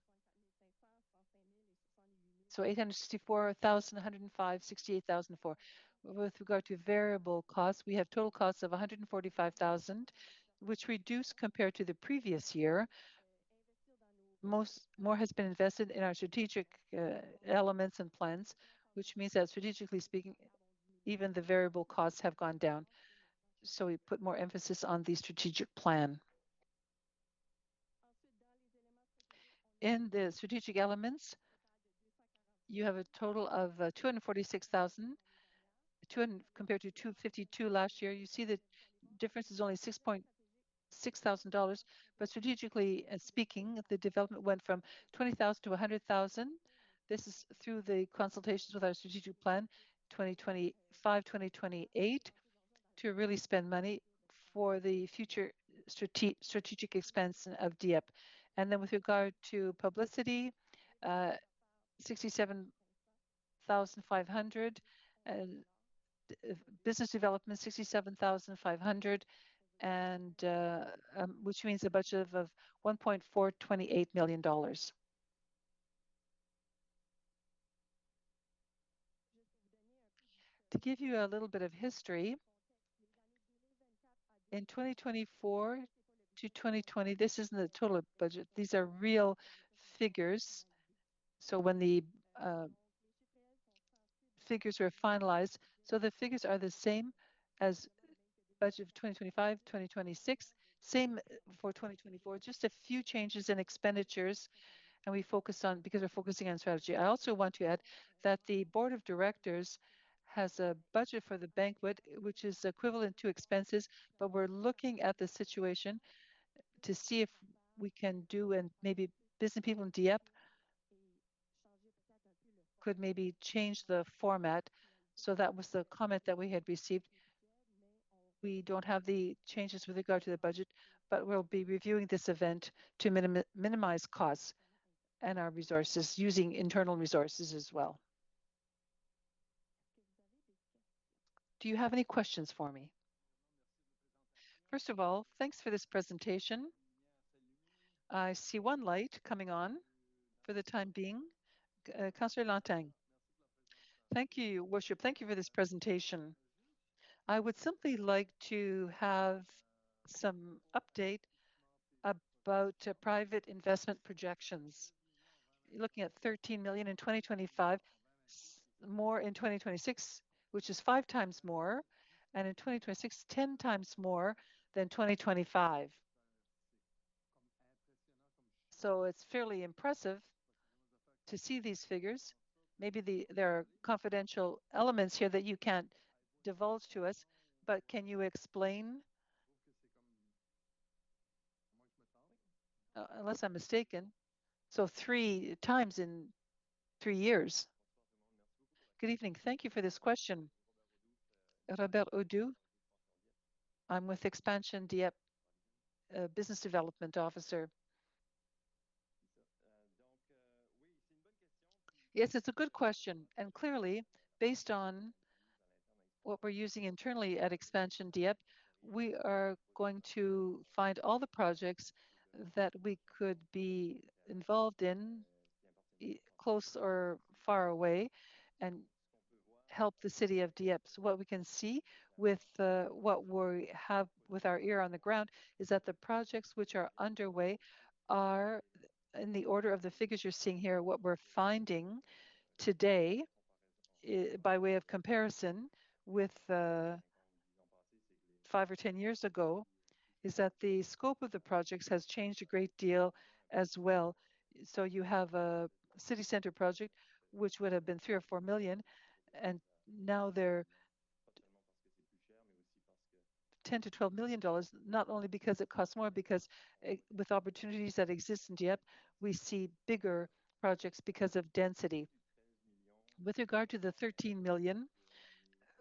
So 864,000, 105, 68,004. With regard to variable costs, we have total costs of 145,000, which reduced compared to the previous year. More has been invested in our strategic elements and plans, which means that strategically speaking, even the variable costs have gone down. So we put more emphasis on the strategic plan. In the strategic elements, you have a total of 246,000 compared to 252 last year. You see the difference is only $6,000, but strategically speaking, the development went from 20,000 to 100,000. This is through the consultations with our strategic plan 2025-2028 to really spend money for the future strategic expansion of Dieppe. And then with regard to publicity, 67,500, business development 67,500, and which means a budget of $1.428 million. To give you a little bit of history, in 2024 to 2020, this isn't the total budget. These are real figures. So when the figures were finalized, so the figures are the same as budget of 2025, 2026, same for 2024, just a few changes in expenditures, and we focus on, because we're focusing on strategy. I also want to add that the board of directors has a budget for the banquet, which is equivalent to expenses, but we're looking at the situation to see if we can do, and maybe business people in Dieppe could maybe change the format. So that was the comment that we had received. We don't have the changes with regard to the budget, but we'll be reviewing this event to minimize costs and our resources, using internal resources as well. Do you have any questions for me? First of all, thanks for this presentation. I see one light coming on for the time being. Councillor Lantagne. Thank you, Worship. Thank you for this presentation. I would simply like to have some update about private investment projections. You're looking at 13 million in 2025, more in 2026, which is 5 times more, and in 2026, 10 times more than 2025. So it's fairly impressive to see these figures. Maybe there are confidential elements here that you can't divulge to us, but can you explain, unless I'm mistaken, so 3 times in 3 years? Good evening. Thank you for this question. Robert Odu. I'm with Expansion Dieppe, Business Development Officer. Yes, it's a good question. And clearly, based on what we're using internally at Expansion Dieppe, we are going to find all the projects that we could be involved in, close or far away, and help the city of Dieppe. So what we can see with what we have with our ear on the ground is that the projects which are underway are in the order of the figures you're seeing here. What we're finding today, by way of comparison with 5 or 10 years ago, is that the scope of the projects has changed a great deal as well. So you have a city center project, which would have been 3 or 4 million, and now they're $10 to $12 million, not only because it costs more, because with opportunities that exist in Dieppe, we see bigger projects because of density. With regard to the 13 million,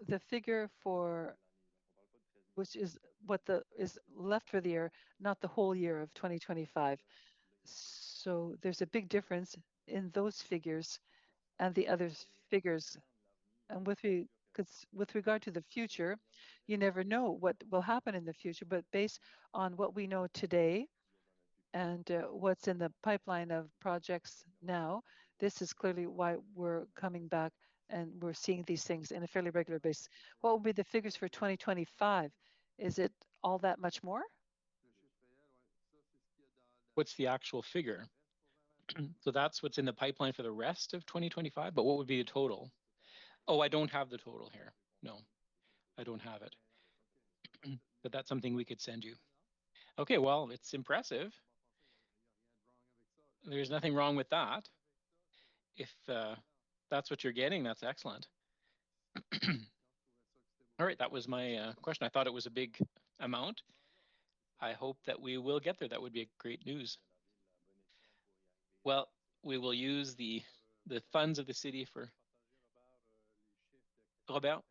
the figure for which is what is left for the year, not the whole year of 2025. So there's a big difference in those figures and the other figures. And with regard to the future, you never know what will happen in the future, but based on what we know today and what's in the pipeline of projects now, this is clearly why we're coming back and we're seeing these things in a fairly regular basis. What will be the figures for 2025? Is it all that much more? What's the actual figure? So that's what's in the pipeline for the rest of 2025, but what would be the total? Oh, I don't have the total here. No, I don't have it. But that's something we could send you. Okay, well, it's impressive. There's nothing wrong with that. If that's what you're getting, that's excellent. All right, that was my question. I thought it was a big amount. I hope that we will get there. That would be great news. Well, we will use the funds of the city for. Robert,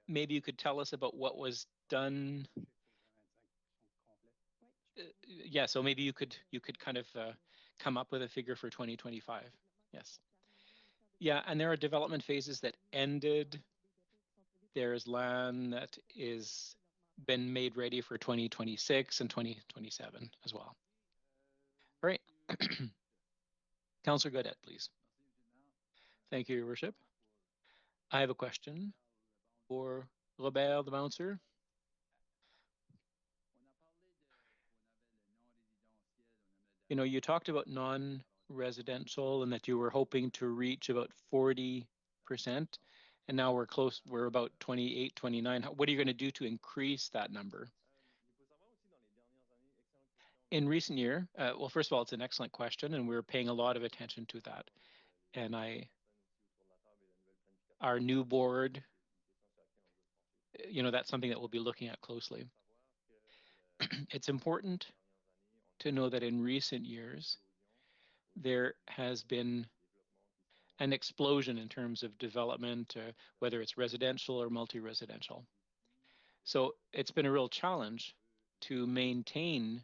maybe you could tell us about what was done. Yeah, so maybe you could kind of come up with a figure for 2025. Yes. Yeah, and there are development phases that ended. There's land that is been made ready for 2026 and 2027 as well. All right. Councillor Godet, please. Thank you, Your Worship. I have a question for Robert, the bouncer. You know, you talked about non-residential and that you were hoping to reach about 40%, and now we're about 28, 29. What are you going to do to increase that number? In recent year, well, first of all, it's an excellent question, and we're paying a lot of attention to that. And our new board, you know, that's something that we'll be looking at closely. It's important to know that in recent years, there has been an explosion in terms of development, whether it's residential or multi-residential. So it's been a real challenge to maintain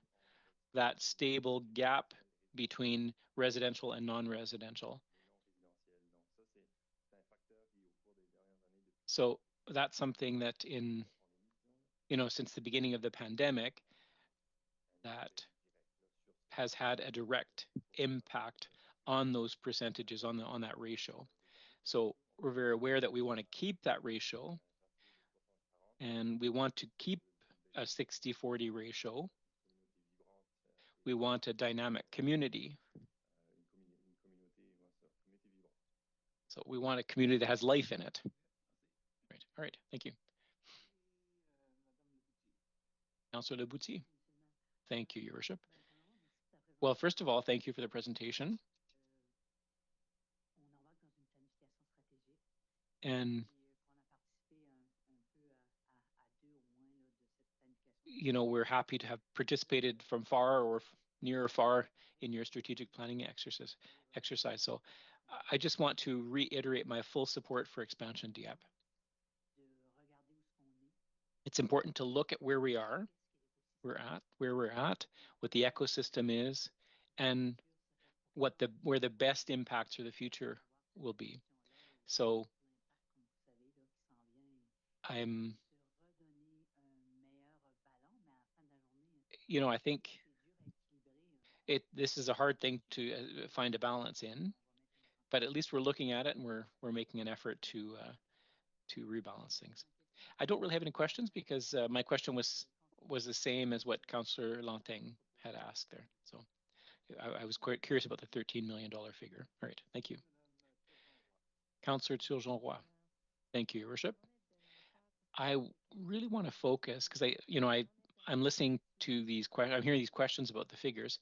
that stable gap between residential and non-residential. So that's something that since the beginning of the pandemic, that has had a direct impact on those percentages, on that ratio. So we're very aware that we want to keep that ratio, and we want to keep a 60-40 ratio. We want a dynamic community. So we want a community that has life in it. Right. All right. Thank you. Councillor Lebouty. Thank you, Your Worship. Well, first of all, thank you for the presentation. And we're happy to have participated from far or near or far in your strategic planning exercise. So I just want to reiterate my full support for expansion Dieppe. It's important to look at where we're at, what the ecosystem is, and where the best impacts for the future will be. So I think this is a hard thing to find a balance in, but at least we're looking at it, and we're making an effort to rebalance things. I don't really have any questions because my question was the same as what Councillor Lanting had asked there. So I was quite curious about the $13 million figure. All right, thank you. Councillor Turgeon-Roy. Thank you, Your Worship. I really want to focus because I'm listening to these questions. I'm hearing these questions about the figures.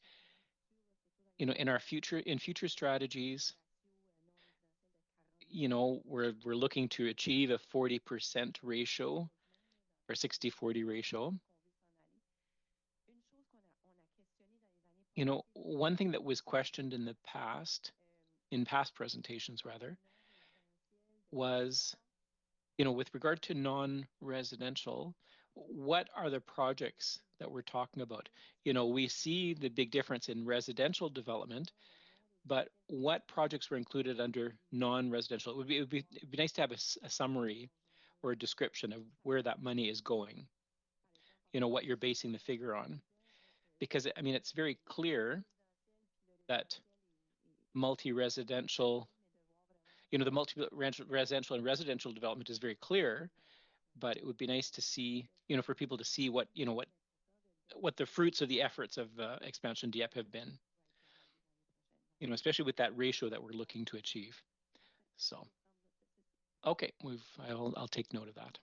In future strategies, we're looking to achieve a 40% ratio or 60-40 ratio. One thing that was questioned in past presentations rather, was, with regard to non-residential, what are the projects that we're talking about? We see the big difference in residential development, but what projects were included under non-residential? It would be nice to have a summary or a description of where that money is going, what you're basing the figure on. Because, it's very clear that multi-residential, the multi-residential and residential development is very clear, but it would be nice to see, for people to see what the fruits of the efforts of expansion Dieppe have been, especially with that ratio that we're looking to achieve. So, okay, I'll take note of that.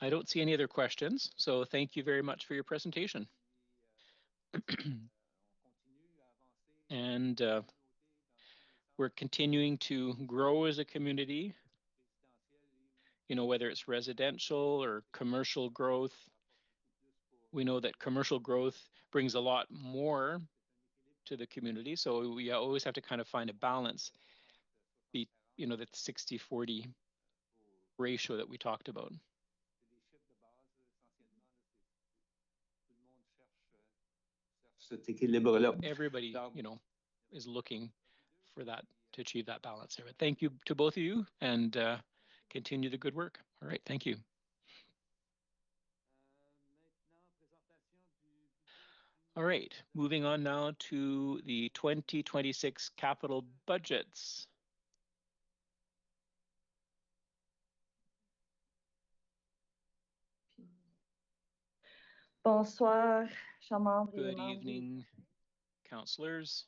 I don't see any other questions, so thank you very much for your presentation. And we're continuing to grow as a community, whether it's residential or commercial growth. We know that commercial growth brings a lot more to the community, so we always have to kind of find a balance, that 60-40 ratio that we talked about. Everybody, is looking for that, to achieve that balance there. But thank you to both of you, and continue the good work. All right, thank you. All right, moving on now to the 2026 capital budgets. Bonsoir, chers membres. Good evening, councillors.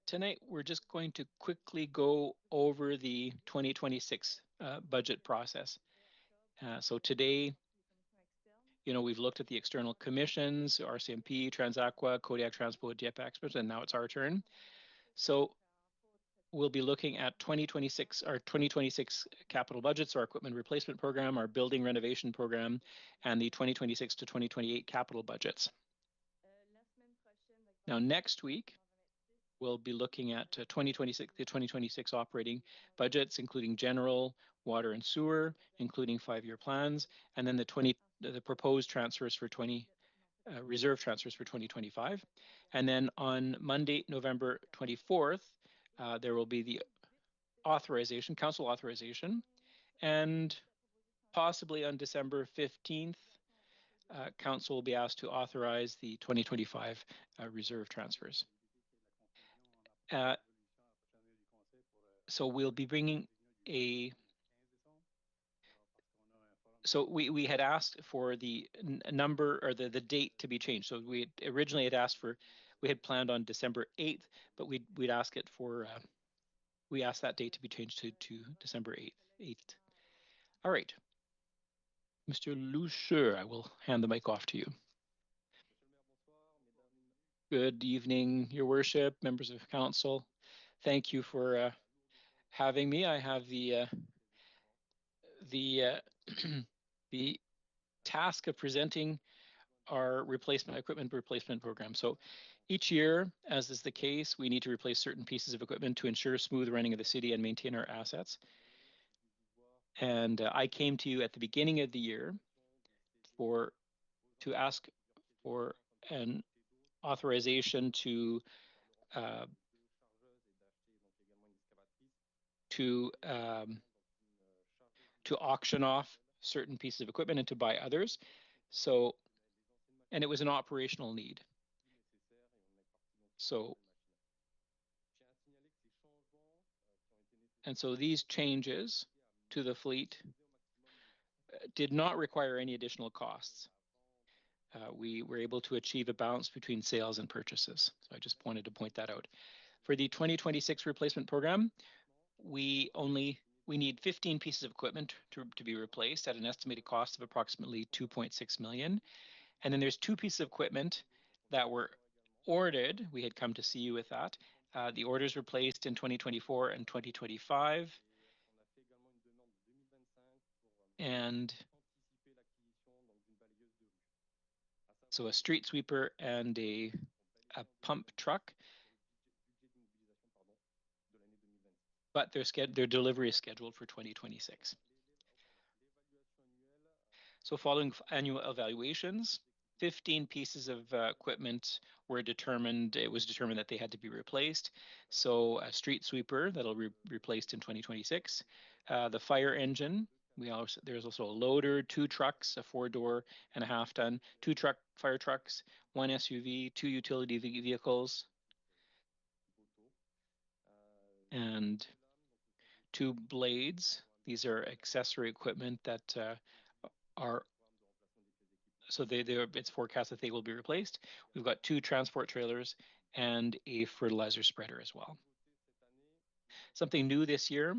Tonight, we're just going to quickly go over the 2026 budget process. So today, we've looked at the external commissions, RCMP, Transaqua, Kodiak Transpo, Dieppe experts, and now it's our turn. So we'll be looking at 2026 capital budgets, our equipment replacement program, our building renovation program, and the 2026 to 2028 capital budgets. Now, next week, we'll be looking at the 2026 operating budgets, including general, water and sewer, including 5-year plans, and then the proposed transfers for reserve transfers for 2025. And then on Monday, November 24th, there will be the council authorization, and possibly on December 15th, council will be asked to authorize the 2025 reserve transfers. So we'll be bringing so we had asked for the number, or the date to be changed. So we originally had asked we had planned on December 8th, but we'd ask it for, we asked that date to be changed to December 8th. All right. Mr. Loucheur, I will hand the mic off to you. Good evening, Your Worship, members of council. Thank you for having me. I have the task of presenting our equipment replacement program. So each year, as is the case, we need to replace certain pieces of equipment to ensure smooth running of the city and maintain our assets. And I came to you at the beginning of the year to ask for an authorization to auction off certain pieces of equipment and to buy others. So, and it was an operational need. So these changes to the fleet did not require any additional costs. We were able to achieve a balance between sales and purchases. So I just wanted to point that out. For the 2026 replacement program, we need 15 pieces of equipment to be replaced at an estimated cost of approximately 2.6 million. And then there's 2 pieces of equipment that were ordered. We had come to see you with that. The orders were placed in 2024 and 2025. And so a street sweeper and a pump truck. But their delivery is scheduled for 2026. So following annual evaluations, 15 pieces of equipment were determined. It was determined that they had to be replaced. So a street sweeper that'll be replaced in 2026. The fire engine. There's also a loader, 2 trucks, a 4-door and a half-ton, 2 fire trucks, 1 SUV, 2 utility vehicles, and 2 blades. These are accessory equipment that are, so it's forecast that they will be replaced. We've got 2 transport trailers and a fertilizer spreader as well. Something new this year,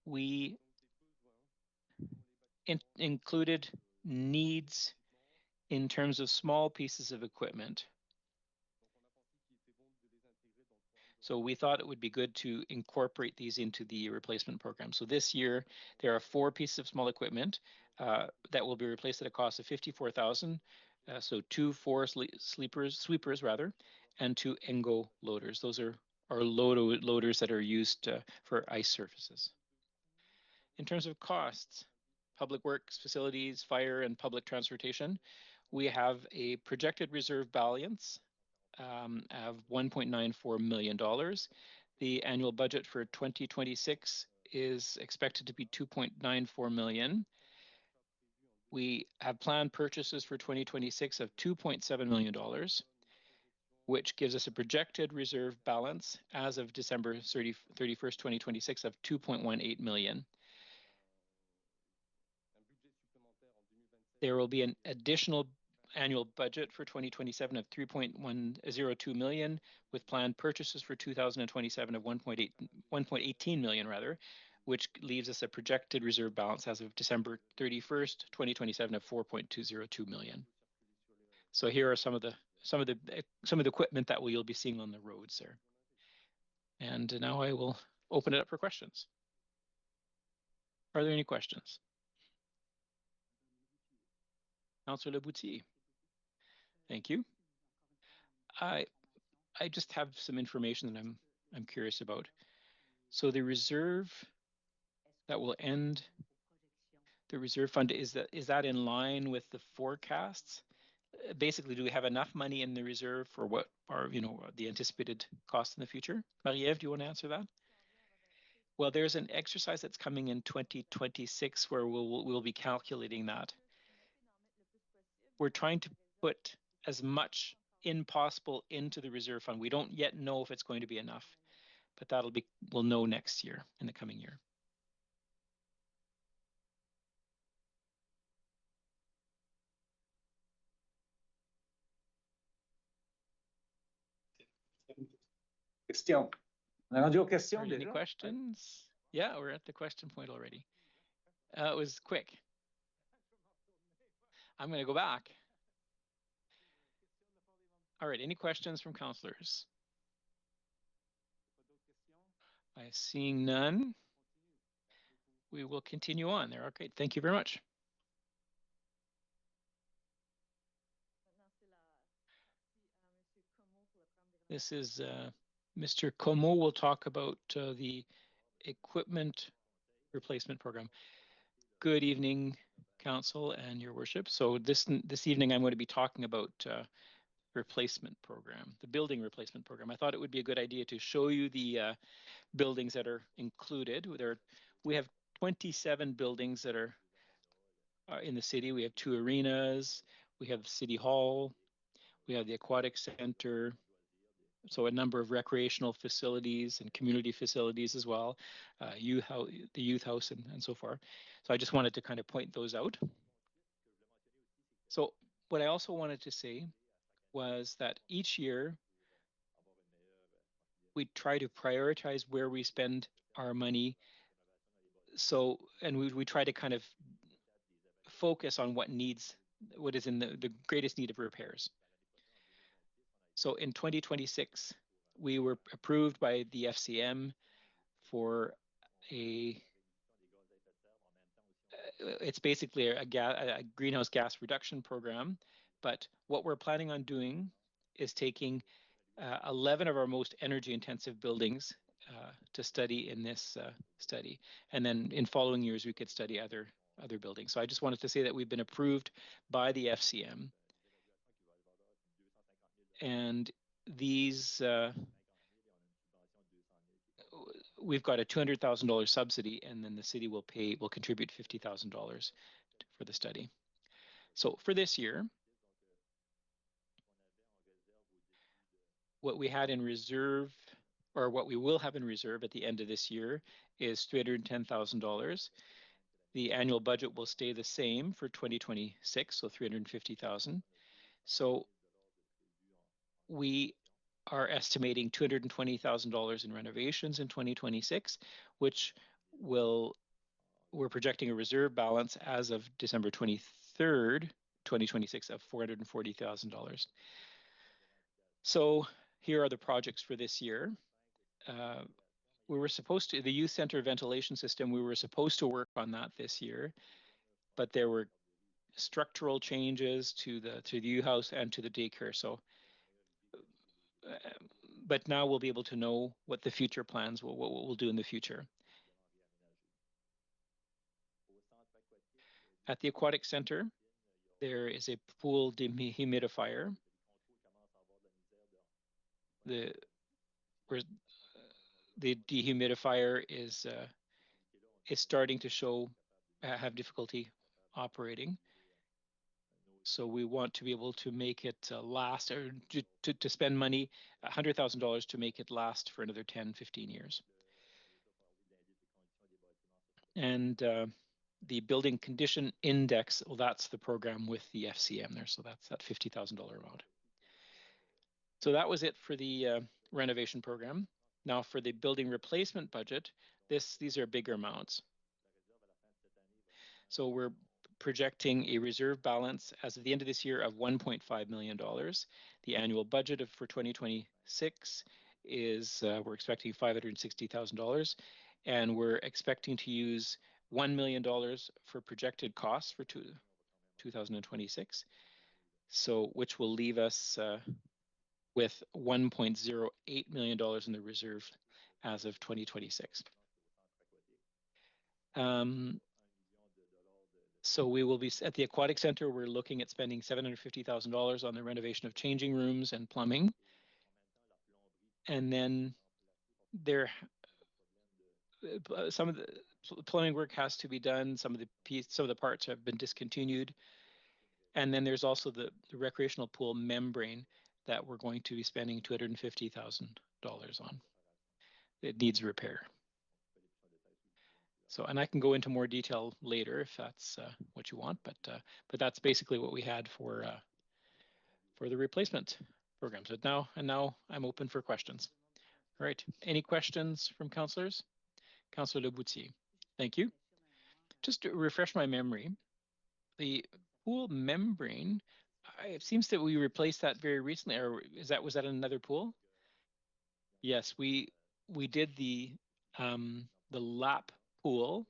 we included needs in terms of small pieces of equipment. So we thought it would be good to incorporate these into the replacement program. So this year, there are 4 pieces of small equipment that will be replaced at a cost of $54,000. So 2 sweepers rather, and 2 Engo loaders. Those are loaders that are used for ice surfaces. In terms of costs, public works, facilities, fire, and public transportation, we have a projected reserve balance of $1.94 million. The annual budget for 2026 is expected to be $2.94 million. We have planned purchases for 2026 of $2.7 million, which gives us a projected reserve balance as of December 31st, 2026 of $2.18 million. There will be an additional annual budget for 2027 of $3.102 million, with planned purchases for 2027 of $1.18 million rather, which leaves us a projected reserve balance as of December 31st, 2027 of $4.202 million. So here are some of the equipment that you'll be seeing on the roads there. And now I will open it up for questions. Are there any questions? Councillor Leboutillier. Thank you. I just have some information that I'm curious about. So the reserve that will end, the reserve fund, is that in line with the forecasts? Basically, do we have enough money in the reserve for what are, the anticipated costs in the future? Marie-Ève, do you want to answer that? Well, there's an exercise that's coming in 2026 where we'll be calculating that. We're trying to put as much in possible into the reserve fund. We don't yet know if it's going to be enough, but we'll know next year, in the coming year. Question. Any questions? Yeah, we're at the question point already. It was quick. I'm going to go back. All right, any questions from councillors? I'm seeing none. We will continue on there. Okay, thank you very much. This is Mr. Como will talk about the equipment replacement program. Good evening, Council and Your Worship. So this evening I'm going to be talking about replacement program, the building replacement program. I thought it would be a good idea to show you the buildings that are included. We have 27 buildings that are in the city. We have 2 arenas, we have City Hall, we have the Aquatic Center, so a number of recreational facilities and community facilities as well, the youth house and so forth. So I just wanted to kind of point those out. So what I also wanted to say was that each year we try to prioritize where we spend our money. So, and we try to kind of focus on what is in the greatest need of repairs. So in 2026, we were approved by the FCM for it's basically a greenhouse gas reduction program. But what we're planning on doing is taking 11 of our most energy intensive buildings to study in this study. And then in following years, we could study other buildings. So I just wanted to say that we've been approved by the FCM. And these, we've got a $200,000 subsidy, and then the city will contribute $50,000 for the study. So for this year, what we had in reserve, or what we will have in reserve at the end of this year is $310,000. The annual budget will stay the same for 2026, so $350,000. So we are estimating $220,000 in renovations in 2026, which we're projecting a reserve balance as of December 23rd, 2026 of $440,000. So here are the projects for this year. The youth center ventilation system, we were supposed to work on that this year, but there were structural changes to the U house and to the daycare. So, but now we'll be able to know what the future plans what we'll do in the future. At the aquatic center, there is a pool dehumidifier. The dehumidifier is starting to have difficulty operating. So we want to be able to make it last, or to spend money, $100,000 to make it last for another 10, 15 years. And the building condition index, well, that's the program with the FCM there. So that's that $50,000 amount. So that was it for the renovation program. Now for the building replacement budget, these are bigger amounts. So we're projecting a reserve balance as of the end of this year of $1.5 million. The annual budget for 2026 is, we're expecting $560,000, and we're expecting to use $1 million for projected costs for 2026. So which will leave us with $1.08 million in the reserve as of 2026. So we will be at the aquatic center. We're looking at spending $750,000 on the renovation of changing rooms and plumbing. And then some of the plumbing work has to be done. Some of the parts have been discontinued. And then there's also the recreational pool membrane that we're going to be spending $250,000 on. It needs repair. So, and I can go into more detail later if that's what you want, but that's basically what we had for the replacement program. So now I'm open for questions. All right, any questions from councillors? Councillor Leboutier, thank you. Just to refresh my memory, the pool membrane, it seems that we replaced that very recently, or was that another pool? Yes, we did the lap pool,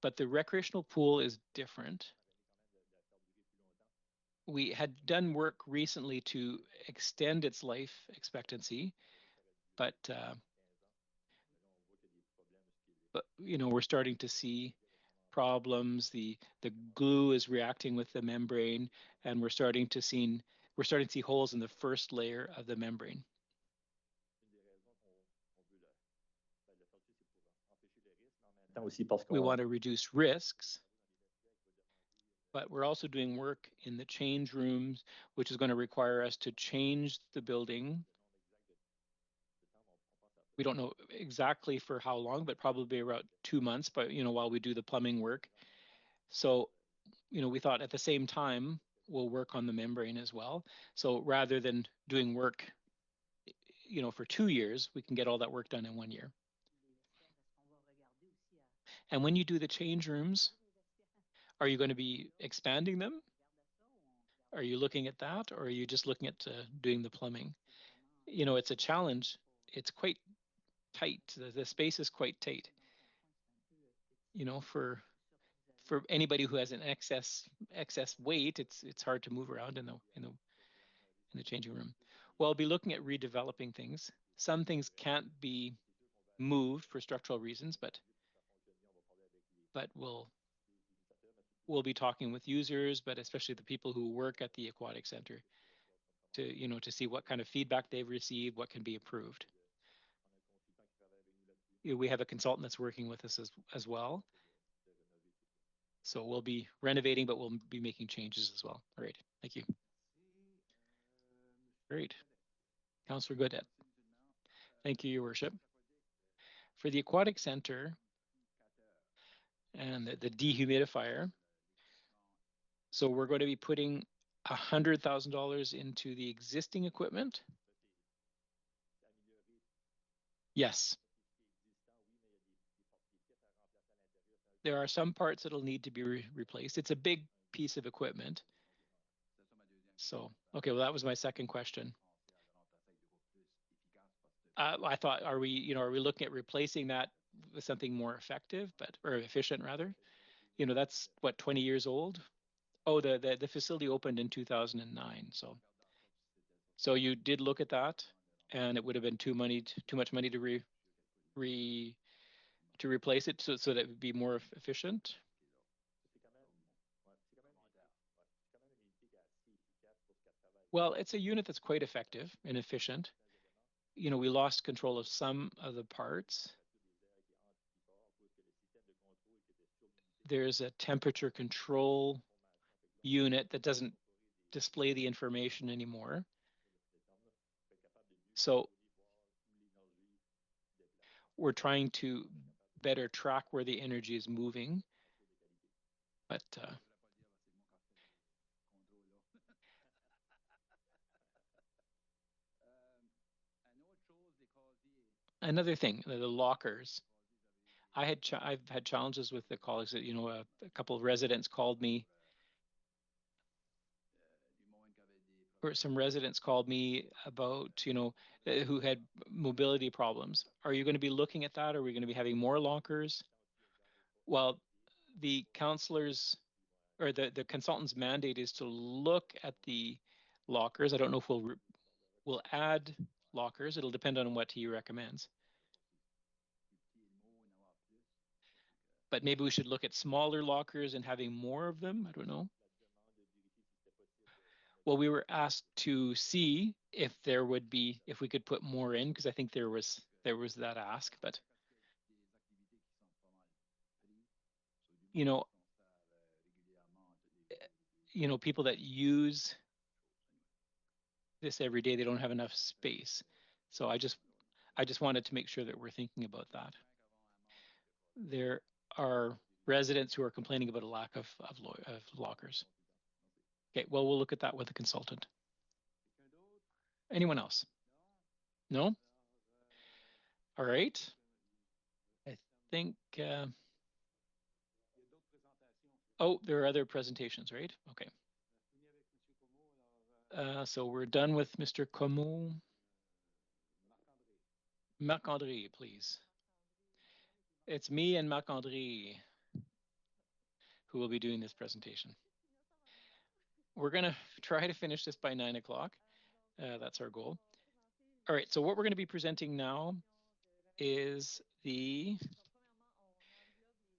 but the recreational pool is different. We had done work recently to extend its life expectancy, but you know, we're starting to see problems. The glue is reacting with the membrane, and we're starting to see holes in the first layer of the membrane. We want to reduce risks, but we're also doing work in the change rooms, which is going to require us to change the building. We don't know exactly for how long, but probably about 2 months, but you know, while we do the plumbing work. So, you know, we thought at the same time we'll work on the membrane as well. So rather than doing work, you know, for 2 years, we can get all that work done in 1 year. And when you do the change rooms, are you going to be expanding them? Are you looking at that, or are you just looking at doing the plumbing? You know, it's a challenge. It's quite tight. The space is quite tight. You know, for anybody who has an excess weight, it's hard to move around in the changing room. Well, I'll be looking at redeveloping things. Some things can't be moved for structural reasons, but we'll be talking with users, but especially the people who work at the aquatic center to see what kind of feedback they've received, what can be improved. We have a consultant that's working with us as well. So we'll be renovating, but we'll be making changes as well. All right, thank you. Great. Councillor Godet. Thank you, Your Worship. For the aquatic center and the dehumidifier, so we're going to be putting $100,000 into the existing equipment. Yes. There are some parts that'll need to be replaced. It's a big piece of equipment. So, okay, well, that was my second question. I thought, are we looking at replacing that with something more effective, or efficient rather? That's what, 20 years old? Oh, the facility opened in 2009. So you did look at that, and it would have been too much money to replace it so that it would be more efficient. Well, it's a unit that's quite effective and efficient. We lost control of some of the parts. There's a temperature control unit that doesn't display the information anymore. So we're trying to better track where the energy is moving. But another thing, the lockers. I've had challenges with the colleagues that, a couple of residents called me, or some residents called me about, who had mobility problems. Are you going to be looking at that? Are we going to be having more lockers? Well, the counselors or the consultant's mandate is to look at the lockers. I don't know if we'll add lockers. It'll depend on what he recommends. But maybe we should look at smaller lockers and having more of them. I don't know. Well, we were asked to see if we could put more in, because I think there was that ask, but people that use this every day, they don't have enough space. So I just wanted to make sure that we're thinking about that. There are residents who are complaining about a lack of lockers. Okay, well, we'll look at that with the consultant. Anyone else? No? All right. I think, oh, there are other presentations, right? Okay. So we're done with Mr. Comeau. Marc-André, please. It's me and Marc-André who will be doing this presentation. We're going to try to finish this by 9 o'clock. That's our goal. All right, so what we're going to be presenting now is the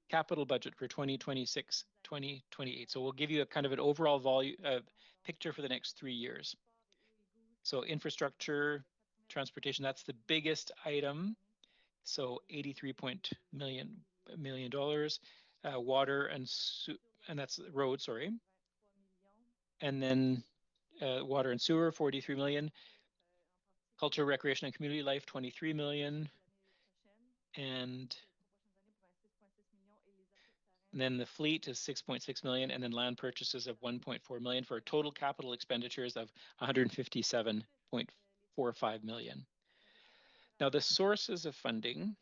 capital budget for 2026, 2028. So we'll give you a kind of an overall picture for the next 3 years. So infrastructure, transportation, that's the biggest item. So $83 million. Water and that's road, sorry. And then water and sewer, 43 million. Culture, recreation, and community life, 23 million. And then the fleet is 6.6 million, and then land purchases of 1.4 million for total capital expenditures of 157.45 million. Now the sources of funding.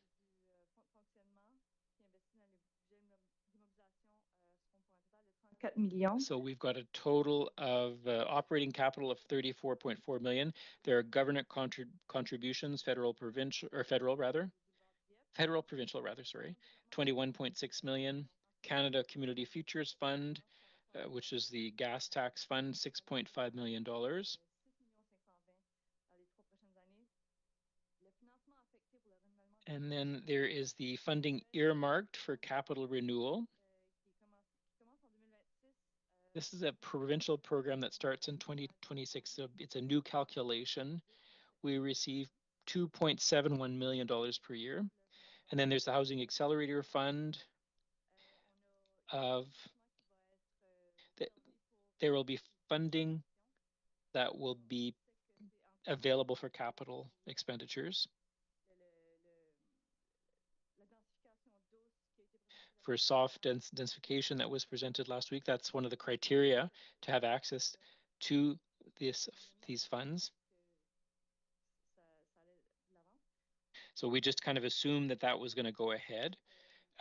So we've got a total of operating capital of 34.4 million. There are government contributions, federal, provincial, sorry, 21.6 million. Canada Community Futures Fund, which is the gas tax fund, $6.5 million. And then there is the funding earmarked for capital renewal. This is a provincial program that starts in 2026. So it's a new calculation. We receive $2.71 million per year. And then there's the Housing Accelerator Fund there will be funding that will be available for capital expenditures. for soft densification that was presented last week. That's one of the criteria to have access to these funds. So we just kind of assumed that that was going to go ahead.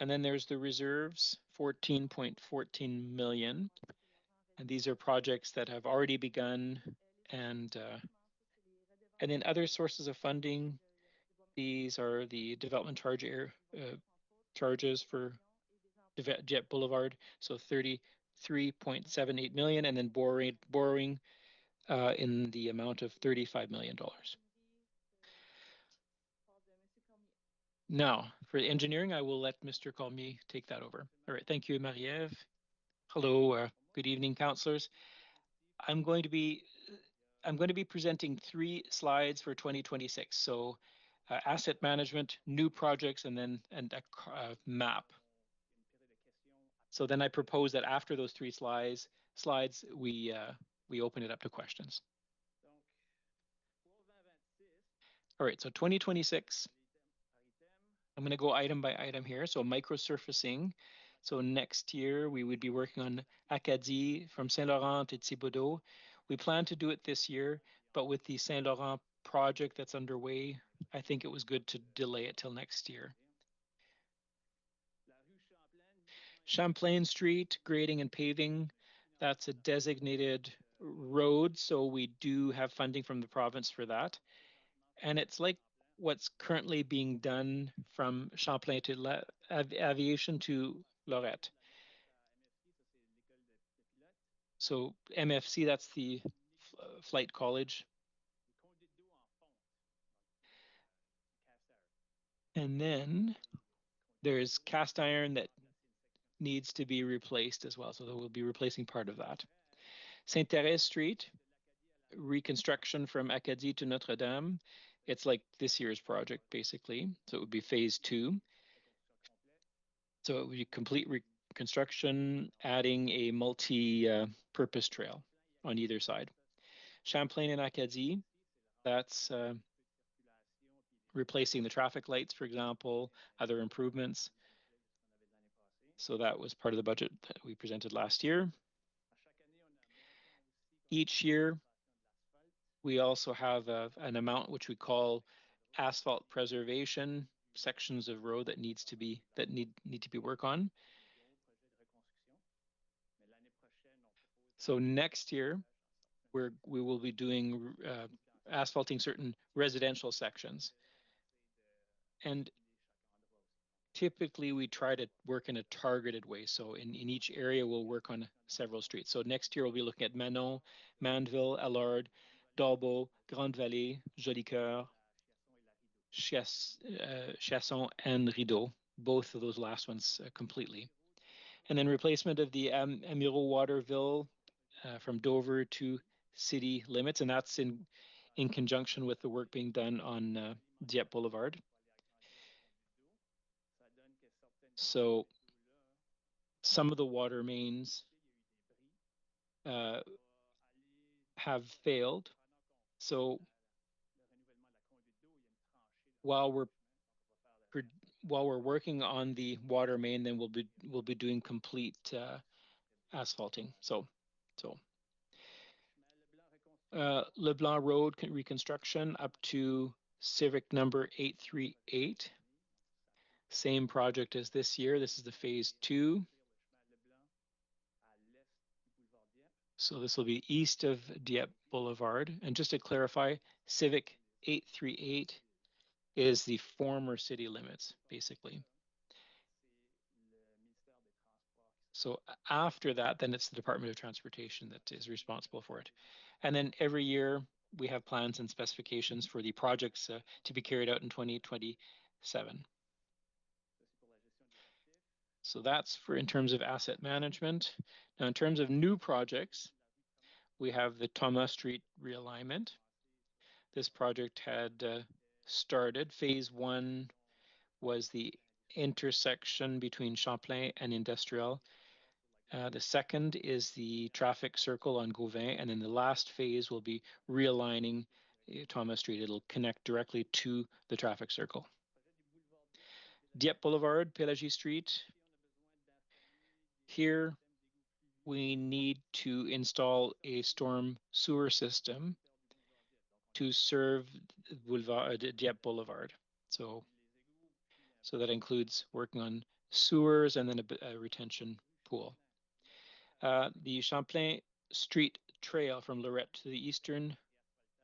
And then there's the reserves, 14.14 million. And these are projects that have already begun. And then other sources of funding, these are the development charges for Dieppe Boulevard, so 33.78 million, and then borrowing in the amount of $35 million. Now, for engineering, I will let Mr. Cormier take that over. All right, thank you, Marie-Ève. Hello, good evening, councillors. I'm going to be presenting 3 slides for 2026. So asset management, new projects, and then a map. So then I propose that after those 3 slides, we open it up to questions. All right, so 2026. I'm going to go item by item here. So microsurfacing. So next year we would be working on Acadie from Saint Laurent to Thibodaux. We plan to do it this year, but with the Saint Laurent project that's underway, I think it was good to delay it till next year. Champlain Street, grading and paving, that's a designated road, so we do have funding from the province for that. And it's like what's currently being done from Champlain to Aviation to Lorette. So MFC, that's the flight college. And then there's cast iron that needs to be replaced as well. So we'll be replacing part of that. Saint-Thérèse Street, reconstruction from Acadie to Notre-Dame. It's like this year's project, basically. So it would be phase 2. So it would be complete reconstruction, adding a multi-purpose trail on either side. Champlain and Acadie, that's replacing the traffic lights, for example, other improvements. So that was part of the budget that we presented last year. Each year, we also have an amount which we call asphalt preservation, sections of road that need to be worked on. So next year, we will be doing asphalting certain residential sections. And typically we try to work in a targeted way. So in each area, we'll work on several streets. So next year, we'll be looking at Manon, Mandeville, Allard, Dalbeau, Grande Vallée, Jolicoeur, Chasson, and Rideau, both of those last ones completely. And then replacement of the Amiro Waterville from Dover to city limits, and that's in conjunction with the work being done on Dieppe Boulevard. So some of the water mains have failed. So while we're working on the water main, then we'll be doing complete asphalting. So Leblanc Road reconstruction up to Civic number 838. Same project as this year. This is the phase 2. So this will be east of Dieppe Boulevard. And just to clarify, Civic 838 is the former city limits, basically. So after that, then it's the Department of Transportation that is responsible for it. And then every year we have plans and specifications for the projects to be carried out in 2027. So that's in terms of asset management. Now, in terms of new projects, we have the Thomas Street realignment. This project had started. Phase 1 was the intersection between Champlain and Industrial. The second is the traffic circle on Gauvin, and then the last phase will be realigning Thomas Street. It'll connect directly to the traffic circle. Dieppe Boulevard, Pélagie Street, Here, we need to install a storm sewer system to serve Dieppe Boulevard. So that includes working on sewers and then a retention pool. The Champlain Street Trail from Lorette to the eastern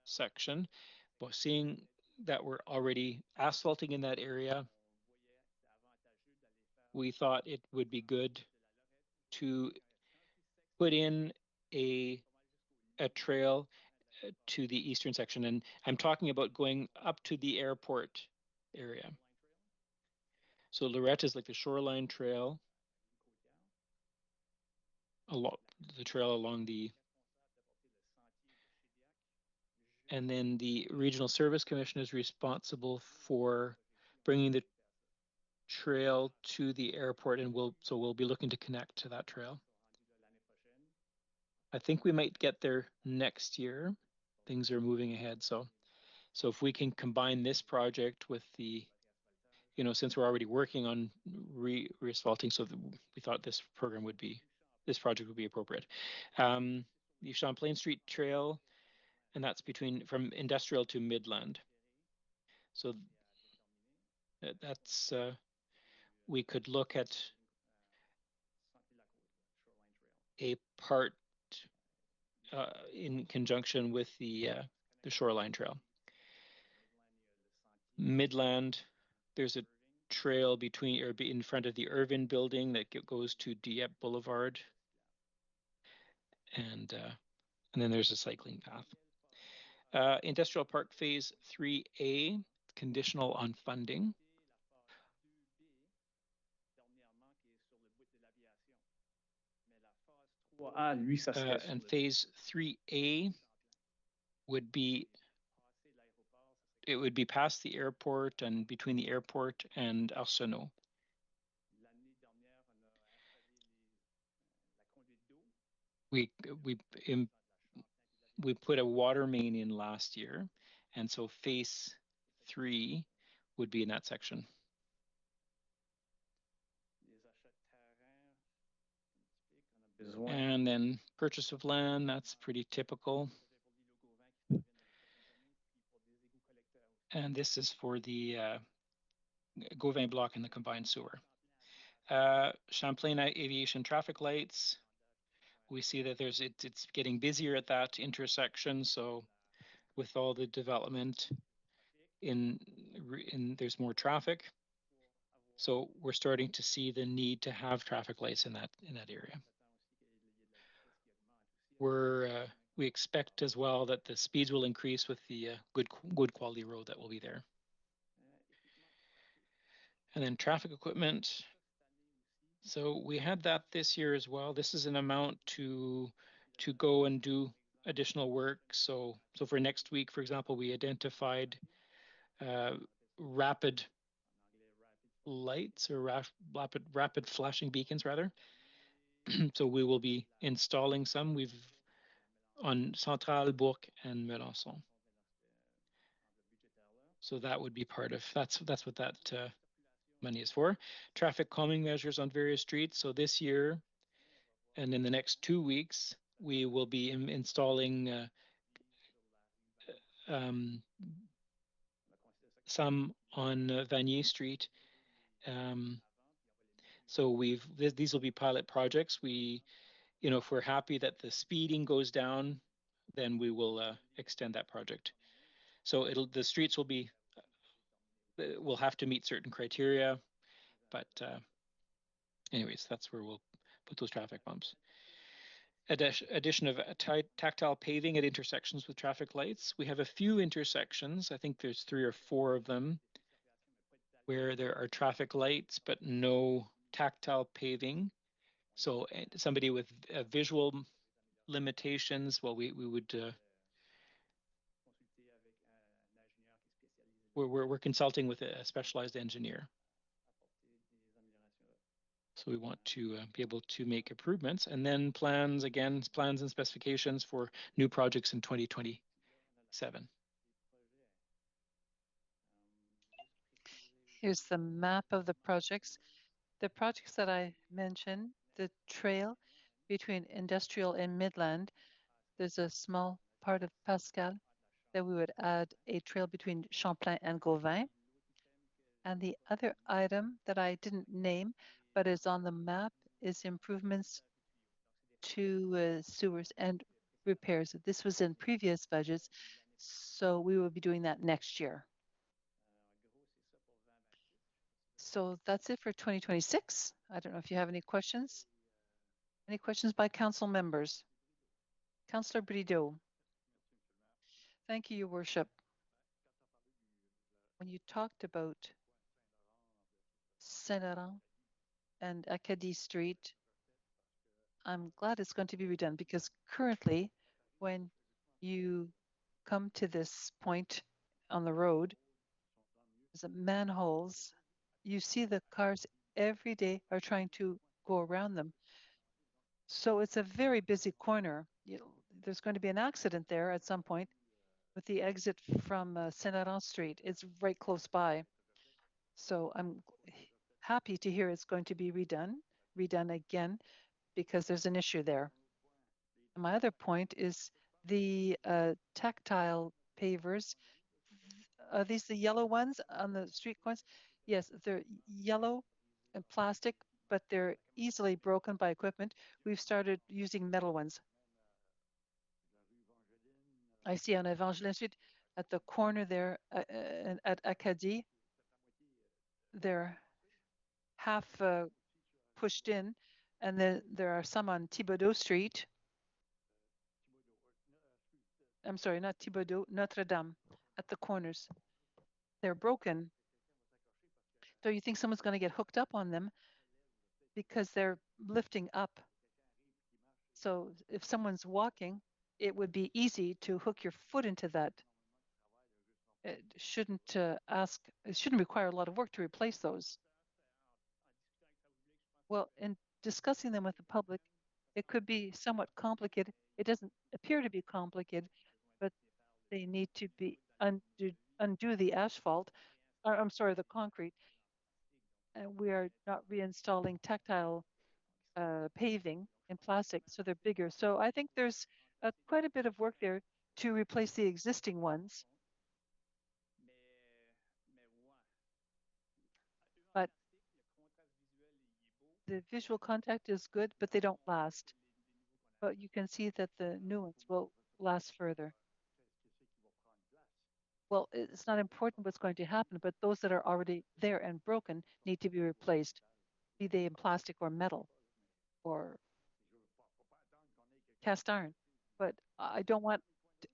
section, well, seeing that we're already asphalting in that area, we thought it would be good to put in a trail to the eastern section. And I'm talking about going up to the airport area. So Lorette is like the shoreline trail, the trail along the, and then the Regional Service Commission is responsible for bringing the trail to the airport, and we'll be looking to connect to that trail. I think we might get there next year. Things are moving ahead, so if we can combine this project with the, since we're already working on re-asphalting, so we thought this project would be appropriate. The Champlain Street Trail, and that's from Industrial to Midland. So that's we could look at a part in conjunction with the shoreline trail. Midland, there's a trail in front of the Irvin building that goes to Dieppe Boulevard, and then there's a cycling path. Industrial Park Phase 3A, conditional on funding. And Phase 3A would be past the airport and between the airport and Arsenault. We put a water main in last year, and so Phase 3 would be in that section. And then purchase of land, that's pretty typical. And this is for the Gauvin block and the combined sewer. Champlain Aviation traffic lights. We see that it's getting busier at that intersection. So with all the development there's more traffic. So we're starting to see the need to have traffic lights in that area. We expect as well that the speeds will increase with the good quality road that will be there. And then traffic equipment. So we had that this year as well. This is an amount to go and do additional work. So for next week, for example, we identified rapid lights or rapid flashing beacons rather. So we will be installing some. We've on Centrale, Bourg, and Melançon. So that would be part of that's what that money is for. Traffic calming measures on various streets. So this year and in the next 2 weeks, we will be installing some on Vanier Street. So these will be pilot projects. If we're happy that the speeding goes down, then we will extend that project. So the streets will have to meet certain criteria, but anyways, that's where we'll put those traffic bumps. Addition of tactile paving at intersections with traffic lights. We have a few intersections, I think there's 3 or 4 of them, where there are traffic lights but no tactile paving. So somebody with visual limitations, well, we would we're consulting with a specialized engineer. So we want to be able to make improvements, and then plans and specifications for new projects in 2027. Here's the map of the projects. The projects that I mentioned the trail between industrial and Midland. There's a small part of Pascal that we would add a trail between Champlain and Gauvin. And the other item that I didn't name, but is on the map, is improvements to sewers and repairs. This was in previous budgets, so we will be doing that next year. So that's it for 2026. I don't know if you have any questions. Any questions by council members? Councillor Brideau. Thank you, Your Worship. When you talked about Saint-Laurent and Acadie Street, I'm glad it's going to be redone because currently when you come to this point on the road, there's manholes. You see the cars every day are trying to go around them. So it's a very busy corner. There's going to be an accident there at some point with the exit from Saint-Laurent Street. It's right close by. So I'm happy to hear it's going to be redone again, because there's an issue there. My other point is the tactile pavers. Are these the yellow ones on the street corners? Yes, they're yellow and plastic, but they're easily broken by equipment. We've started using metal ones. I see on Evangeline Street at the corner there at Acadie, they're half pushed in, and then there are some on Thibodeau Street. I'm sorry, not Thibodeau, Notre Dame, at the corners. They're broken. Do you think someone's going to get hooked up on them because they're lifting up? So if someone's walking, it would be easy to hook your foot into that. It shouldn't it shouldn't require a lot of work to replace those. Well, in discussing them with the public, it could be somewhat complicated. It doesn't appear to be complicated, but they need to be undo the asphalt, or I'm sorry, the concrete. And we are not reinstalling tactile paving in plastic, so they're bigger. So I think there's quite a bit of work there to replace the existing ones. But the visual contact is good, but they don't last. But you can see that the new ones will last further. Well, it's not important what's going to happen, but those that are already there and broken need to be replaced, be they in plastic or metal or cast iron. But I don't want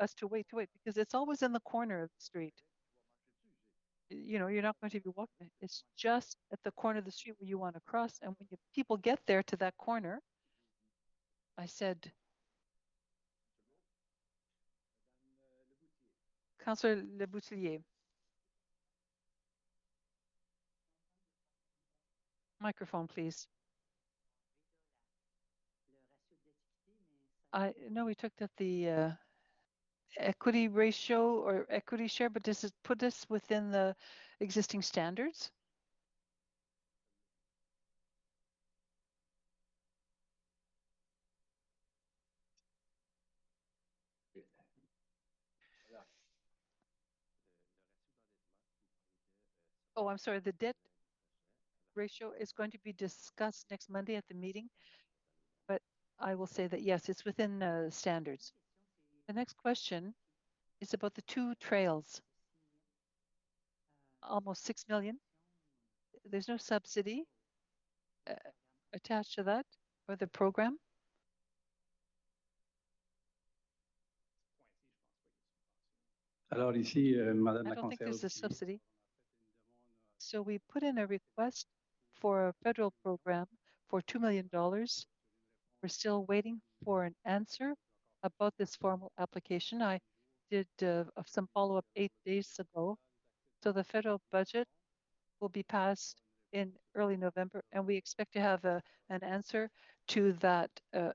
us to wait because it's always in the corner of the street. You're not going to be walking. It's just at the corner of the street where you want to cross. And when people get there to that corner, I said, Councillor Le Boutillier. Microphone, please. I know we took at the equity ratio or equity share, but does it put us within the existing standards? Oh, I'm sorry, the debt ratio is going to be discussed next Monday at the meeting, but I will say that yes, it's within standards. The next question is about the two trails. Almost 6 million. There's no subsidy attached to that or the program. Alors ici, Madame I la don't think conseillère there's a subsidy. So we put in a request for a federal program for $2 million. We're still waiting for an answer about this formal application. I did some follow-up 8 days ago. So the federal budget will be passed in early November, and we expect to have an answer to that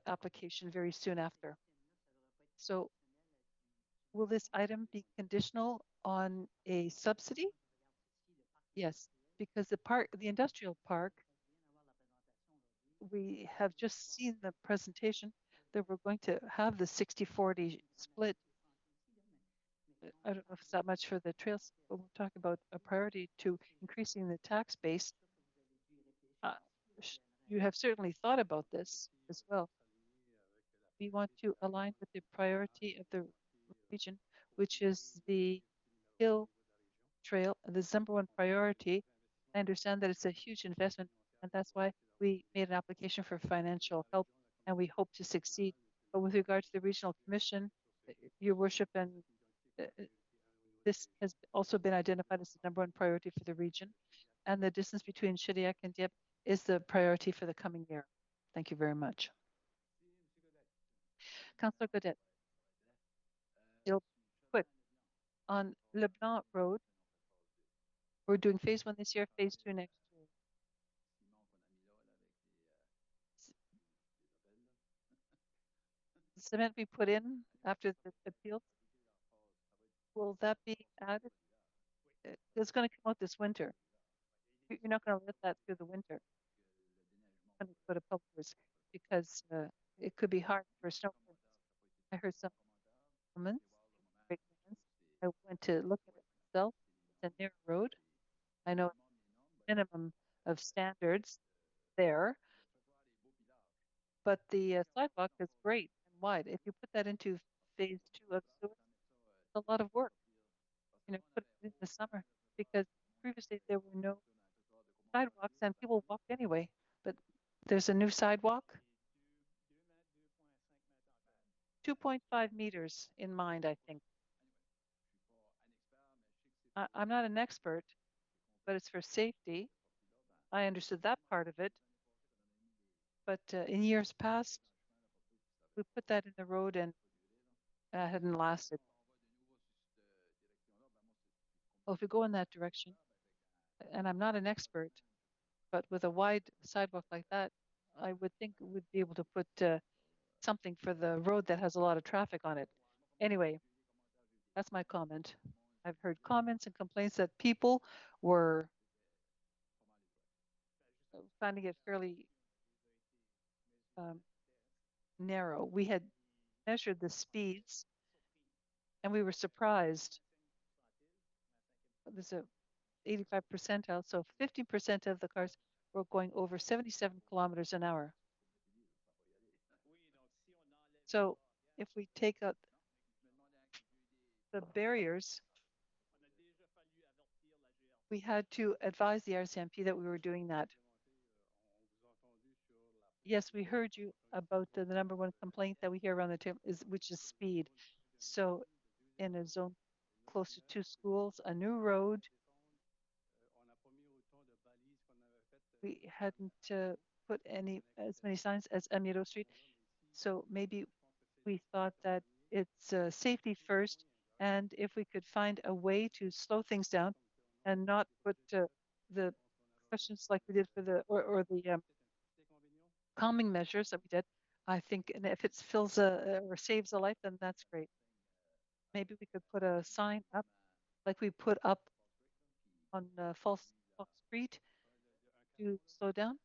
application very soon after. So will this item be conditional on a subsidy? Yes, because the industrial park, we have just seen the presentation that we're going to have the 60-40 split. I don't know if it's that much for the trails, but we're talking about a priority to increasing the tax base. You have certainly thought about this as well. We want to align with the priority of the region, which is the hill trail, and the number one priority. I understand that it's a huge investment, and that's why we made an application for financial help, and we hope to succeed. But with regard to the regional commission, Your Worship, and this has also been identified as the number one priority for the region, and the distance between Chediac and Dieppe is the priority for the coming year. Thank you very much. Councillor Godet. Real quick, on Le Blanc Road, we're doing phase 1 this year, phase 2 next year. The cement we put in after the appeal, will that be added? It's going to come out this winter. You're not going to let that through the winter. I'm going to go to public works because it could be hard for snow. I heard some comments. I went to look at it myself. It's a narrow road. I know minimum of standards there, but the sidewalk is great and wide. If you put that into phase 2 of Seward, it's a lot of work. You know, put it in the summer because previously there were no sidewalks and people walked anyway. But there's a new sidewalk, 2.5 meters in mind, I think. I'm not an expert, but it's for safety. I understood that part of it. But in years past, we put that in the road and hadn't lasted. Well, if we go in that direction, and I'm not an expert, but with a wide sidewalk like that, I would think we'd be able to put something for the road that has a lot of traffic on it. Anyway, that's my comment. I've heard comments and complaints that people were finding it fairly narrow. We had measured the speeds and we were surprised. There's a 85 percentile, so 50% of the cars were going over 77 kilometers an hour. So if we take out the barriers, we had to advise the RCMP that we were doing that. Yes, we heard you about the number one complaint that we hear around the table, which is speed. So in a zone close to 2 schools, a new road, we hadn't put as many signs as Amiro Street. So maybe we thought that it's safety first, and if we could find a way to slow things down and not put the questions like we did for the or the calming measures that we did, I think, and if it fills or saves a life, then that's great. Maybe we could put a sign up like we put up on False Street to slow down.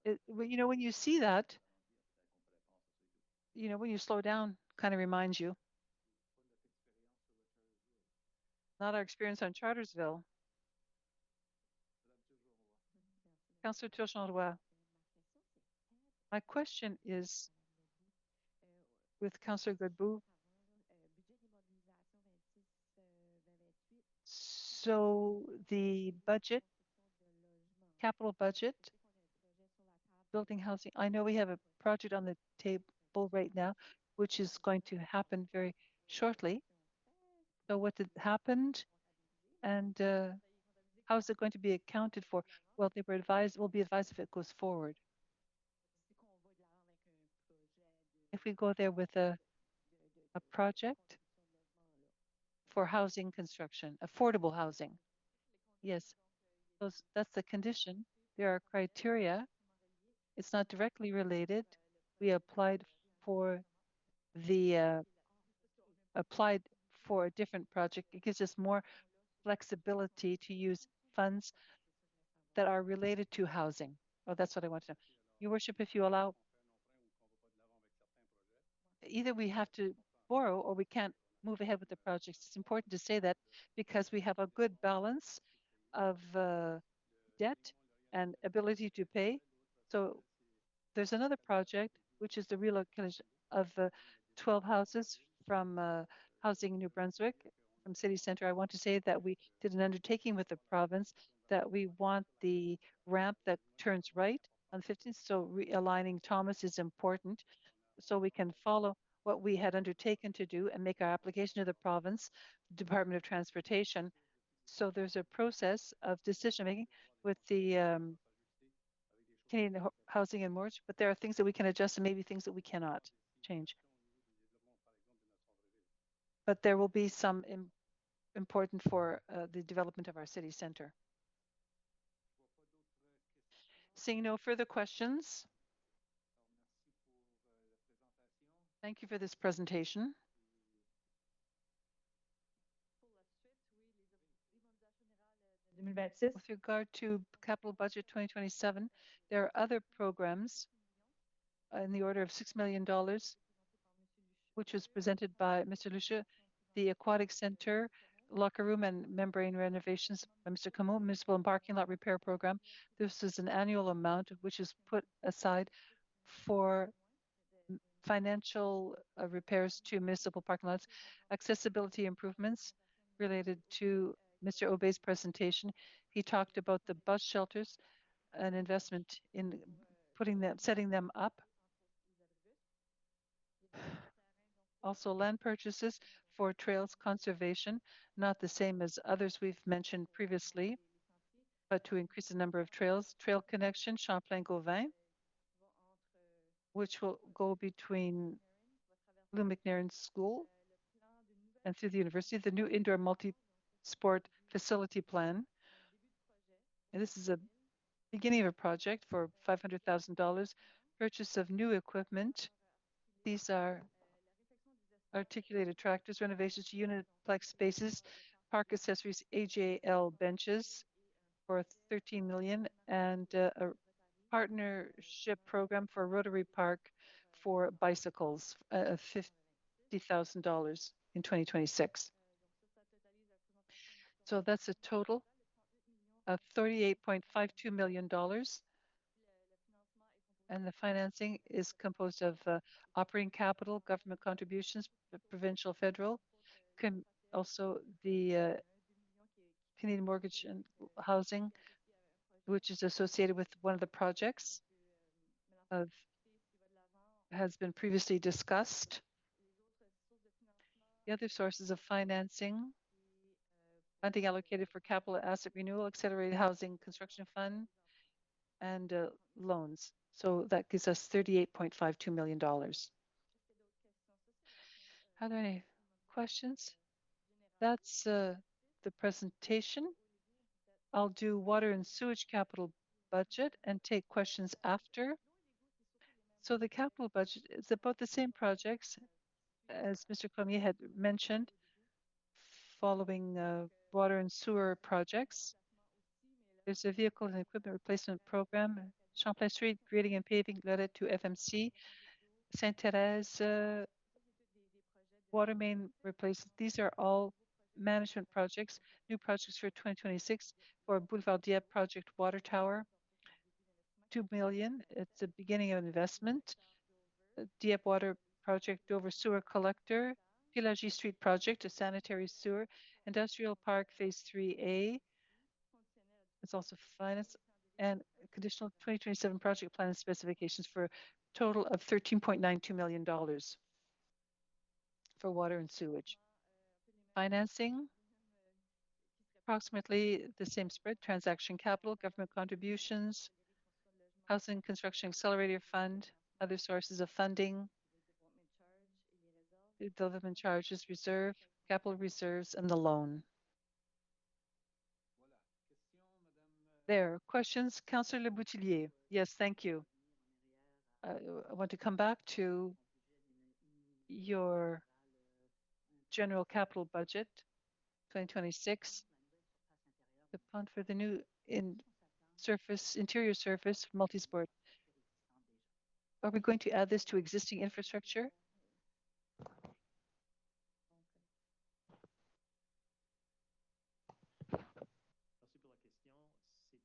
You know, when you see that, you know, when you slow down, kind of reminds you. Not our experience on Chartersville. Councillor Turgeon-Roy. My question is with Councillor Godbout. So the budget, capital budget, building housing. I know we have a project on the table right now, which is going to happen very shortly. So what happened, and how is it going to be accounted for? Well, they were advised. We'll be advised if it goes forward. If we go there with a project for housing construction, affordable housing. Yes, that's the condition. There are criteria. It's not directly related. We applied for a different project. It gives us more flexibility to use funds that are related to housing. Oh, that's what I want to know. Your Worship, if you allow, either we have to borrow or we can't move ahead with the projects. It's important to say that because we have a good balance of debt and ability to pay. So there's another project, which is the relocation of 12 houses from housing in New-Brunswick, from city center. I want to say that we did an undertaking with the province that we want the ramp that turns right on 15th. So realigning Thomas is important so we can follow what we had undertaken to do and make our application to the province, Department of Transportation. So there's a process of decision making with the Canadian Housing and Mortgage, but there are things that we can adjust and maybe things that we cannot change. But there will be some important for the development of our city center. Seeing no further questions. Thank you for this presentation. With regard to capital budget 2027, there are other programs in the order of $6 million, which was presented by Mr. Lucia, the Aquatic Center, locker room and membrane renovations by Mr. Camo, municipal and parking lot repair program. This is an annual amount which is put aside for financial repairs to municipal parking lots, accessibility improvements related to Mr. Obey's presentation. He talked about the bus shelters, an investment in setting them up. Also land purchases for trails conservation, not the same as others we've mentioned previously, but to increase the number of trails. Trail connection, Champlain-Gauvin, which will go between Lou McNairn School and through the university, the new indoor multi-sport facility plan. And this is a beginning of a project for $500,000, purchase of new equipment. These are articulated tractors, renovations to uniplex spaces, park accessories, AJL benches for 13 million, and a partnership program for Rotary Park for bicycles, $50,000 in 2026. So that's a total of $38.52 million. And the financing is composed of operating capital, government contributions, provincial, federal, also the Canadian Mortgage and Housing, which is associated with one of the projects has been previously discussed. The other sources of financing, funding allocated for capital asset renewal, accelerated housing construction fund, and loans. So that gives us $38.52 million. Are there any questions? That's the presentation. I'll do water and sewage capital budget and take questions after. So the capital budget is about the same projects as Mr. Cormier had mentioned, following water and sewer projects. There's a vehicle and equipment replacement program, Champlain Street grading and paving related to FMC, Sainte-Thérèse water main replacement. These are all management projects, new projects for 2026 for Boulevard Dieppe project water tower, 2 million. It's the beginning of investment. Dieppe water project Dover sewer collector, Pilagie Street project, a sanitary sewer, industrial park phase 3A. It's also finance and conditional 2027 project plan and specifications for a total of $13.92 million for water and sewage. Financing, approximately the same spread, transaction capital, government contributions, housing construction accelerator fund, other sources of funding, development charges, reserve, capital reserves, and the loan. There, questions? Councillor Le Boutillier. Yes, thank you. I want to come back to your general capital budget 2026. The fund for the new surface, interior surface, multi-sport. Are we going to add this to existing infrastructure?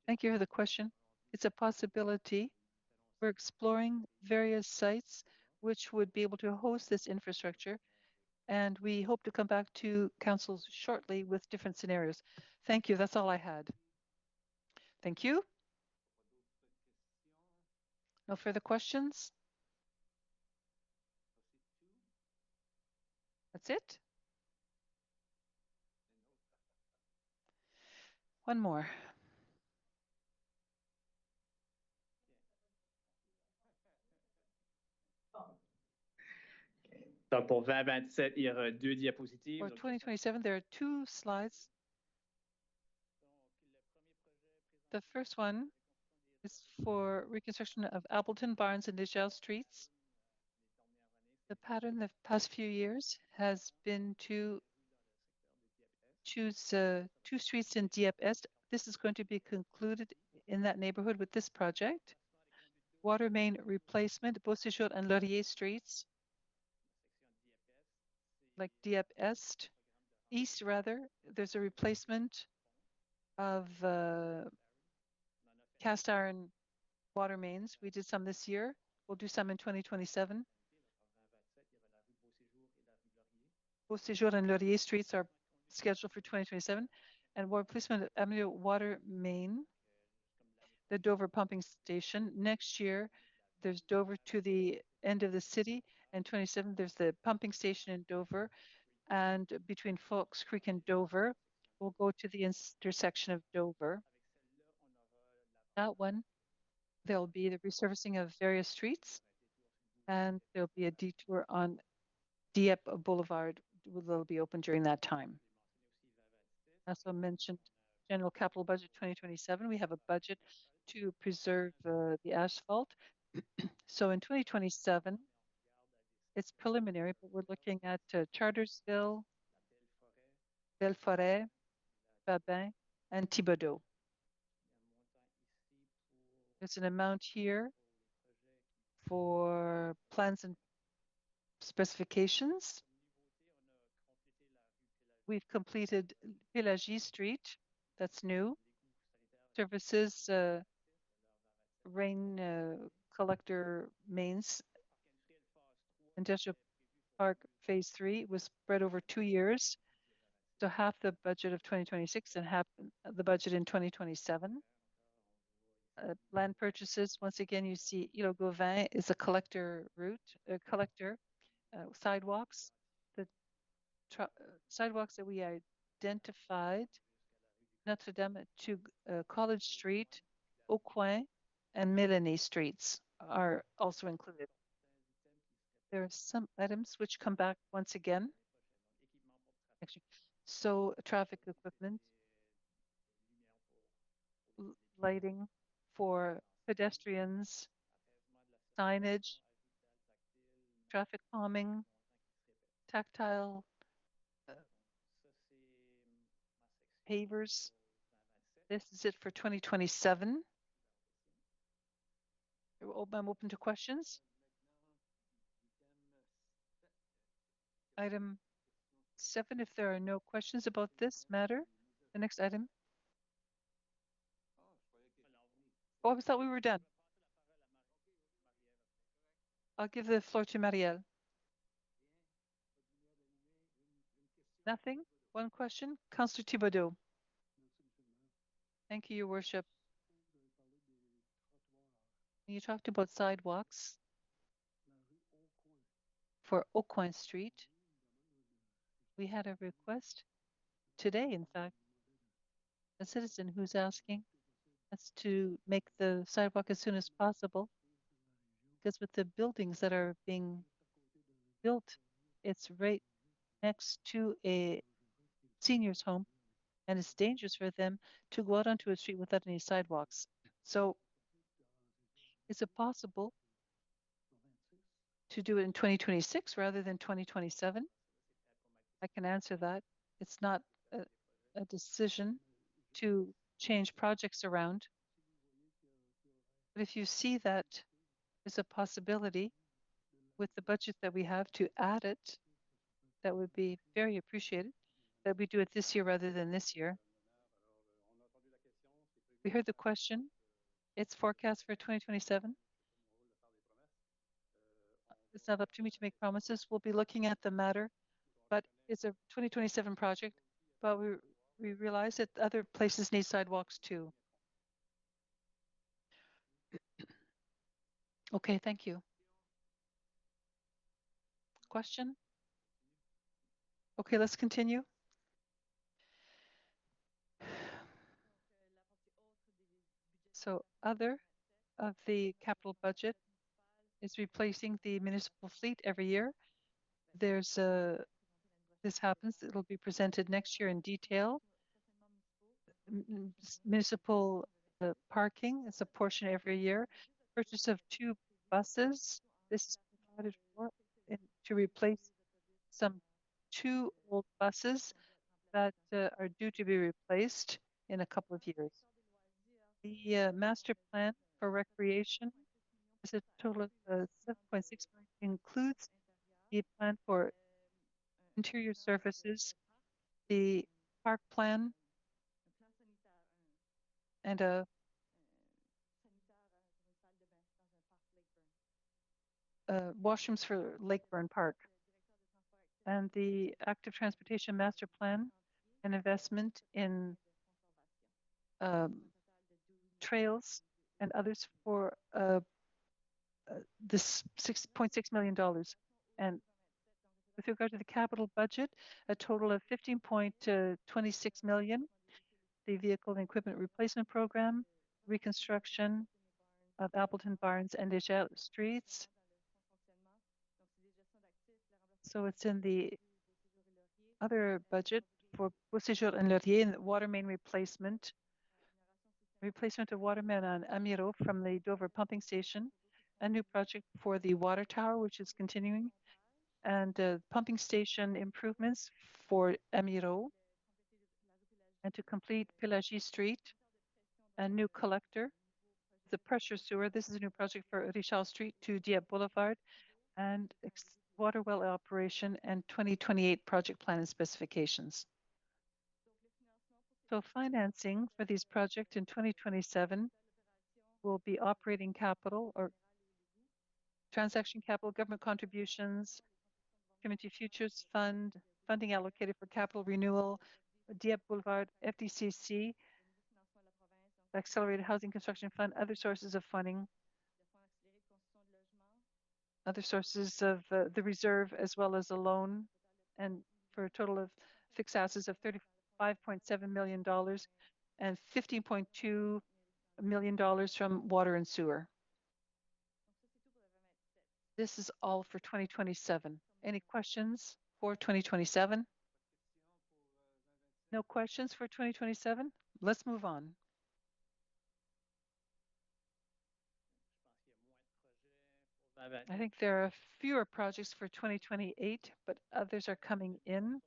Thank you for the question. It's a possibility. We're exploring various sites which would be able to host this infrastructure, and we hope to come back to councils shortly with different scenarios. Thank you. That's all I had. Thank you. No further questions? That's it? One more. Donc, pour 2027, il y aura 2 diapositives. For 2027, there are 2 slides. The first one is for reconstruction of Appleton, Barnes, and Deschelles streets. The pattern the past few years has been to choose 2 streets in Dieppe Est. This is going to be concluded in that neighborhood with this project. Water main replacement, Beauséjour and Laurier streets, like Dieppe Est. East, rather, there's a replacement of cast iron water mains. We did some this year. We'll do some in 2027. Beauséjour and Laurier streets are scheduled for 2027. And water replacement of Avenue water main, the Dover pumping station. Next year, there's Dover to the end of the city. And 27, there's the pumping station in Dover. And between Fox Creek and Dover, we'll go to the intersection of Dover. That one, there'll be the resurfacing of various streets, and there'll be a detour on Dieppe Boulevard will be open during that time. Also mentioned general capital budget 2027. We have a budget to preserve the asphalt. So in 2027, it's preliminary, but we're looking at Chartersville, Belforêt, Babin, and Thibodaux. There's an amount here for plans and specifications. We've completed Pélagie Street, that's new. Services, rain collector mains. Industrial Park Phase 3 was spread over 2 years. So half the budget of 2026 and half the budget in 2027. Land purchases, once again, you see Îlot Gauvin is a collector route, sidewalks. The sidewalks that we identified, Notre Dame to College Street, Aucoin, and Mélanie streets are also included. There are some items which come back once again. Actually, so traffic equipment, lighting for pedestrians, signage, traffic calming, tactile pavers. This is it for 2027. I'm open to questions. Item 7, if there are no questions about this matter. The next item. Oh, I thought we were done. I'll give the floor to Marielle. Nothing? One question? Councillor Thibodaux. Thank you, Your Worship. You talked about sidewalks for Aucoin Street. We had a request today, in fact, a citizen who's asking us to make the sidewalk as soon as possible, because with the buildings that are being built, it's right next to a senior's home, and it's dangerous for them to go out onto a street without any sidewalks. So is it possible to do it in 2026 rather than 2027? I can answer that. It's not a decision to change projects around. But if you see that there's a possibility with the budget that we have to add it, that would be very appreciated, that we do it this year rather than this year. We heard the question. It's forecast for 2027. It's not up to me to make promises. We'll be looking at the matter, but it's a 2027 project. But we realize that other places need sidewalks too. Okay, thank you. Question? Okay, let's continue. So other of the capital budget is replacing the municipal fleet every year. There's this happens, it'll be presented next year in detail. Municipal parking is a portion every year. Purchase of 2 buses. This is provided for to replace some 2 old buses that are due to be replaced in a couple of years. The master plan for recreation is a total of 7.6 million, includes the plan for interior surfaces, the park plan, and washrooms for Lakeburn Park, and the active transportation master plan, an investment in trails and others for this $6.6 million. And with regard to the capital budget, a total of 15.26 million, the vehicle and equipment replacement program, reconstruction of Appleton Barns and Deschelles streets. So it's in the other budget for Beauséjour and Laurier and water main replacement of water main on Amiro from the Dover pumping station, a new project for the water tower, which is continuing, and pumping station improvements for Amiro, and to complete Pélagie Street, a new collector, the pressure sewer. This is a new project for Richard Street to Dieppe Boulevard, and water well operation and 2028 project plan and specifications. So financing for these projects in 2027 will be operating capital or transaction capital, government contributions, Community Futures Fund, funding allocated for capital renewal, Dieppe Boulevard, FDCC, Accelerated Housing Construction Fund, other sources of funding, other sources of the reserve, as well as a loan, and for a total of fixed assets of $35.7 million and $15.2 million from water and sewer. This is all for 2027. Any questions for 2027? No questions for 2027? Let's move on. I think there are fewer projects for 2028, but others are coming in.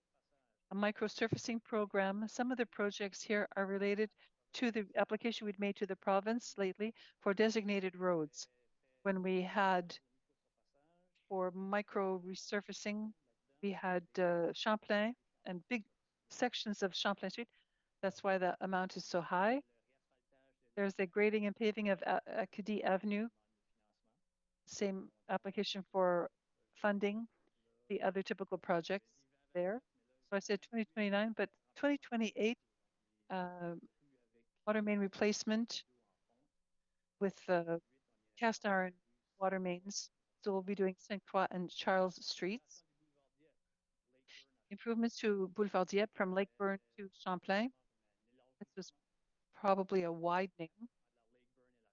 A microsurfacing program. Some of the projects here are related to the application we'd made to the province lately for designated roads. When we had for micro resurfacing, we had Champlain and big sections of Champlain Street. That's why the amount is so high. There's the grading and paving of Acadie Avenue. Same application for funding, the other typical projects there. So I said 2029, but 2028, water main replacement with cast iron water mains. So we'll be doing Saint Croix and Charles Streets. Improvements to Boulevard Dieppe from Lakeburn to Champlain. This was probably a widening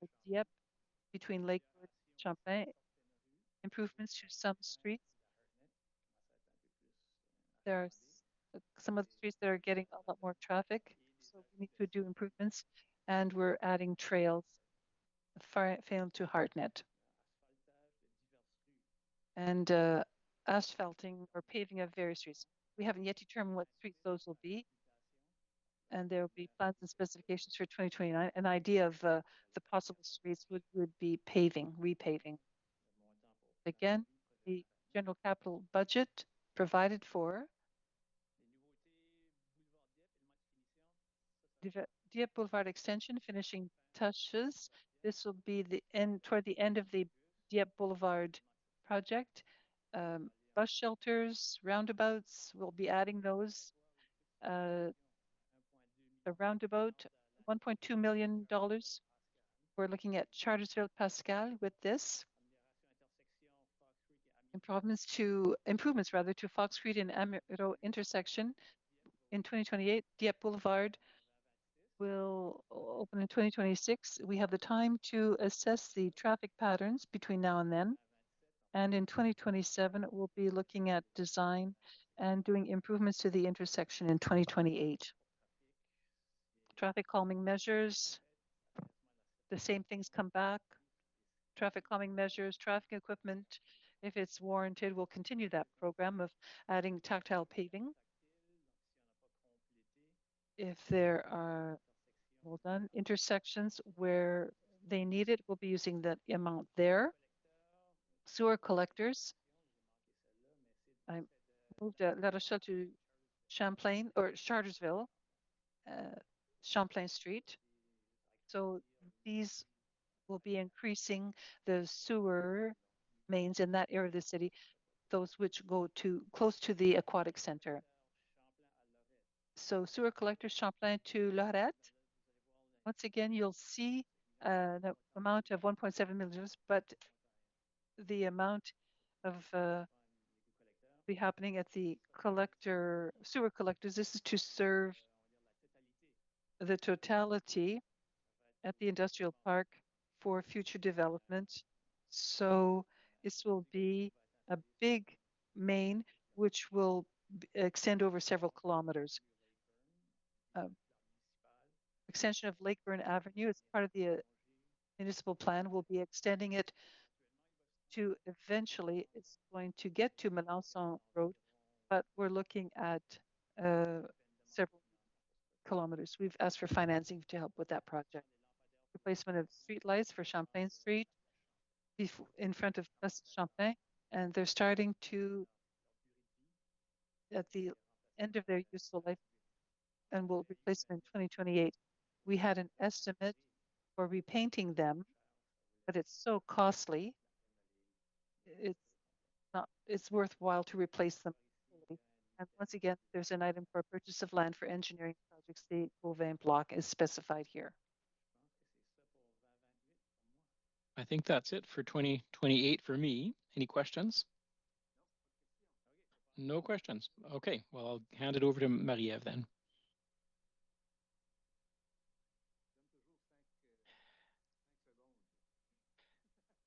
of Dieppe between Lakeburn and Champlain. Improvements to some streets. There are some of the streets that are getting a lot more traffic, so we need to do improvements, and we're adding trails, Fail to Hartnett, and asphalting or paving of various streets. We haven't yet determined what streets those will be. and there will be plans and specifications for 2029. An idea of the possible streets would be paving, repaving. Again, the general capital budget provided for Dieppe Boulevard extension, finishing touches. This will be the end toward the end of the Dieppe Boulevard project. Bus shelters, roundabouts, we'll be adding those. A roundabout, $1.2 million. We're looking at Chartersville Pascal with this. Improvements to Fox Street and Amiro intersection in 2028. Dieppe Boulevard will open in 2026. We have the time to assess the traffic patterns between now and then. And in 2027, we'll be looking at design and doing improvements to the intersection in 2028. Traffic calming measures, the same things come back. Traffic calming measures, traffic equipment, if it's warranted, we'll continue that program of adding tactile paving. If there are well done intersections where they need it, we'll be using that amount there. Sewer collectors. I moved La Rochelle to Champlain or Chartersville, Champlain Street. So these will be increasing the sewer mains in that area of the city, those which go to close to the aquatic center. So sewer collectors, Champlain to Lorette. Once again, you'll see the amount of 1.7 million, but the amount of be happening at the sewer collectors. This is to serve the totality at the industrial park for future development. So this will be a big main which will extend over several kilometers. Extension of Lakeburn Avenue as part of the municipal plan. We'll be extending it to eventually it's going to get to Melanson Road, but we're looking at several kilometers. We've asked for financing to help with that project. Replacement of street lights for Champlain Street in front of Place Champlain, and they're starting to at the end of their useful life and will replace them in 2028. We had an estimate for repainting them, but it's so costly. It's worthwhile to replace them. And once again, there's an item for purchase of land for engineering projects. The Beauvais block is specified here. I think that's it for 2028 for me. Any questions? No questions. Okay, well, I'll hand it over to Marie-Ève then.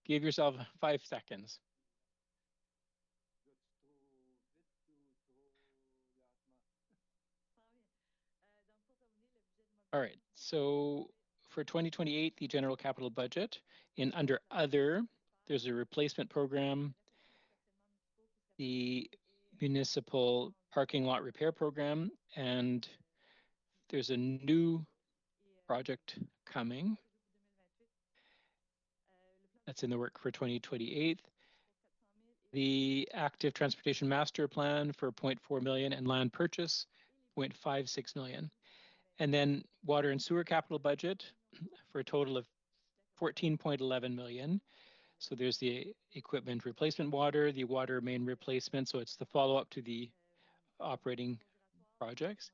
Give yourself 5 seconds. All right, so for 2028, the general capital budget under other, there's a replacement program, the municipal parking lot repair program, and there's a new project coming that's in the work for 2028. The active transportation master plan for 0.4 million and land purchase 0.56 million. And then water and sewer capital budget for a total of 14.11 million. So there's the equipment replacement water, the water main replacement. So it's the follow-up to the operating projects.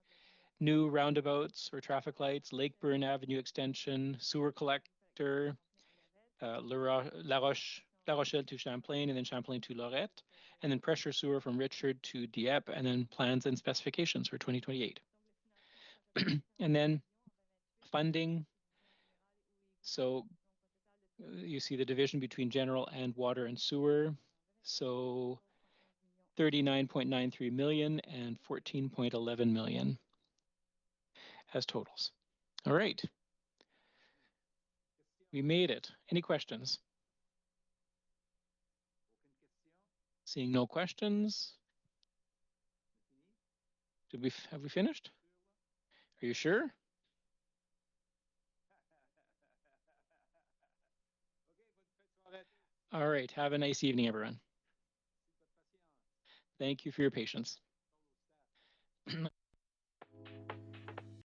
New roundabouts or traffic lights, Lakeburn Avenue extension, sewer collector, La Rochelle to Champlain, and then Champlain to Lorette, and then pressure sewer from Richard to Dieppe, and then plans and specifications for 2028. And then funding. So you see the division between general and water and sewer. So 39.93 million and 14.11 million as totals. All right. We made it. Any questions? Seeing no questions. Have we finished? Are you sure? All right. Have a nice evening, everyone. Thank you for your patience.